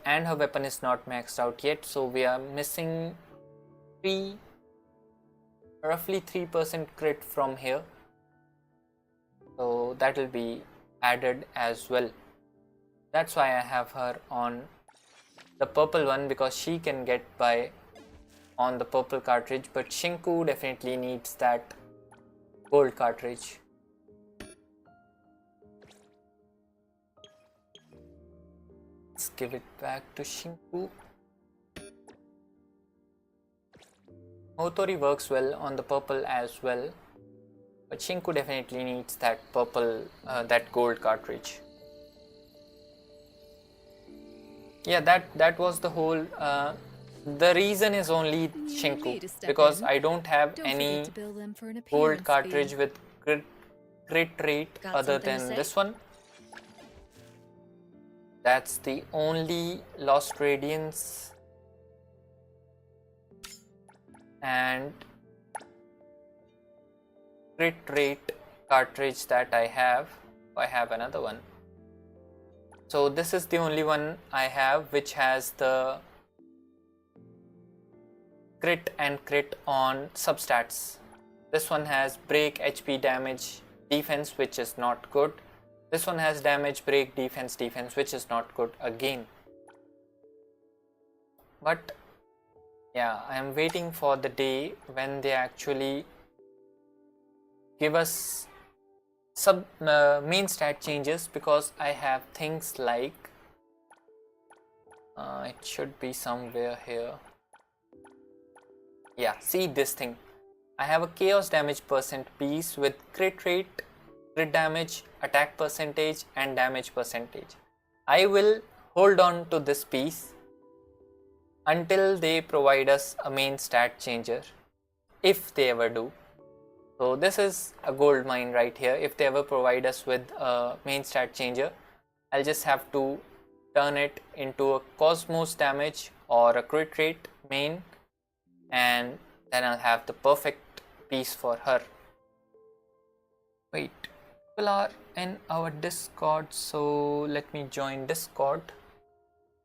Speaker 2: And her weapon is not maxed out yet, so we are missing roughly 3% crit from here, so that will be added as well. That's why I have her on the purple one, because she can get by on the purple cartridge, but Shinku definitely needs that gold cartridge. Let's give it back to Shinku. Hotori works well on the purple as well, but Shinku definitely needs that purple, that gold cartridge. Yeah, that was the whole. The reason is only Shinku, because I don't have any gold cartridge with crit rate other than this one. That's the only Lost Radiance and crit rate cartridge that I have. I have another one. So this is the only one I have which has the crit and crit on substats. This one has break, HP, damage, defense, which is not good. This one has damage, break, defense, which is not good again. But Yeah, I am waiting for the day when they actually give us sub main stat changes, because I have things like it should be somewhere here. Yeah, see this thing. I have a chaos damage percent piece with crit rate, crit damage, attack percentage and damage percentage. I will hold on to this piece until they provide us a main stat changer, if they ever do. So this is a gold mine right here. If they ever provide us with a main stat changer, I'll just have to turn it into a cosmos damage or a crit rate main, and then I'll have the perfect piece for her. Wait, people are in our Discord, so let me join Discord.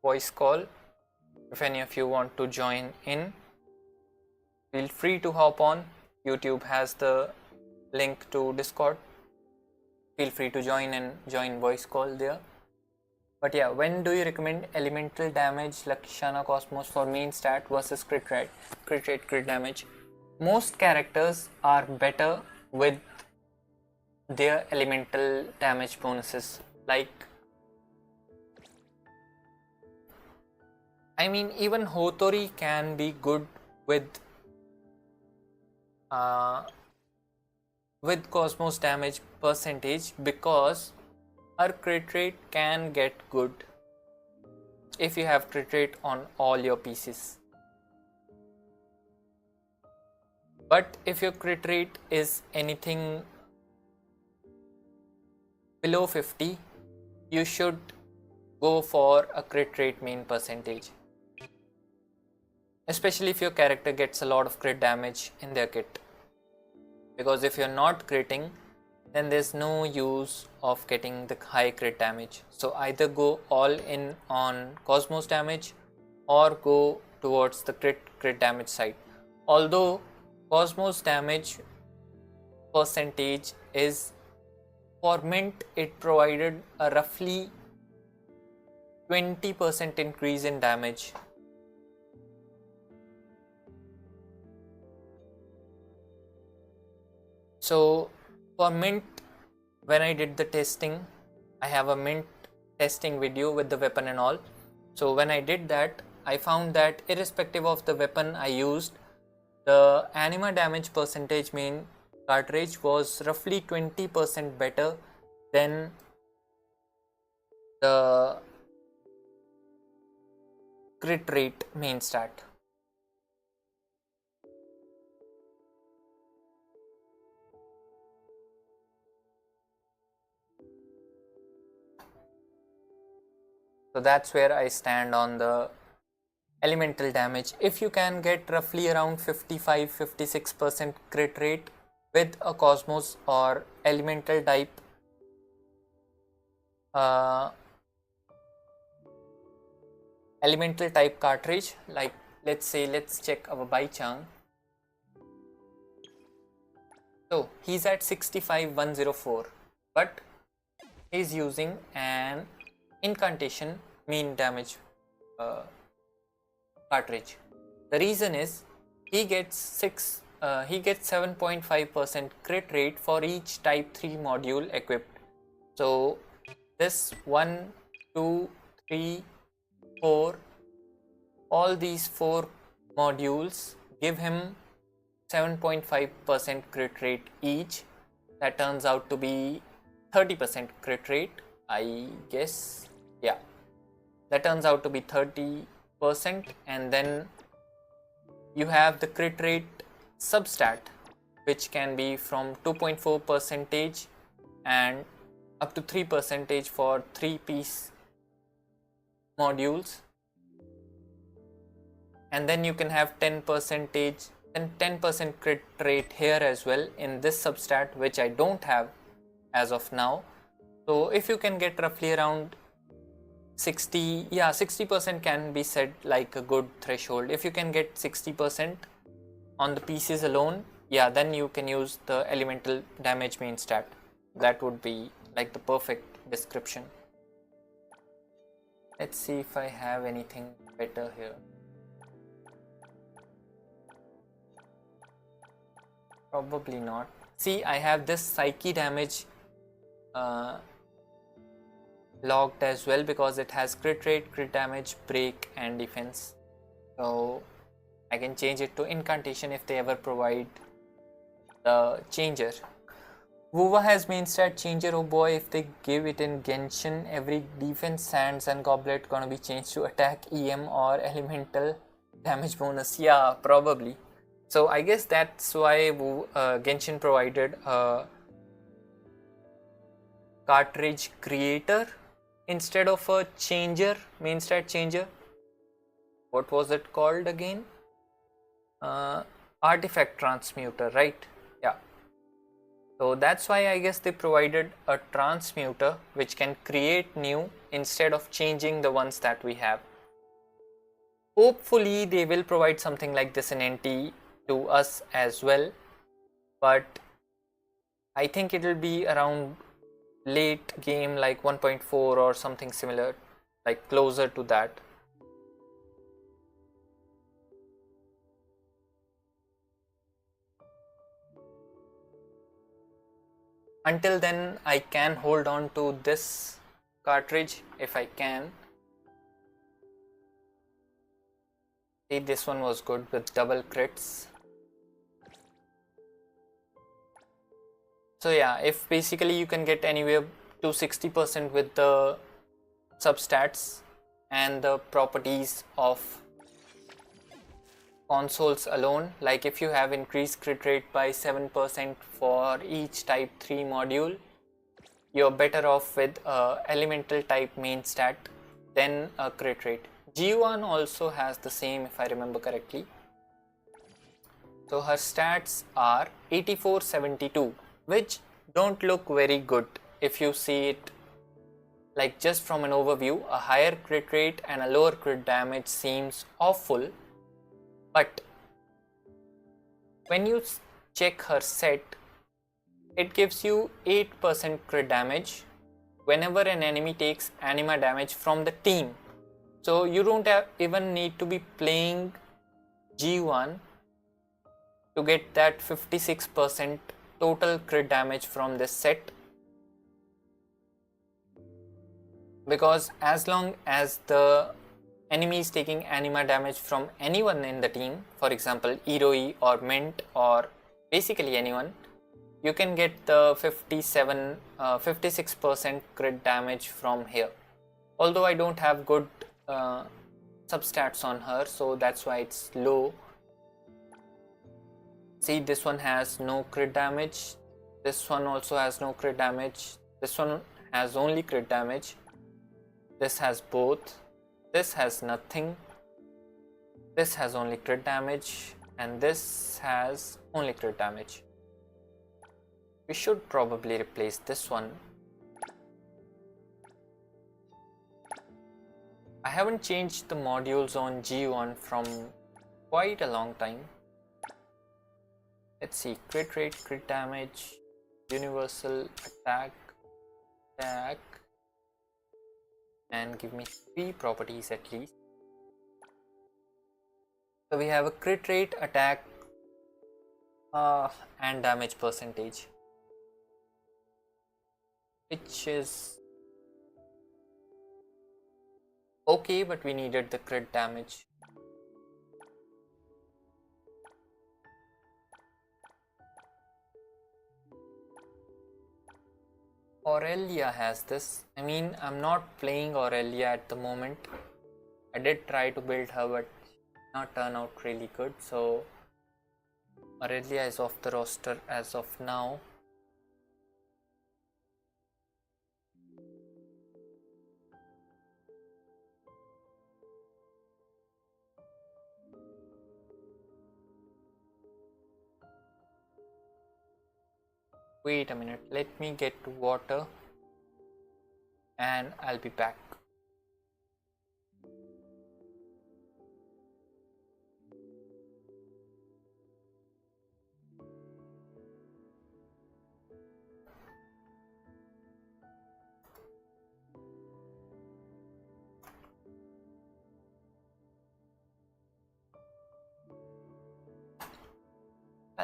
Speaker 2: Voice call. If any of you want to join in, feel free to hop on. YouTube has the link to Discord. Feel free to join and join voice call there. But yeah, when do you recommend elemental damage Lakshana Cosmos for main stat versus crit rate, crit damage? Most characters are better with their elemental damage bonuses. Like, I mean, even Hotori can be good with Cosmos damage percentage, because her crit rate can get good if you have crit rate on all your pieces. But if your crit rate is anything below 50, you should go for a crit rate main percentage, especially if your character gets a lot of crit damage in their kit. Because if you're not critting, then there's no use of getting the high crit damage. So either go all in on Cosmos damage or go towards the crit damage side. Although Cosmos damage percentage is, for Mint, it provided a roughly 20% increase in damage. So for Mint, when I did the testing, I have a Mint testing video with the weapon and all. So when I did that, I found that irrespective of the weapon I used, the anima damage percentage main cartridge was roughly 20% better than the crit rate main stat. So that's where I stand on the elemental damage. If you can get roughly around 55-56% crit rate with a Cosmos or elemental type cartridge, like let's check our Baichang. So he's at 65-104, but he's using an incantation mean damage cartridge. The reason is he gets 7.5% crit rate for each type 3 module equipped. So this 1, 2, 3, 4, all these 4 modules give him 7.5% crit rate each. That turns out to be 30% crit rate, I guess. Yeah, that turns out to be 30%. And then you have the crit rate substat, which can be from 2.4% and up to 3% for 3-piece modules. And then you can have 10% and 10% crit rate here as well in this substat, which I don't have as of now. So if you can get roughly around 60% can be said like a good threshold. If you can get 60% on the pieces alone, yeah, then you can use the elemental damage main stat. That would be like the perfect description. Let's see if I have anything better here. Probably not. See, I have this psyche damage logged as well because it has crit rate, crit damage, break and defense. So I can change it to incantation if they ever provide the changer. Wuva has main stat changer. Oh boy, if they give it in Genshin, every defense, sands and goblet gonna be changed to attack, EM or elemental damage bonus. Yeah, probably. So I guess that's why Genshin provided a cartridge creator instead of a changer, main stat changer. What was it called again? Artifact transmuter, right? Yeah. So that's why I guess they provided a transmuter which can create new instead of changing the ones that we have. Hopefully they will provide something like this in NTE to us as well, but I think it will be around late game like 1.4 or something similar, like closer to that. Until then I can hold on to this cartridge if I can. See, this one was good with double crits. So yeah, if basically you can get anywhere to 60% with the substats and the properties of consoles alone, like if you have increased crit rate by 7% for each type 3 module, you're better off with elemental type main stat than a crit rate. G1 also has the same if I remember correctly. So her stats are 84-72, which don't look very good if you see it like just from an overview. A higher crit rate and a lower crit damage seems awful, but when you check her set, it gives you 8% crit damage whenever an enemy takes anima damage from the team. So you don't even need to be playing G1 to get that 56% total crit damage from this set, because as long as the enemy is taking anima damage from anyone in the team, for example Iroi or Mint or basically anyone, you can get the 56% crit damage from here. Although I don't have good substats on her, so that's why it's low. See, this one has no crit damage, this one also has no crit damage, this one has only crit damage, this has both, this has nothing, this has only crit damage, and this has only crit damage. We should probably replace this one. I haven't changed the modules on G1 from quite a long time. Let's see, crit rate, crit damage, universal attack, and give me 3 properties at least. So we have a crit rate, attack, and damage percentage, which is okay, but we needed the crit damage. Aurelia has this. I mean, I'm not playing Aurelia at the moment. I did try to build her, but not turn out really good. So Aurelia is off the roster as of now. Wait a minute, let me get water and I'll be back.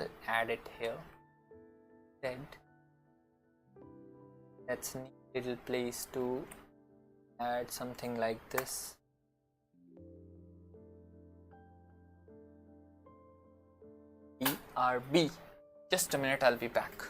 Speaker 2: I'll add it here. Then that's a neat little place to add something like this. BRB. Just a minute, I'll be back.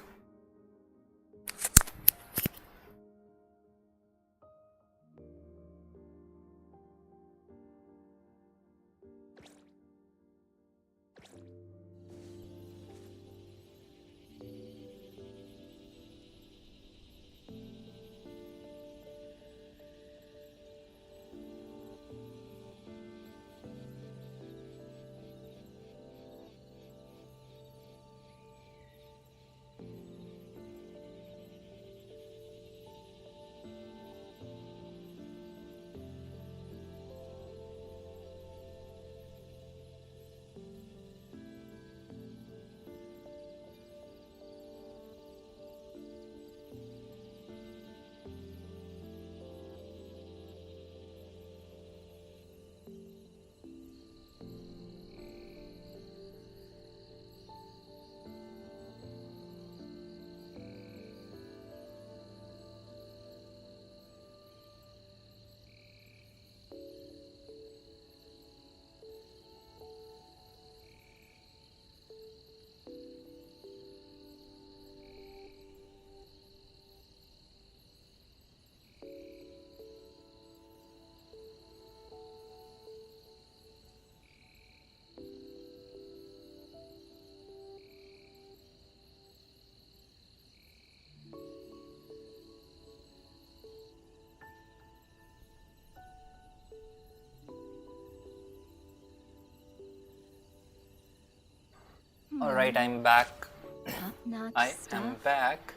Speaker 2: Alright, I'm back.
Speaker 1: Top-notch
Speaker 2: I
Speaker 1: stuff.
Speaker 2: am back.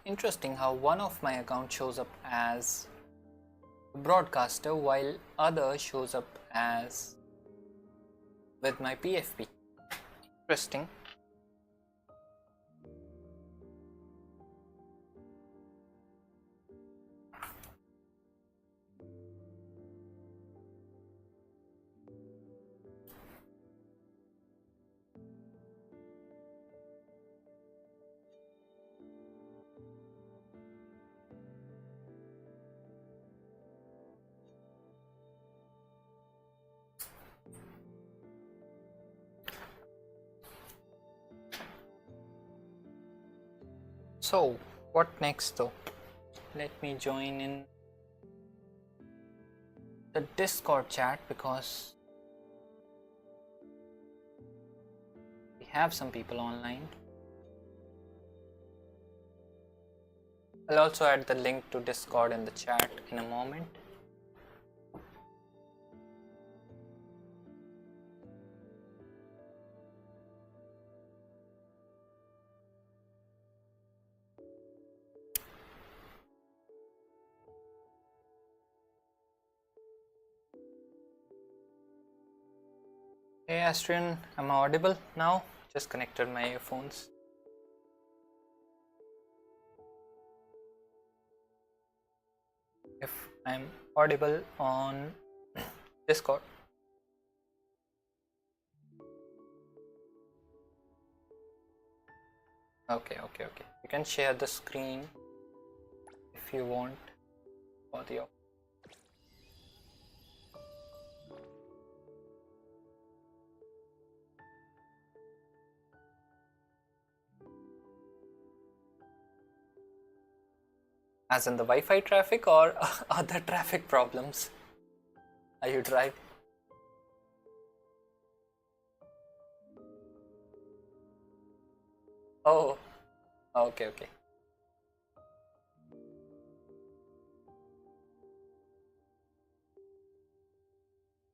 Speaker 2: Interesting how one of my accounts shows up as a broadcaster while other shows up as with my PFP. Interesting. So, what next though? Let me join in the Discord chat because we have some people online. I'll also add the link to Discord in the chat in a moment. Hey Astrian, am I audible now? Just connected my earphones. If I'm audible on Discord. Okay. You can share the screen if you want for the As in the Wi-Fi traffic or other traffic problems? Are you driving? Oh, okay, okay.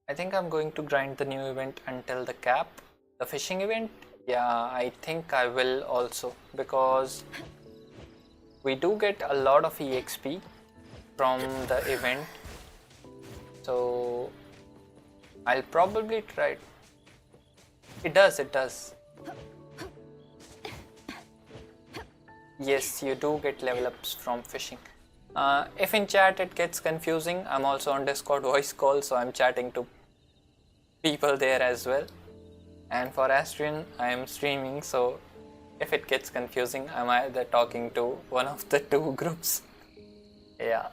Speaker 2: I think I'm going to grind the new event until the cap. The fishing event, yeah, I think I will also, because we do get a lot of EXP from the event. So I'll probably try. It does. Yes, you do get level ups from fishing. If in chat it gets confusing, I'm also on Discord voice call, so I'm chatting to people there as well. And for Astrian, I am streaming, so if it gets confusing, I'm either talking to one of the two groups. Yeah.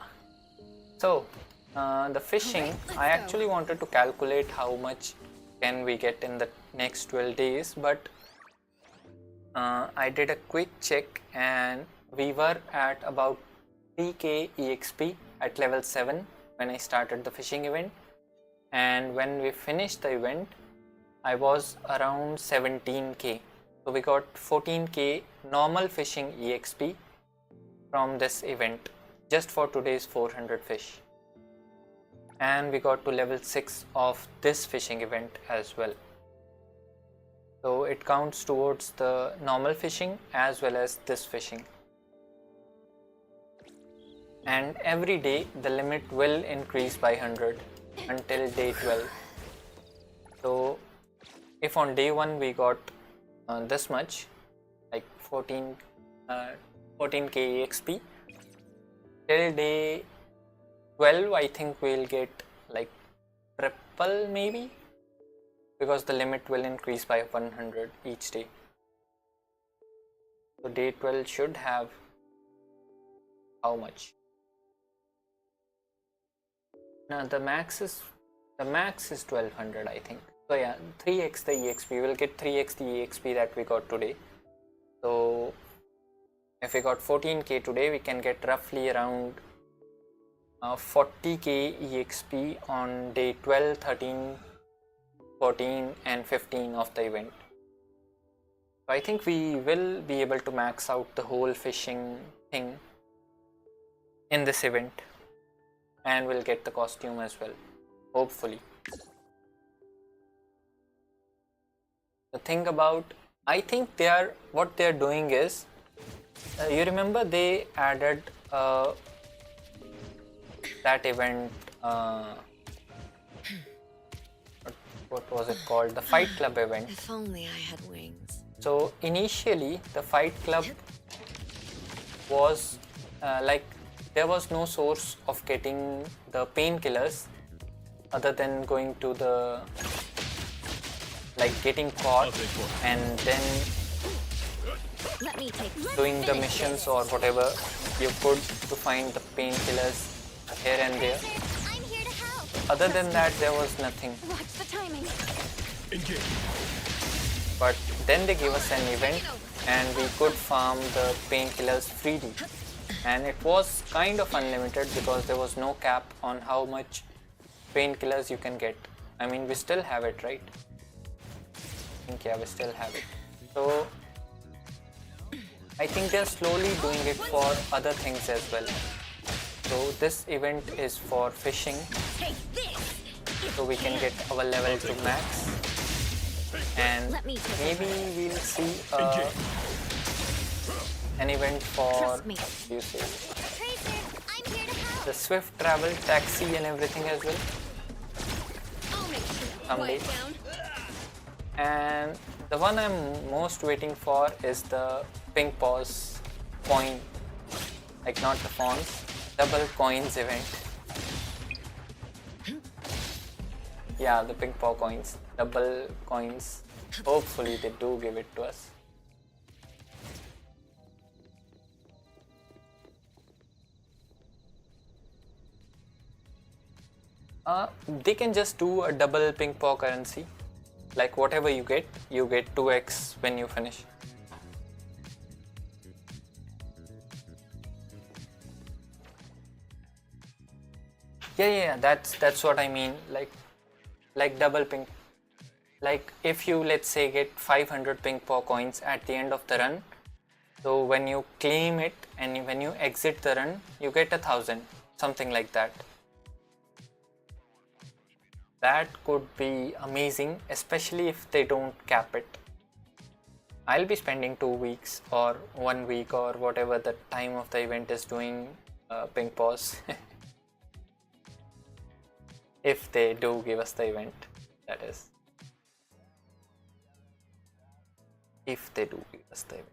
Speaker 2: So, the fishing, I actually wanted to calculate how much can we get in the next 12 days, but I did a quick check and we were at about 3k EXP at level 7 when I started the fishing event, and when we finished the event I was around 17k. So we got 14k normal fishing EXP from this event just for today's 400 fish, and we got to level 6 of this fishing event as well. So it counts towards the normal fishing as well as this fishing. And every day the limit will increase by 100 until day 12. So if on day 1 we got this much, like 14k EXP, till day 12 I think we'll get like triple maybe, because the limit will increase by 100 each day. So day 12 should have how much? Now the max is 1200 I think. So yeah, 3x the EXP. We will get 3x the EXP that we got today. So if we got 14k today, we can get roughly around 40k EXP on day 12, 13, 14 and 15 of the event. So I think we will be able to max out the whole fishing thing in this event, and we'll get the costume as well, hopefully. The thing about, I think what they're doing is, you remember they added that event, what was it called, the Fight Club event.
Speaker 3: If only I had wings.
Speaker 2: So initially the Fight Club was like, there was no source of getting the painkillers other than going to the, like, getting caught and then doing the missions or whatever you could to find the painkillers here and there.
Speaker 1: I'm here to help.
Speaker 2: Other than that, there was nothing.
Speaker 1: Watch the timing.
Speaker 2: But then they gave us an event and we could farm the painkillers freely, and it was kind of unlimited because there was no cap on how much painkillers you can get. I mean, we still have it, right? I think, yeah, we still have it. So I think they're slowly doing it for other things as well. So this event is for fishing, so we can get our level to max, and maybe we'll see an event for, you say,
Speaker 1: Tracer, I'm here to help.
Speaker 2: the swift travel, taxi and everything as well someday. And the one I'm most waiting for is the pink paws coin, like not the fawns, double coins event. Yeah, the pink paw coins, double coins. Hopefully they do give it to us. They can just do a double pink paw currency. Like whatever you get 2x when you finish. Yeah, that's what I mean, like double pink. Like if you, let's say, get 500 pink paw coins at the end of the run, so when you claim it and when you exit the run, you get 1,000, something like that. That could be amazing, especially if they don't cap it. I'll be spending 2 weeks or 1 week or whatever the time of the event is doing pink paws. If they do give us the event, that is. If they do give us the event.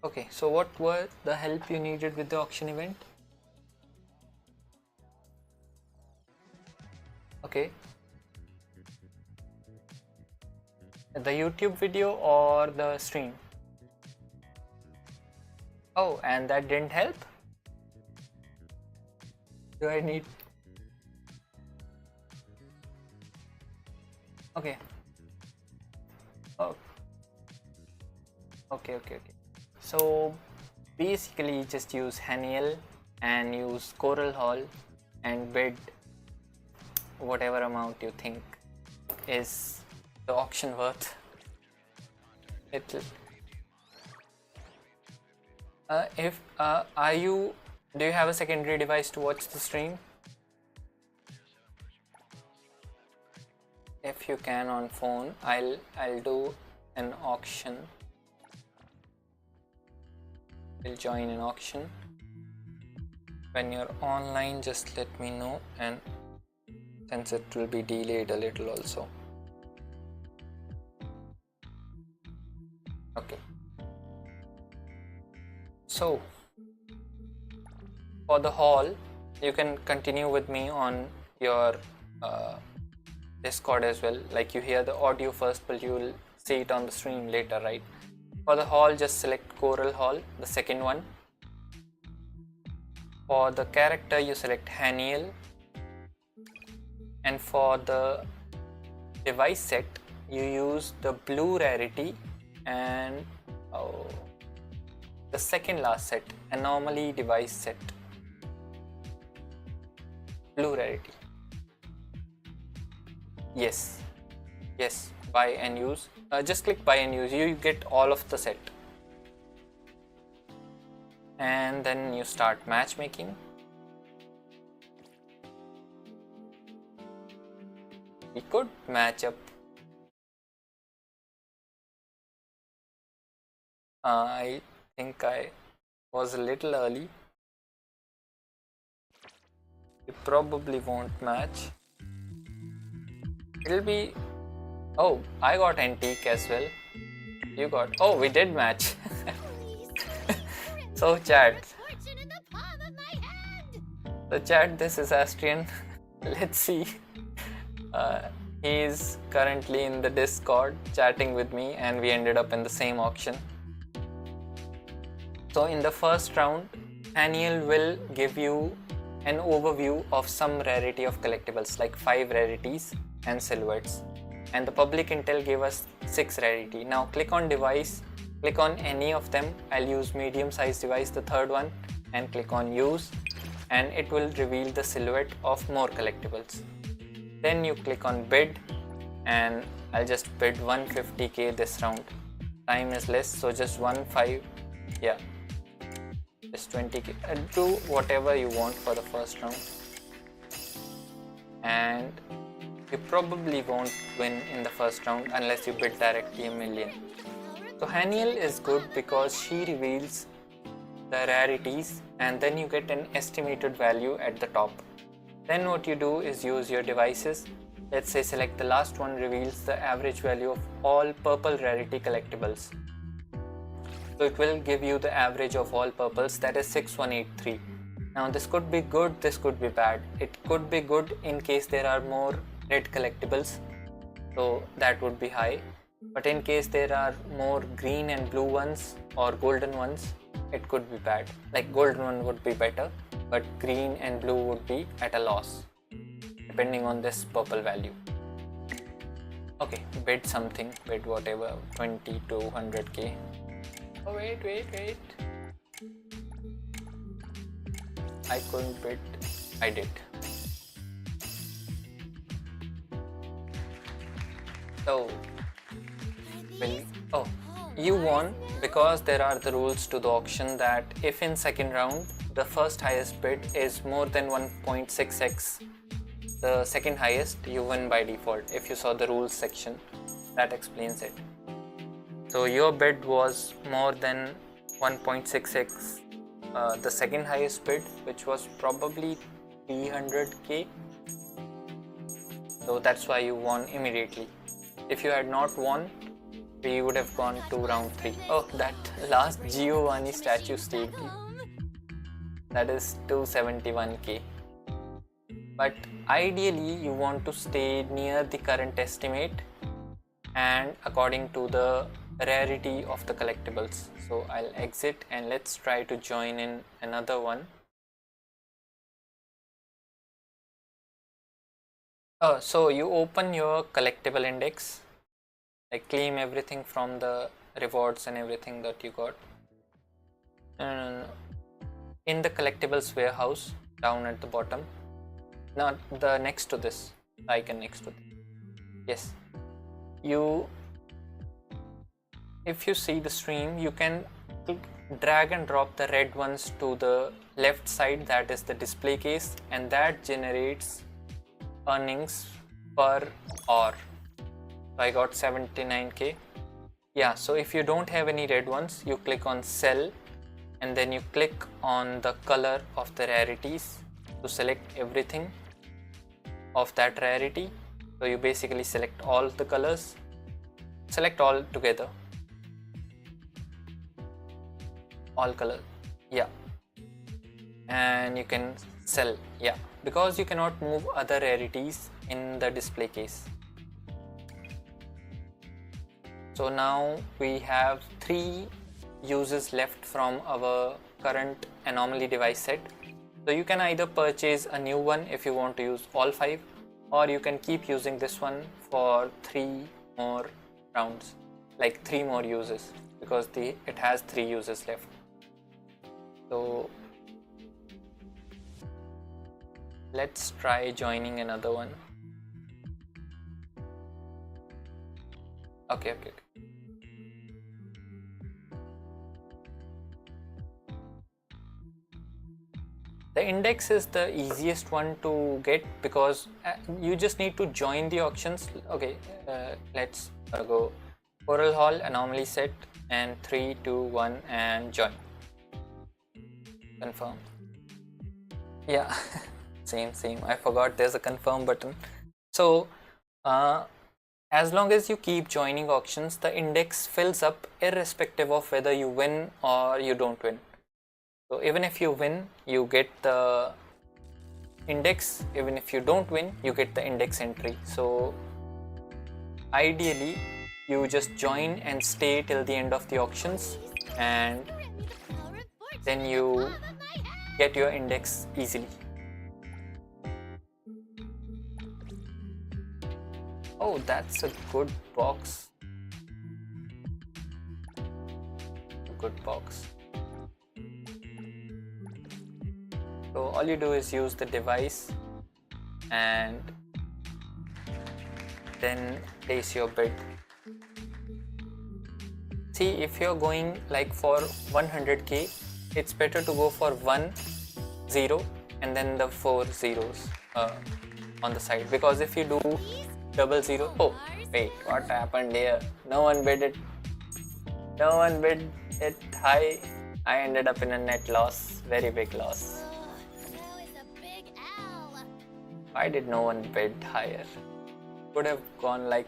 Speaker 2: Okay, so what were the help you needed with the auction event? Okay. The YouTube video or the stream? Oh, and that didn't help? Do I need... Okay. Oh. Okay. So basically just use Haniel and use Coral Hall and bid whatever amount you think is the auction worth. It'll... do you have a secondary device to watch the stream? If you can on phone, I'll do an auction. We'll join an auction. When you're online, just let me know, and since it will be delayed a little also. Okay. So for the haul, you can continue with me on your Discord as well. Like you hear the audio first, but you will see it on the stream later, right? For the haul, just select Coral Hall, the second one. For the character, you select Haniel. And for the device set, you use the blue rarity and the second last set, anomaly device set. Blue rarity. Yes, buy and use. Just click buy and use. You get all of the set, and then you start matchmaking. We could match up. I think I was a little early. You probably won't match. It'll be... Oh, I got NTE as well. You got... Oh, we did match. So chat. So chat, this is Astrian. Let's see. He's currently in the Discord chatting with me, and we ended up in the same auction. So in the first round, Haniel will give you an overview of some rarity of collectibles, like 5 rarities and silhouettes, and the public intel gave us 6 rarity. Now click on device, click on any of them. I'll use medium size device, the third one, and click on use, and it will reveal the silhouette of more collectibles. Then you click on bid, and I'll just bid 150k this round. Time is less, so just 15, yeah, just 20k. Do whatever you want for the first round, and you probably won't win in the first round unless you bid directly a million. So Haniel is good because she reveals the rarities, and then you get an estimated value at the top. Then what you do is use your devices. Let's say select the last one, reveals the average value of all purple rarity collectibles. So it will give you the average of all purples, that is 6183. Now this could be good, this could be bad. It could be good in case there are more red collectibles, so that would be high. But in case there are more green and blue ones or golden ones, it could be bad. Like golden one would be better, but green and blue would be at a loss, depending on this purple value. Okay, bid something, bid whatever, 20 to 100k. Oh wait. I couldn't bid. I did. So, oh, you won because there are the rules to the auction that if in second round the first highest bid is more than 1.6x the second highest, you win by default. If you saw the rules section, that explains it. So your bid was more than 1.6x the second highest bid, which was probably 300k. So that's why you won immediately. If you had not won, we would have gone to round 3. Oh, that last Giovanni statue stayed. That is 271k. But ideally you want to stay near the current estimate and according to the rarity of the collectibles. So I'll exit and let's try to join in another one. So you open your collectible index, like claim everything from the rewards and everything that you got. And in the collectibles warehouse down at the bottom, not the next to this icon next to this. Yes, if you see the stream, you can drag and drop the red ones to the left side, that is the display case, and that generates earnings per hour. So I got 79k. Yeah, so if you don't have any red ones, you click on sell and then you click on the color of the rarities to select everything of that rarity. So you basically select all the colors, select all together, all colors, yeah, and you can sell, yeah, because you cannot move other rarities in the display case. So now we have 3 uses left from our current anomaly device set. So you can either purchase a new one if you want to use all 5, or you can keep using this one for 3 more rounds, like 3 more uses, because it has 3 uses left. So let's try joining another one. Okay. The index is the easiest one to get because you just need to join the auctions. Okay, let's go Coral Hall anomaly set and 3, 2, 1 and join. Confirm. Yeah, same. I forgot there's a confirm button. So as long as you keep joining auctions, the index fills up irrespective of whether you win or you don't win. So even if you win, you get the index. Even if you don't win, you get the index entry. So ideally, you just join and stay till the end of the auctions, and then you get your index easily. Oh, that's a good box. Good box. So all you do is use the device and then place your bid. See, if you're going like for 100k, it's better to go for 1 0 and then the 4 zeros on the side, because if you do 00, oh wait, what happened here? No one bid it high. I ended up in a net loss, very big loss. Why did no one bid higher? Could have gone like...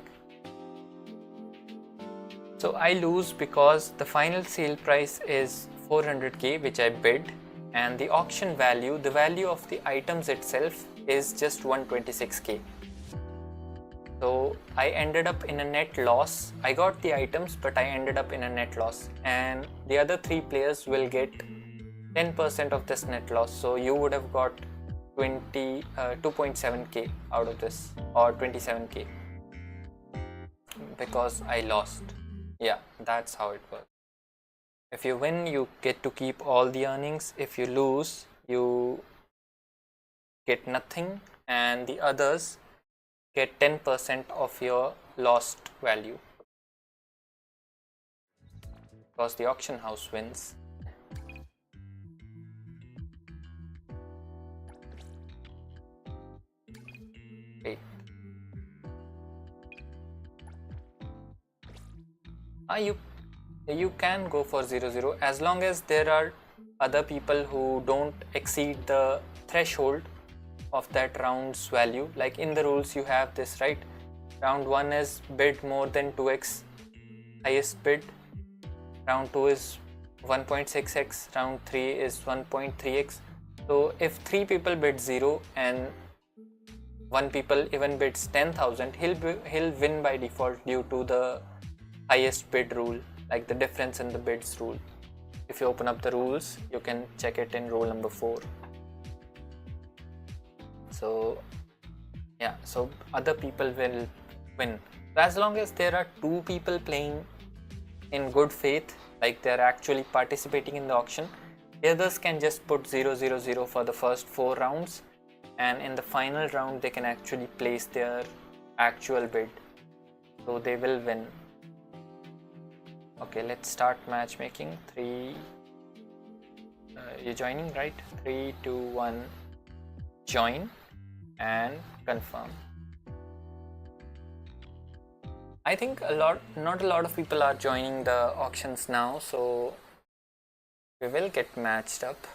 Speaker 2: So I lose because the final sale price is 400k, which I bid, and the auction value, the value of the items itself, is just 126k. So I ended up in a net loss. I got the items, but I ended up in a net loss, and the other 3 players will get 10% of this net loss. So you would have got 2.7k out of this, or 27k, because I lost. Yeah, that's how it works. If you win, you get to keep all the earnings. If you lose, you get nothing, and the others get 10% of your lost value because the auction house wins. Wait. You can go for 0-0 as long as there are other people who don't exceed the threshold of that round's value. Like in the rules you have this, right? Round 1 is bid more than 2x highest bid, round 2 is 1.6x, round 3 is 1.3x. so if 3 people bid 0 and 1 people even bids 10,000, he'll win by default due to the highest bid rule, like the difference in the bids rule. If you open up the rules, you can check it in rule number 4. So yeah, so other people will win as long as there are 2 people playing in good faith, like they're actually participating in the auction. The others can just put 0-0-0 for the first 4 rounds, and in the final round they can actually place their actual bid, so they will win. Okay, let's start matchmaking. 3 you're joining, right? 3, 2, 1, join and confirm. I think not a lot of people are joining the auctions now, so we will get matched up.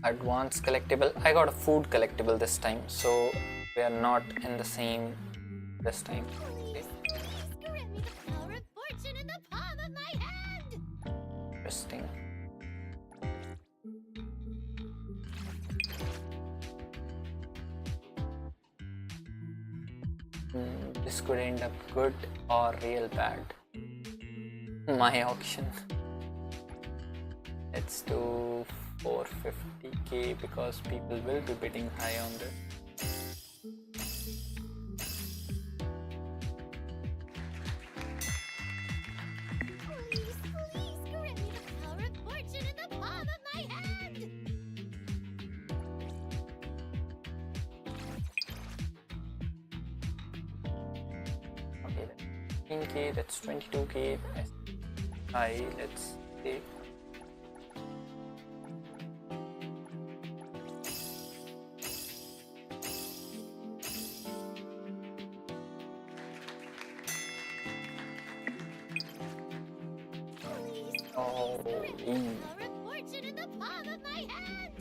Speaker 2: Advanced collectible. I got a food collectible this time, so we are not in the same this time. Okay.
Speaker 1: Grant me the power of fortune in the palm of my hand!
Speaker 2: Interesting. This could end up good or real bad. My auction. Let's do 450k because people will be bidding high on this.
Speaker 1: Please, grant me the power of fortune in the palm of my hand!
Speaker 2: Okay, that's 15k, that's 22k. High, let's take.
Speaker 1: Power of fortune in the palm of my hand!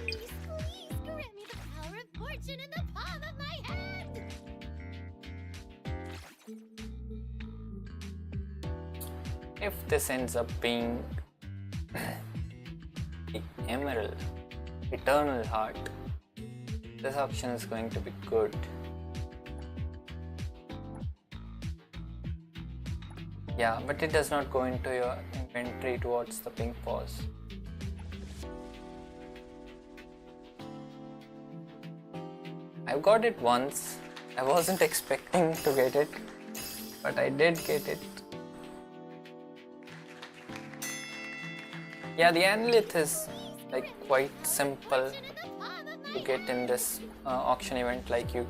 Speaker 1: Please, grant me the power of fortune in the palm of my hand!
Speaker 2: If this ends up being the Emerald, Eternal Heart, this option is going to be good. Yeah, but it does not go into your inventory towards the pink pause. I've got it once. I wasn't expecting to get it, but I did get it. Yeah, the Anlith is like quite simple to get in this auction event. Like you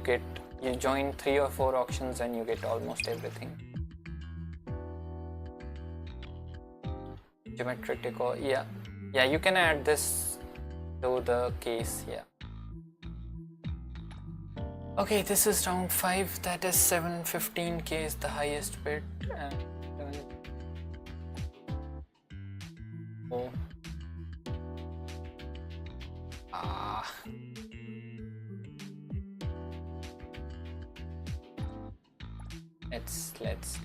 Speaker 2: join 3 or 4 auctions and you get almost everything. Geometric decor, yeah, you can add this to the case, yeah. Okay, this is round 5, that is 715k is the highest bid. Oh. let's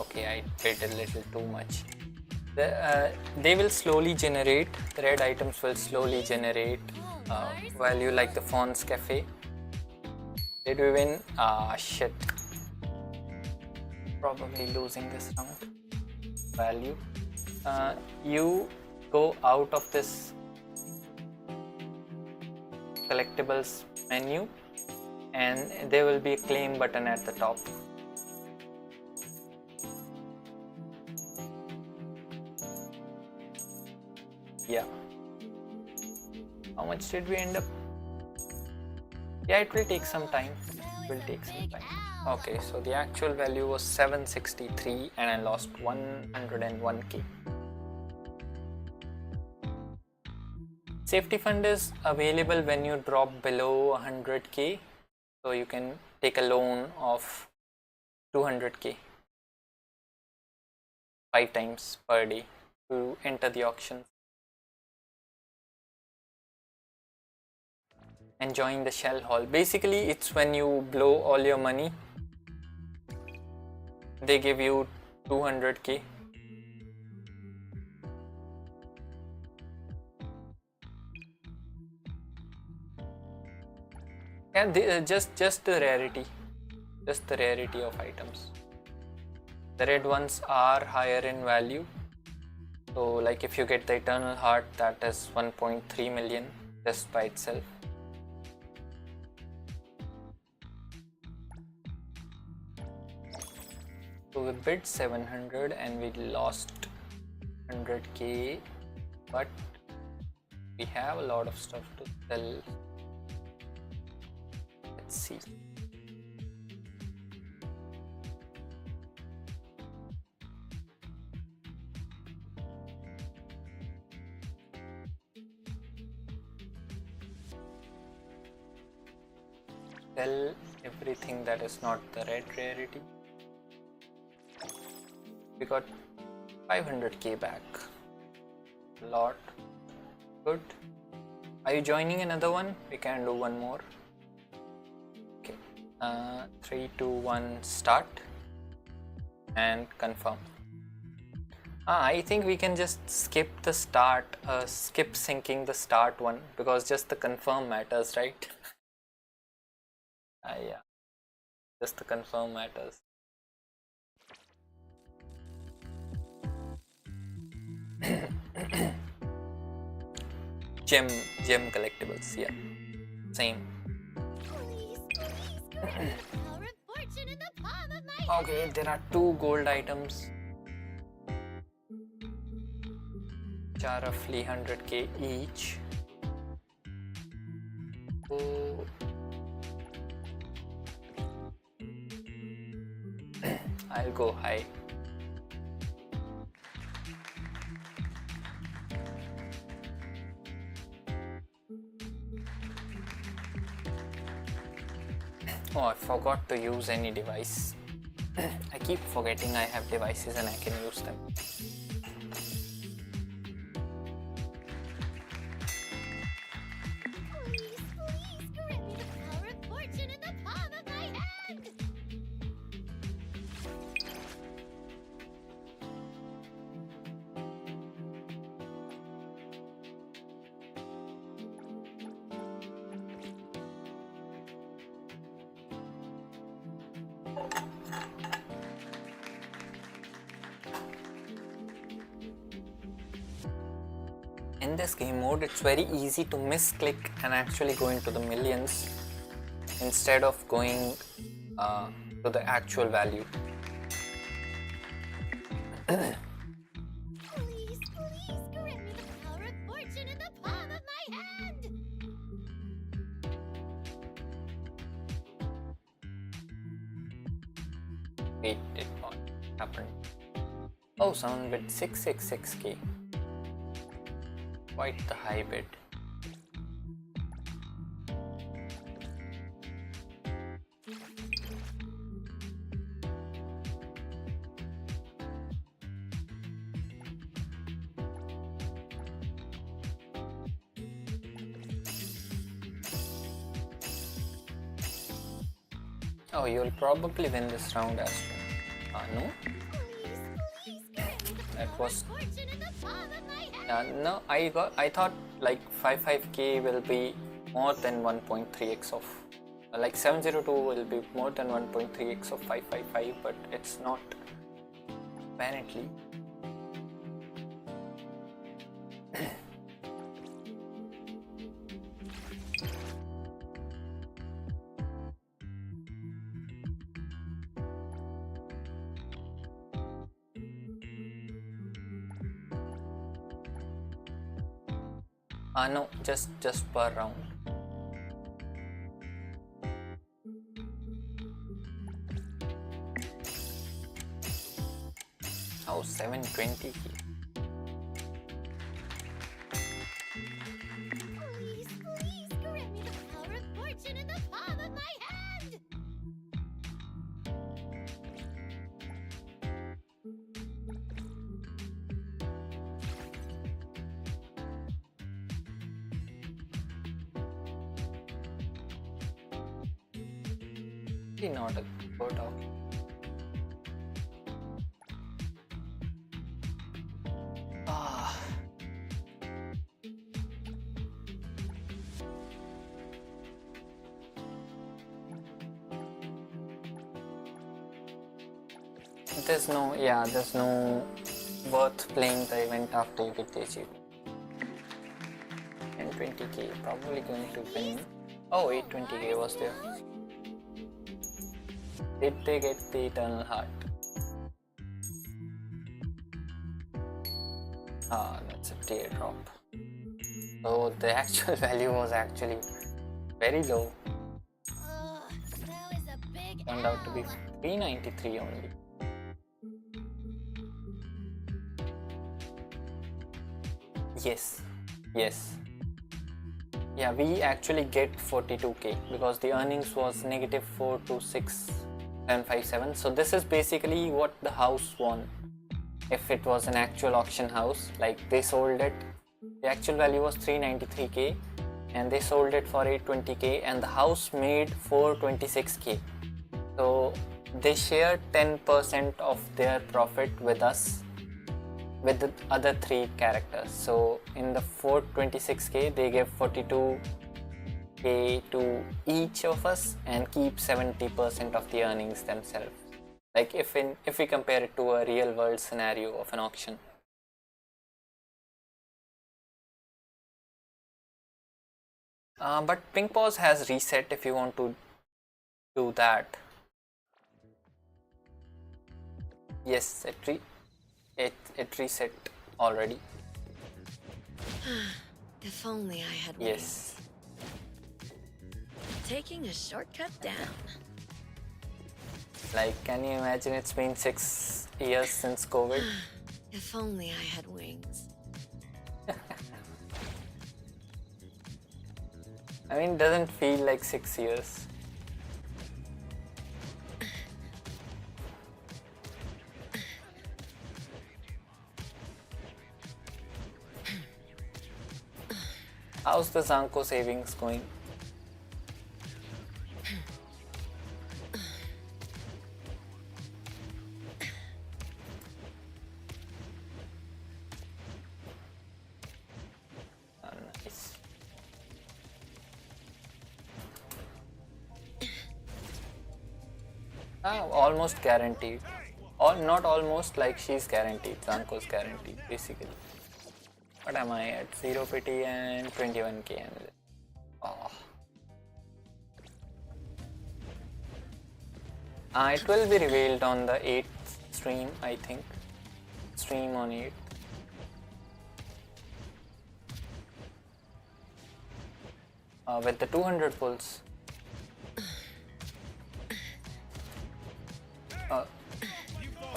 Speaker 2: okay, I bid a little too much. They will slowly generate, the red items will slowly generate value like the Fawn's Cafe. Did we win? Ah, shit. Probably losing this round. Value. You go out of this collectibles menu and there will be a claim button at the top. Yeah. How much did we end up? Yeah, it will take some time. It will take some time. Okay, so the actual value was 763 and I lost 101k. Safety fund is available when you drop below 100k, so you can take a loan of 200k 5 times per day to enter the auctions. Enjoying the shell haul. Basically, it's when you blow all your money, they give you 200k. Yeah, just the rarity of items. The red ones are higher in value. So like if you get the Eternal Heart, that is 1.3 million just by itself. So we bid 700 and we lost 100k, but we have a lot of stuff to sell. Let's see. Sell everything that is not the red rarity. We got 500k back. Lot. Good. Are you joining another one? We can do one more. Okay. 3, 2, 1, start and confirm. I think we can just skip the start, skip syncing the start one because just the confirm matters, right? Yeah, just the confirm matters. Gem collectibles, yeah, same.
Speaker 1: Please, grant me the power of fortune in the palm of my hand.
Speaker 2: Okay, there are 2 gold items which are roughly 100k each. So I'll go high. Oh, I forgot to use any device. I keep forgetting I have devices and I can use them.
Speaker 1: Please, grant me the power of fortune in the palm of my hand.
Speaker 2: In this game mode, it's very easy to misclick and actually go into the millions instead of going to the actual value.
Speaker 1: Please, grant me the power of fortune in the palm of my hand.
Speaker 2: Wait, it not happen. Oh, someone bid 666k. Quite the high bid. Oh, you'll probably win this round, Astro. No?
Speaker 1: Please, grant me the
Speaker 2: That
Speaker 1: power
Speaker 2: was...
Speaker 1: and fortune in the palm of my hand.
Speaker 2: no, I thought like 55k will be more than 1.3x of... like 702 will be more than 1.3x of 555, but it's not. Apparently. No, just per round. Oh, 720.
Speaker 1: Please, grant me the power of fortune in the palm of my hand.
Speaker 2: Really not a good option. Ah. There's no worth playing the event after you get the achievement. And 20k, probably going to win. Oh, 820k was there. Did they get the Eternal Heart? That's a teardrop. So the actual value was actually very low.
Speaker 1: That was a big
Speaker 2: Turned out to be
Speaker 1: L.
Speaker 2: 393 only. Yes. Yeah, we actually get 42k because the earnings was negative 426,757. So this is basically what the house won. If it was an actual auction house, like they sold it, the actual value was 393k and they sold it for 820k and the house made 426k. So they shared 10% of their profit with us, with the other three characters. So in the 426k they gave 42k to each of us and keep 70% of the earnings themselves. Like if we compare it to a real world scenario of an auction. But Pink Pause has reset if you want to do that. Yes, it reset already.
Speaker 3: If only I had
Speaker 2: Yes.
Speaker 3: wings. Taking a shortcut down.
Speaker 2: Like, can you imagine it's been 6 years since COVID?
Speaker 3: If only I had wings.
Speaker 2: I mean, it doesn't feel like 6 years. How's the Zanko savings going? Nice. Almost guaranteed. Or not almost, like she's guaranteed. Zanko's guaranteed, basically. What am I at? 0 PT and 21k. Oh. It will be revealed on the 8th stream, I think. Stream on 8th. With the 200 pulls.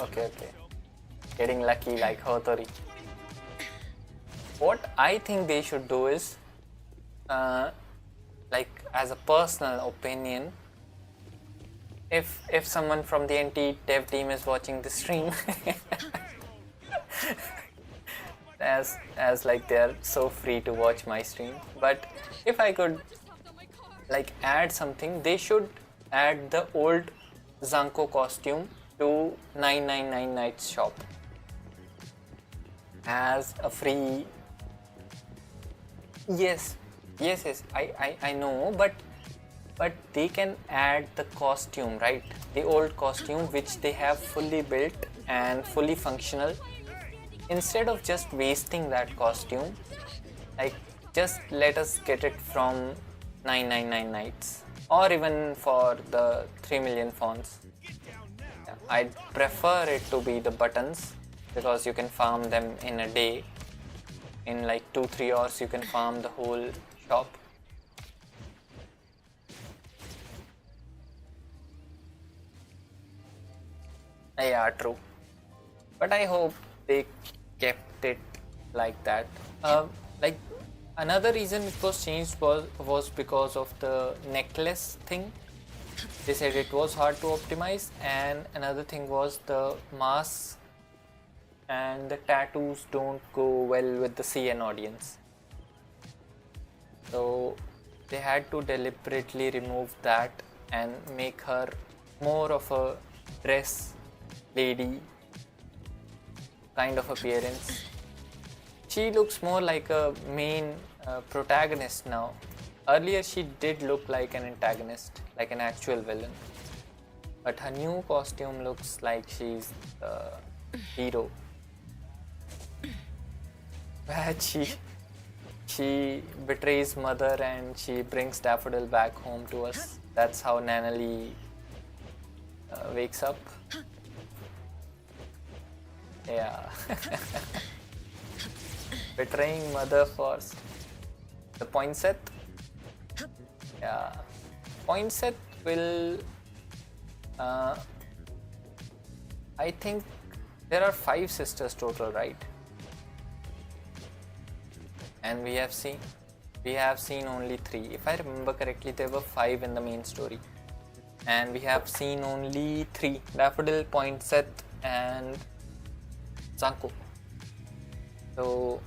Speaker 2: Okay. Getting lucky like Hotori. What I think they should do is, like as a personal opinion, if someone from the NTE dev team is watching the stream, as like they're so free to watch my stream, but if I could like add something, they should add the old Zanko costume to 999 Nights shop as a free. Yes, I know, but they can add the costume, right? The old costume which they have fully built and fully functional, instead of just wasting that costume. Like, just let us get it from 999 Nights, or even for the 3 million fonts. I'd prefer it to be the buttons, because you can farm them in a day. In like 2-3 hours you can farm the whole shop. Yeah, true. But I hope they kept it like that. Like, another reason it was changed was because of the necklace thing. They said it was hard to optimize, and another thing was the masks and the tattoos don't go well with the CN audience. So they had to deliberately remove that and make her more of a dress lady kind of appearance. She looks more like a main protagonist now. Earlier she did look like an antagonist, like an actual villain. But her new costume looks like she's the hero. But she betrays mother and she brings Daffodil back home to us. That's how Nanali wakes up. Yeah. Betraying mother for the Poinsett. Yeah. Poinsett will... I think there are 5 sisters total, right? And we have seen only 3. If I remember correctly, there were 5 in the main story, and we have seen only 3: Daffodil, Poinsett, and Zanko. So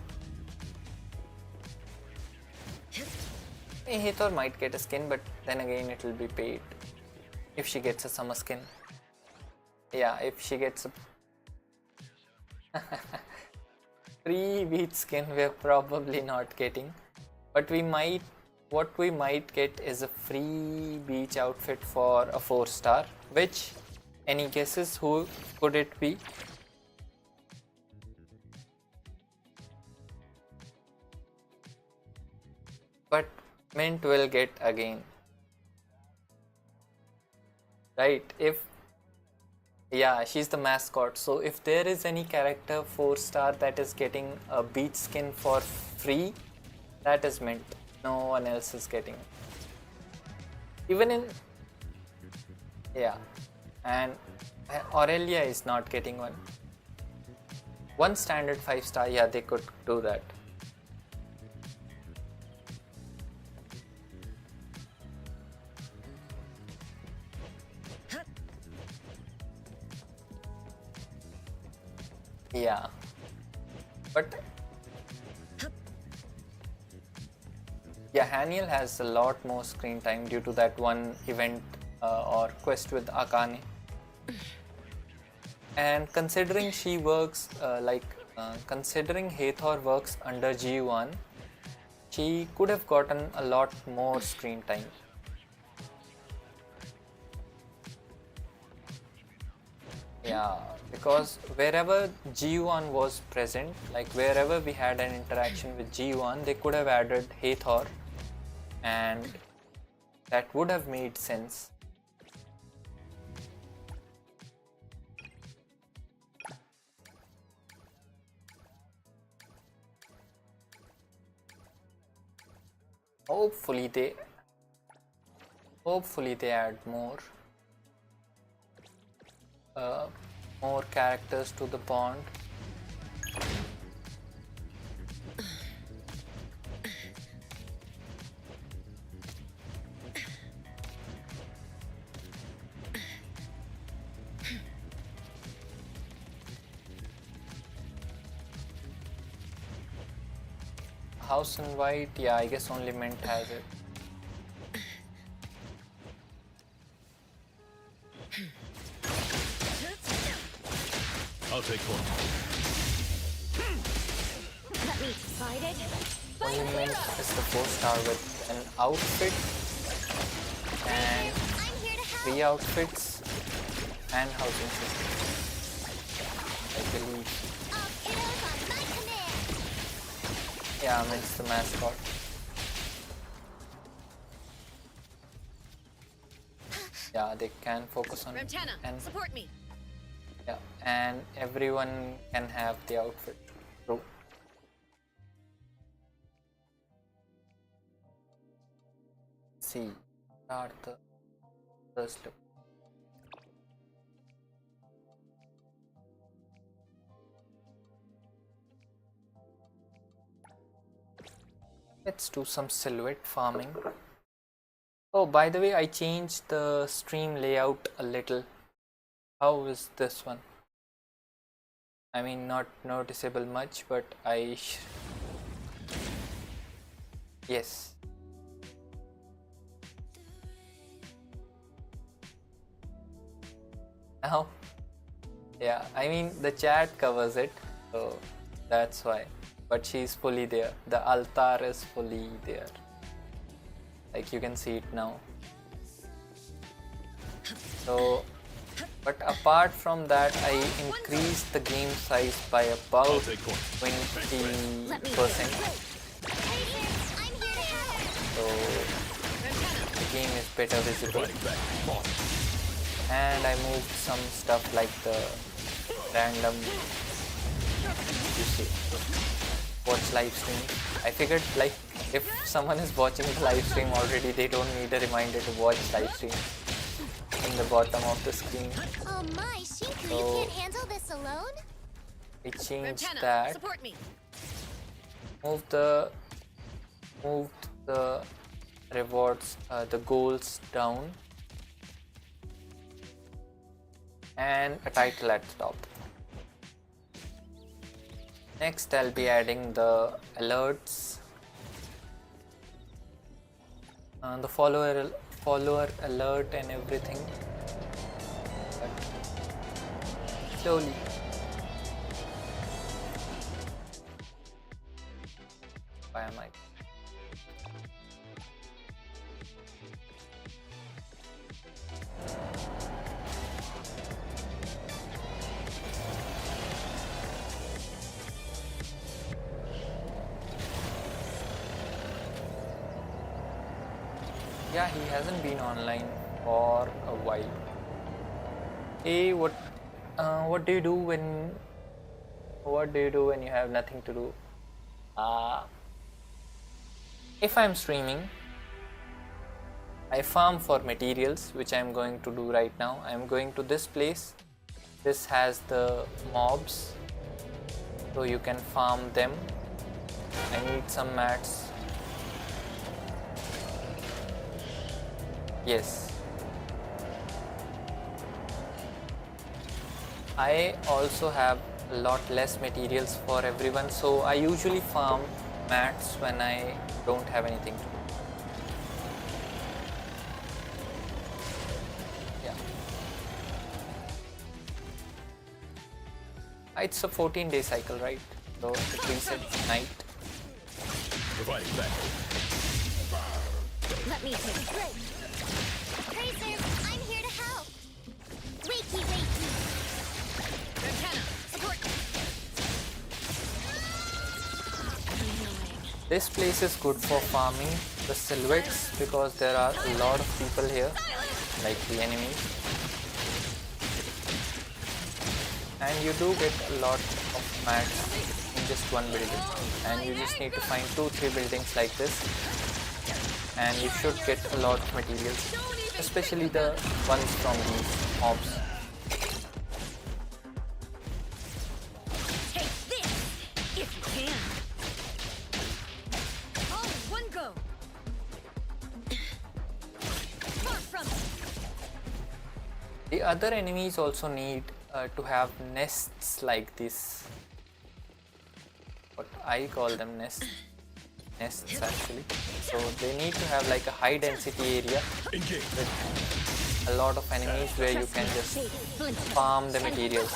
Speaker 2: Hathor might get a skin, but then again it will be paid if she gets a summer skin. Yeah, if she gets a free beach skin, we're probably not getting, but what we might get is a free beach outfit for a 4-star. Which, any guesses who could it be? But Mint will get again, right? Yeah, she's the mascot. So if there is any character 4-star that is getting a beach skin for free, that is Mint. No one else is getting it. Even in... Yeah. And Aurelia is not getting one. One standard 5-star, yeah, they could do that. Yeah, but yeah, Haniel has a lot more screen time due to that one event or quest with Akane. And considering she works considering Hathor works under G1, she could have gotten a lot more screen time. Yeah, because wherever G1 was present, like wherever we had an interaction with G1, they could have added Hathor, and that would have made sense. Hopefully they add more characters to the bond. House and White, yeah, I guess only Mint has it.
Speaker 4: I'll take point.
Speaker 1: Let me fight it.
Speaker 2: Monument is the 4-star with an outfit and
Speaker 1: I'm here to help.
Speaker 2: 3 outfits and housing system, I believe.
Speaker 1: All kiddos on my command.
Speaker 2: Yeah, it's the mascot. Yeah, they can focus on
Speaker 3: Ramtana,
Speaker 2: and
Speaker 3: support me.
Speaker 2: yeah, and everyone can have the outfit. True. See, are the first look. Let's do some silhouette farming. Oh, by the way, I changed the stream layout a little. How is this one? I mean, not noticeable much, but yes. Now, yeah, I mean, the chat covers it, so that's why. But she's fully there. The altar is fully there. Like you can see it now. So, but apart from that, I increased the game size by about
Speaker 4: I'll take point.
Speaker 2: 20%.
Speaker 1: I'm here to help.
Speaker 2: So the game is better visible.
Speaker 4: Fight back. Boss.
Speaker 2: And I moved some stuff like the random, you see, watch live stream. I figured like if someone is watching the live stream already, they don't need a reminder to watch live stream in the bottom of the screen.
Speaker 1: Oh my, Shinku,
Speaker 2: So-
Speaker 1: you can't handle this alone?
Speaker 2: I changed
Speaker 3: Ramtana,
Speaker 2: that.
Speaker 3: support me.
Speaker 2: Moved the rewards, the goals down, and a title at the top. Next, I'll be adding the alerts, the follower alert and everything. But slowly. Why am I? Yeah, he hasn't been online for a while. Hey, what do you do when you have nothing to do? If I'm streaming, I farm for materials, which I'm going to do right now. I'm going to this place. This has the mobs, so you can farm them. I need some mats. Yes. I also have a lot less materials for everyone, so I usually farm mats when I don't have anything to do. Yeah. It's a 14-day cycle, right? So it resets night.
Speaker 4: Providing back.
Speaker 1: Let me take a break. Tracers, I'm here to help. Wakey, wakey.
Speaker 3: Ramtana, support me.
Speaker 2: This place is good for farming the silhouettes because there are a lot of people here, like the enemies. And you do get a lot of mats in just one building. And you just need to find 2-3 buildings like this. And you should get a lot of materials, especially the ones from these mobs.
Speaker 3: Take this, if you can. All one go. Far from it.
Speaker 2: The other enemies also need to have nests like this. What I call them nests actually. So they need to have like a high density area
Speaker 4: Engage.
Speaker 2: with a lot of enemies where you can just farm the materials.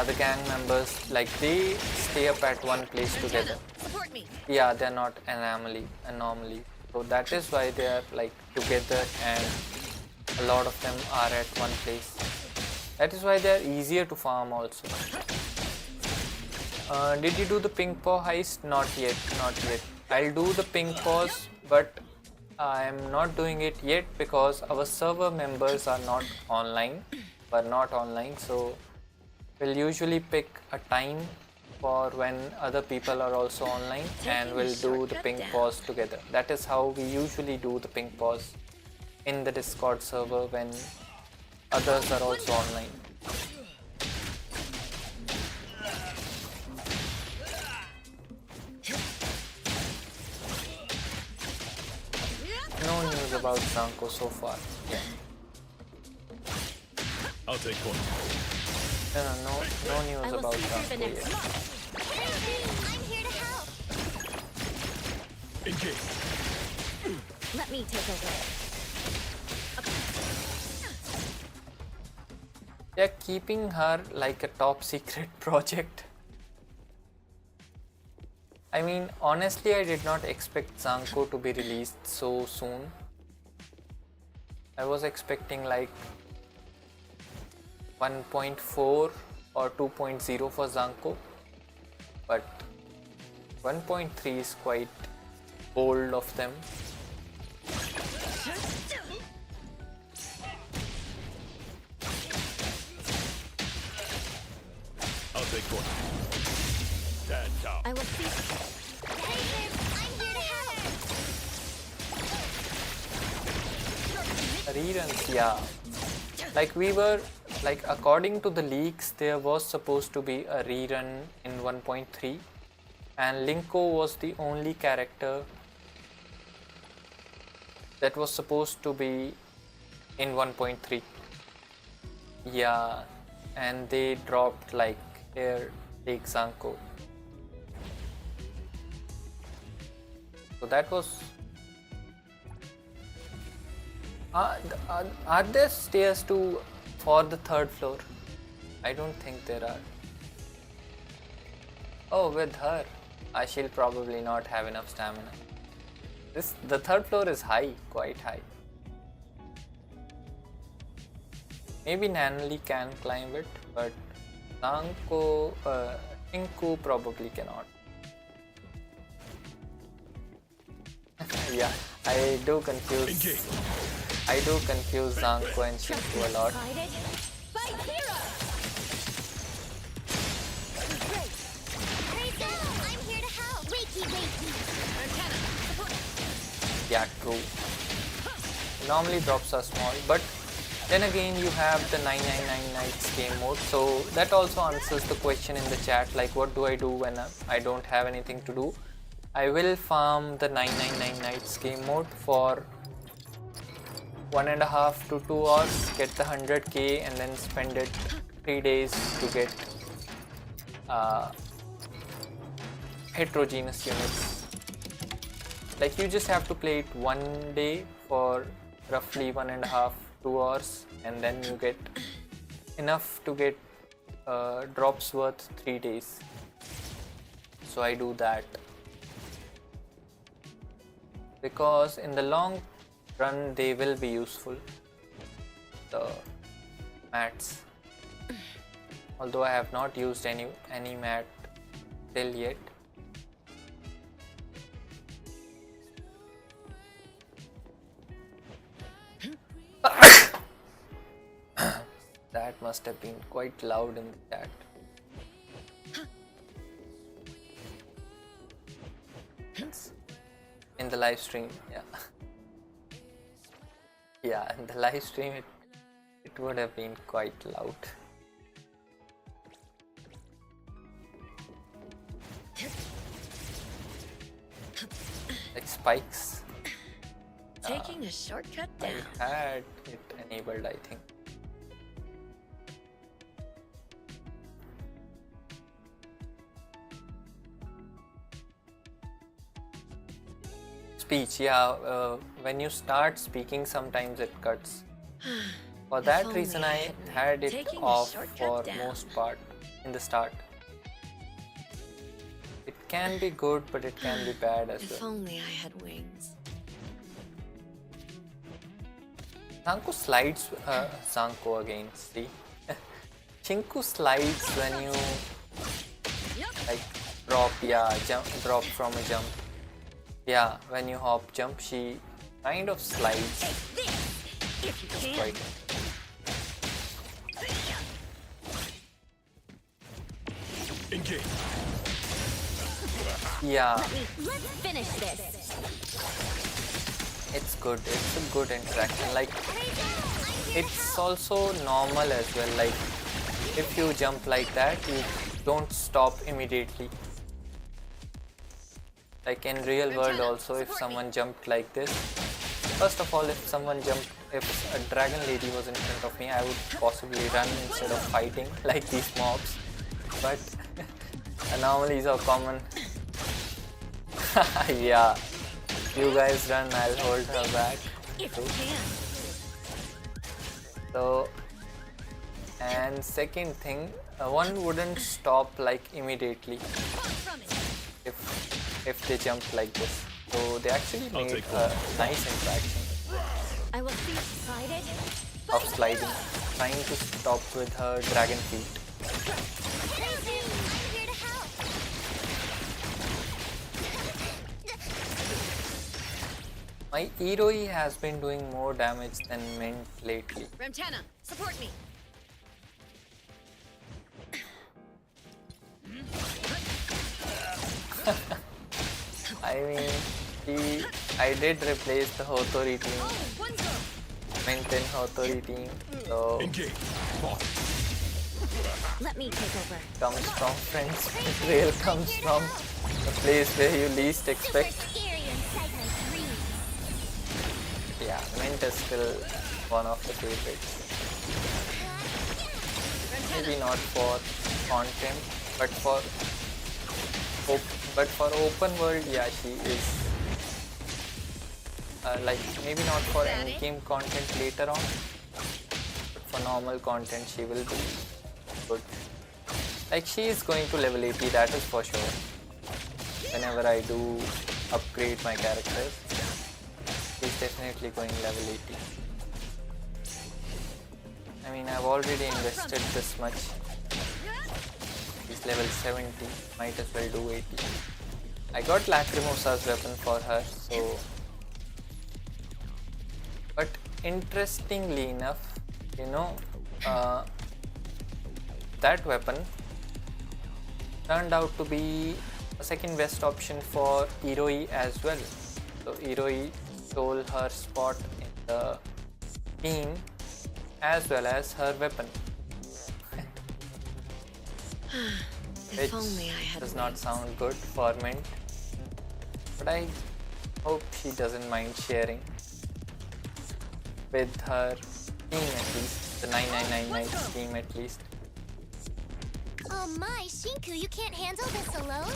Speaker 2: the gang members, like they stay up at one place together.
Speaker 3: Support me.
Speaker 2: Yeah, they're not anomaly. So that is why they are like together, and a lot of them are at one place. That is why they are easier to farm also. Did you do the pink paw heist? Not yet. I'll do the pink paws, but I am not doing it yet because our server members are not online. So we'll usually pick a time for when other people are also online, and we'll do the ping pause together. That is how we usually do the ping pause in the Discord server when others are also online. No news about Zanko so far.
Speaker 4: I'll take point.
Speaker 2: No news
Speaker 3: I will
Speaker 2: about
Speaker 3: see through the
Speaker 2: Zanko
Speaker 3: next
Speaker 2: yet.
Speaker 3: month.
Speaker 1: I'm here to help.
Speaker 4: Engage.
Speaker 3: Let me take over.
Speaker 2: They're keeping her like a top secret project. I mean, honestly, I did not expect Zanko to be released so soon. I was expecting like 1.4 or 2.0 for Zanko, but 1.3 is quite bold of them.
Speaker 4: I'll take point. Stand down.
Speaker 3: I will see.
Speaker 1: Hey, Liv, I'm here to help.
Speaker 2: Reruns, yeah. Like we were, like according to the leaks, there was supposed to be a rerun in 1.3, and Linko was the only character that was supposed to be in 1.3. Yeah, and they dropped like, here, take Zanko. So that was. Are there stairs for the third floor? I don't think there are. Oh, with her, she'll probably not have enough stamina. The third floor is high, quite high. Maybe Nanali can climb it, but Zanko, Tinku probably cannot. Yeah, I do confuse Zanko and Shinku a lot.
Speaker 1: Guided by hero. Great. Hey, Liv, I'm here to help. Wakey.
Speaker 3: Antenna. Support.
Speaker 2: Yeah, true. Normally drops are small, but then again you have the 999 nights game mode, so that also answers the question in the chat, like what do I do when I don't have anything to do. I will farm the 999 nights game mode for 1.5 to 2 hours, get the 100k, and then spend it 3 days to get heterogeneous units. Like you just have to play it one day for roughly 1.5 to 2 hours, and then you get enough to get drops worth 3 days. So I do that because in the long run they will be useful, the mats. Although I have not used any mat till yet. That must have been quite loud in the chat. In the live stream, yeah. Yeah, in the live stream it would have been quite loud. Like spikes.
Speaker 3: Taking a shortcut down.
Speaker 2: I had it enabled, I think. Speech, yeah, when you start speaking sometimes it cuts. For
Speaker 3: If
Speaker 2: that
Speaker 3: only
Speaker 2: reason,
Speaker 3: I
Speaker 2: I
Speaker 3: had known.
Speaker 2: had it
Speaker 3: Taking a
Speaker 2: off
Speaker 3: shortcut
Speaker 2: for
Speaker 3: down.
Speaker 2: most part in the start. It can be good, but it can be bad as
Speaker 3: If
Speaker 2: well.
Speaker 3: only I had wings.
Speaker 2: Zanko slides, Zanko again, see? Chinku slides when you like drop, drop from a jump. Yeah, when you hop jump, she kind of slides.
Speaker 3: If you can.
Speaker 2: Quite.
Speaker 4: Engage.
Speaker 2: Yeah,
Speaker 1: Let's finish this.
Speaker 2: it's good. It's a good interaction. Like, it's also normal as well. Like, if you jump like that, you don't stop immediately. Like in real world also, if someone jumped like this, first of all, if a dragon lady was in front of me, I would possibly run instead of fighting like these mobs. But anomalies are common. Yeah, you guys run, I'll hold her back.
Speaker 3: If you can.
Speaker 2: So, and second thing, one wouldn't stop like immediately if they jumped like this. So they actually
Speaker 4: I'll
Speaker 2: made
Speaker 4: take
Speaker 2: a nice interaction
Speaker 1: I will see decided.
Speaker 2: of sliding, trying to stop with her dragon feet.
Speaker 1: I'm here to help.
Speaker 2: My Iroi has been doing more damage than Mint lately.
Speaker 3: Ramtana, support me.
Speaker 2: I mean, I did replace the Hotori team,
Speaker 3: One go.
Speaker 2: Mint and Hotori team, so
Speaker 4: Engage. Boss.
Speaker 1: Let me take over.
Speaker 2: comes from friends. Betrayal comes from the place where you least expect.
Speaker 1: Scary inside my dreams.
Speaker 2: Yeah, Mint is still one of the favorites. Maybe not for content, but for open world, yeah, she is. Like maybe not for any game content later on, but for normal content she will be good. Like she is going to level 80, that is for sure. Whenever I do upgrade my characters, she's definitely going level 80. I mean, I've already invested this much. She's level 70, might as well do 80. I got Lacrimosa's weapon for her, so. But interestingly enough, you know, that weapon turned out to be a second best option for Iroi as well. So Iroi stole her spot in the team as well as her weapon. Which
Speaker 3: only I had
Speaker 2: does not
Speaker 3: wings.
Speaker 2: sound good for Mint, but I hope she doesn't mind sharing with her team at least, the 9999 team at least.
Speaker 1: Oh my, Shinku, you can't handle this alone?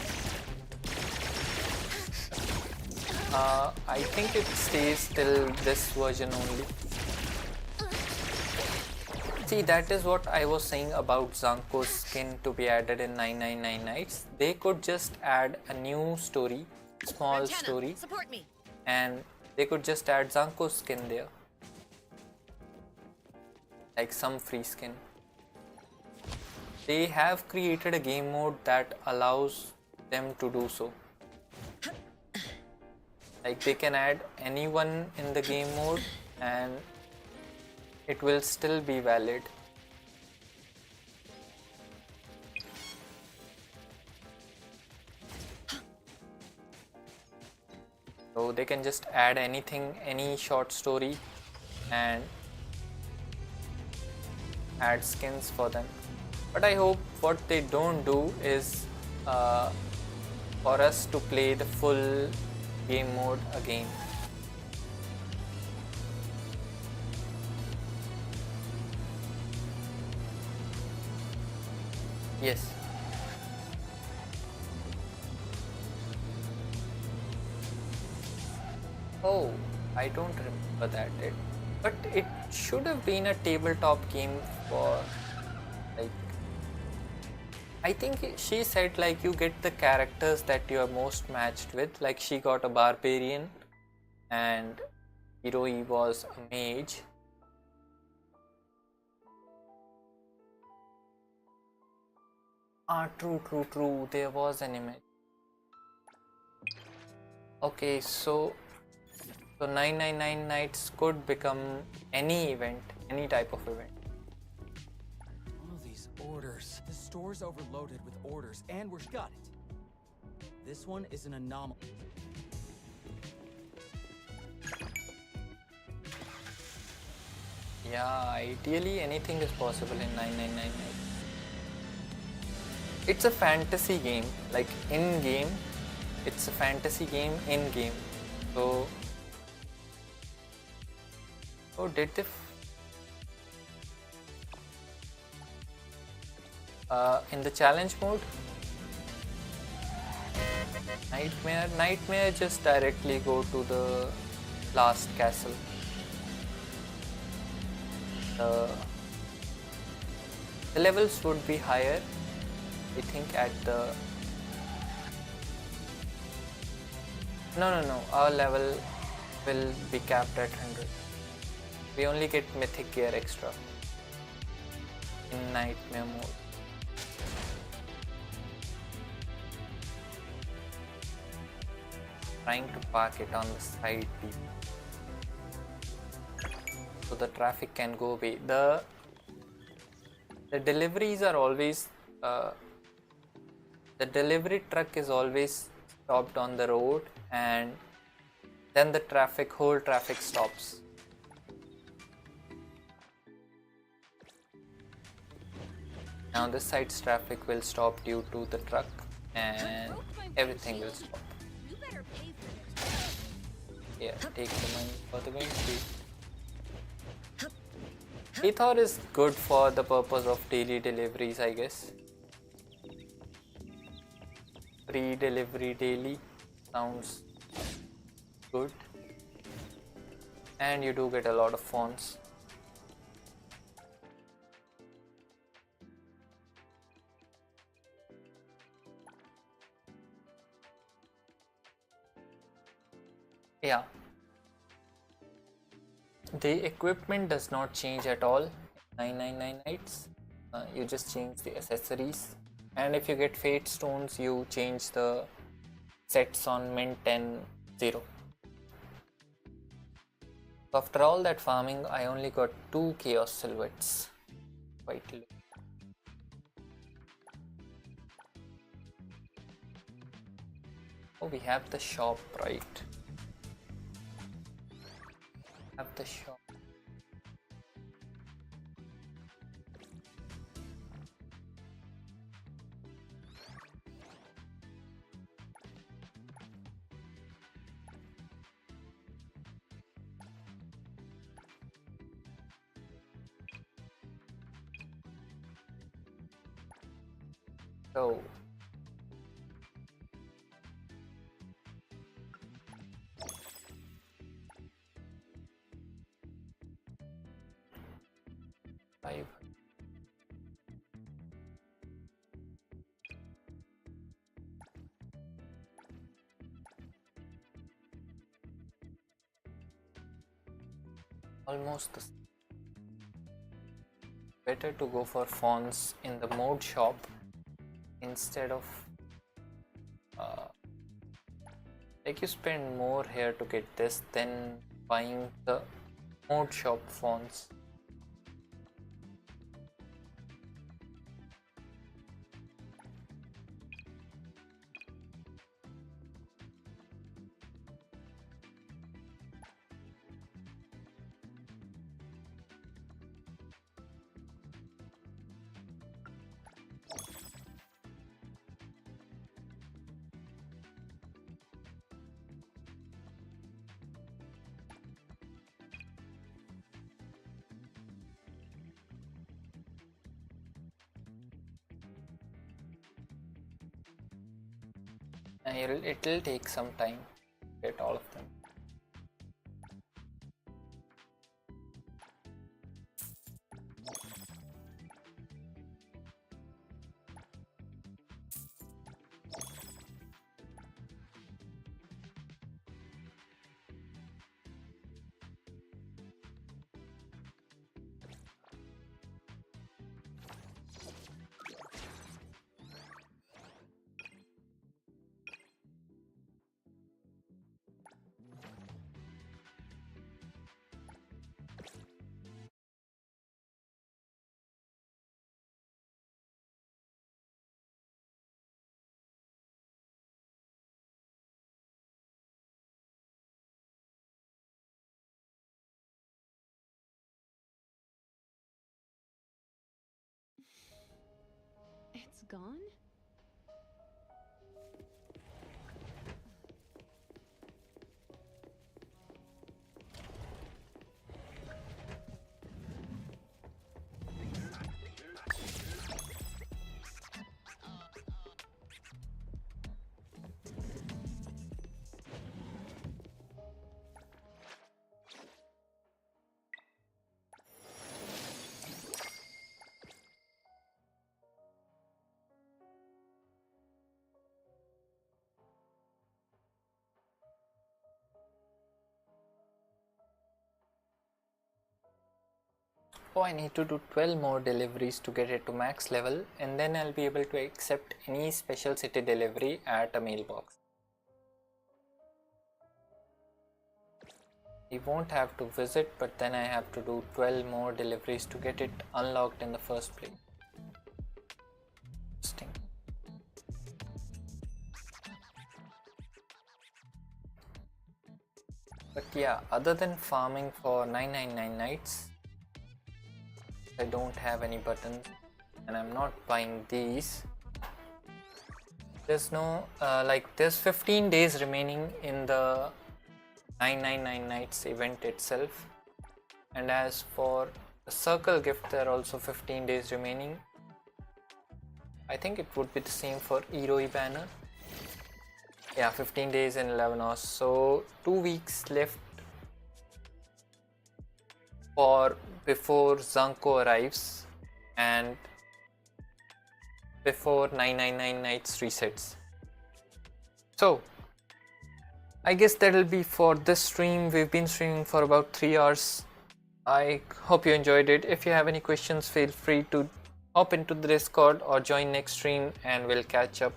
Speaker 2: I think it stays till this version only. See, that is what I was saying about Zanko's skin to be added in 999 Nights. They could just add a new story, small
Speaker 3: Ramtana,
Speaker 2: story,
Speaker 3: support me.
Speaker 2: and they could just add Zanko's skin there. Like some free skin. They have created a game mode that allows them to do so. Like they can add anyone in the game mode and it will still be valid. So they can just add anything, any short story, and add skins for them. But I hope what they don't do is for us to play the full game mode again. Yes. Oh, I don't remember that. But it should have been a tabletop game for like, I think she said like you get the characters that you are most matched with. Like she got a barbarian and Hiroi was a mage. Ah, true. There was an image. Okay, so 999 nights could become any event, any type of event.
Speaker 5: All these orders. The store's overloaded with orders, and we're got it. This one is an anomaly.
Speaker 2: Yeah, ideally anything is possible in 999 nights. It's a fantasy game, like in game. It's a fantasy game in game. So, oh, did they? In the challenge mode, Nightmare just directly go to the last castle. The levels would be higher, I think, at the no, our level will be capped at 100. We only get mythic gear extra in Nightmare mode. Trying to park it on the side, so the traffic can go away. The deliveries are always the delivery truck is always stopped on the road, and then the whole traffic stops. Now this side's traffic will stop due to the truck, and everything will stop.
Speaker 1: You better pay for this.
Speaker 2: Yeah, take the money for the wind speed. Ethor is good for the purpose of daily deliveries, I guess. Free delivery daily sounds good. And you do get a lot of phones. Yeah. The equipment does not change at all. 999 nights. You just change the accessories. And if you get fate stones, you change the sets on mint and 0. After all that farming, I only got 2 chaos silhouettes. Quite low. Oh, we have the shop, right? Have the shop. So five. Almost the same. Better to go for fonts in the mode shop instead of like you spend more here to get this than buying the mode shop fonts. And it'll take some time to get all of them.
Speaker 1: It's gone?
Speaker 2: Oh, I need to do 12 more deliveries to get it to max level, and then I'll be able to accept any special city delivery at a mailbox. We won't have to visit, but then I have to do 12 more deliveries to get it unlocked in the first place. Interesting. But yeah, other than farming for 999 nights, I don't have any buttons and I'm not buying these. There's no there's 15 days remaining in the 999 nights event itself, and as for the circle gift, there are also 15 days remaining. I think it would be the same for Eroi banner. Yeah, 15 days and 11 hours, so 2 weeks left for before Zanko arrives and before 999 nights resets. So I guess that'll be for this stream. We've been streaming for about 3 hours. I hope you enjoyed it. If you have any questions, feel free to hop into the Discord or join next stream and we'll catch up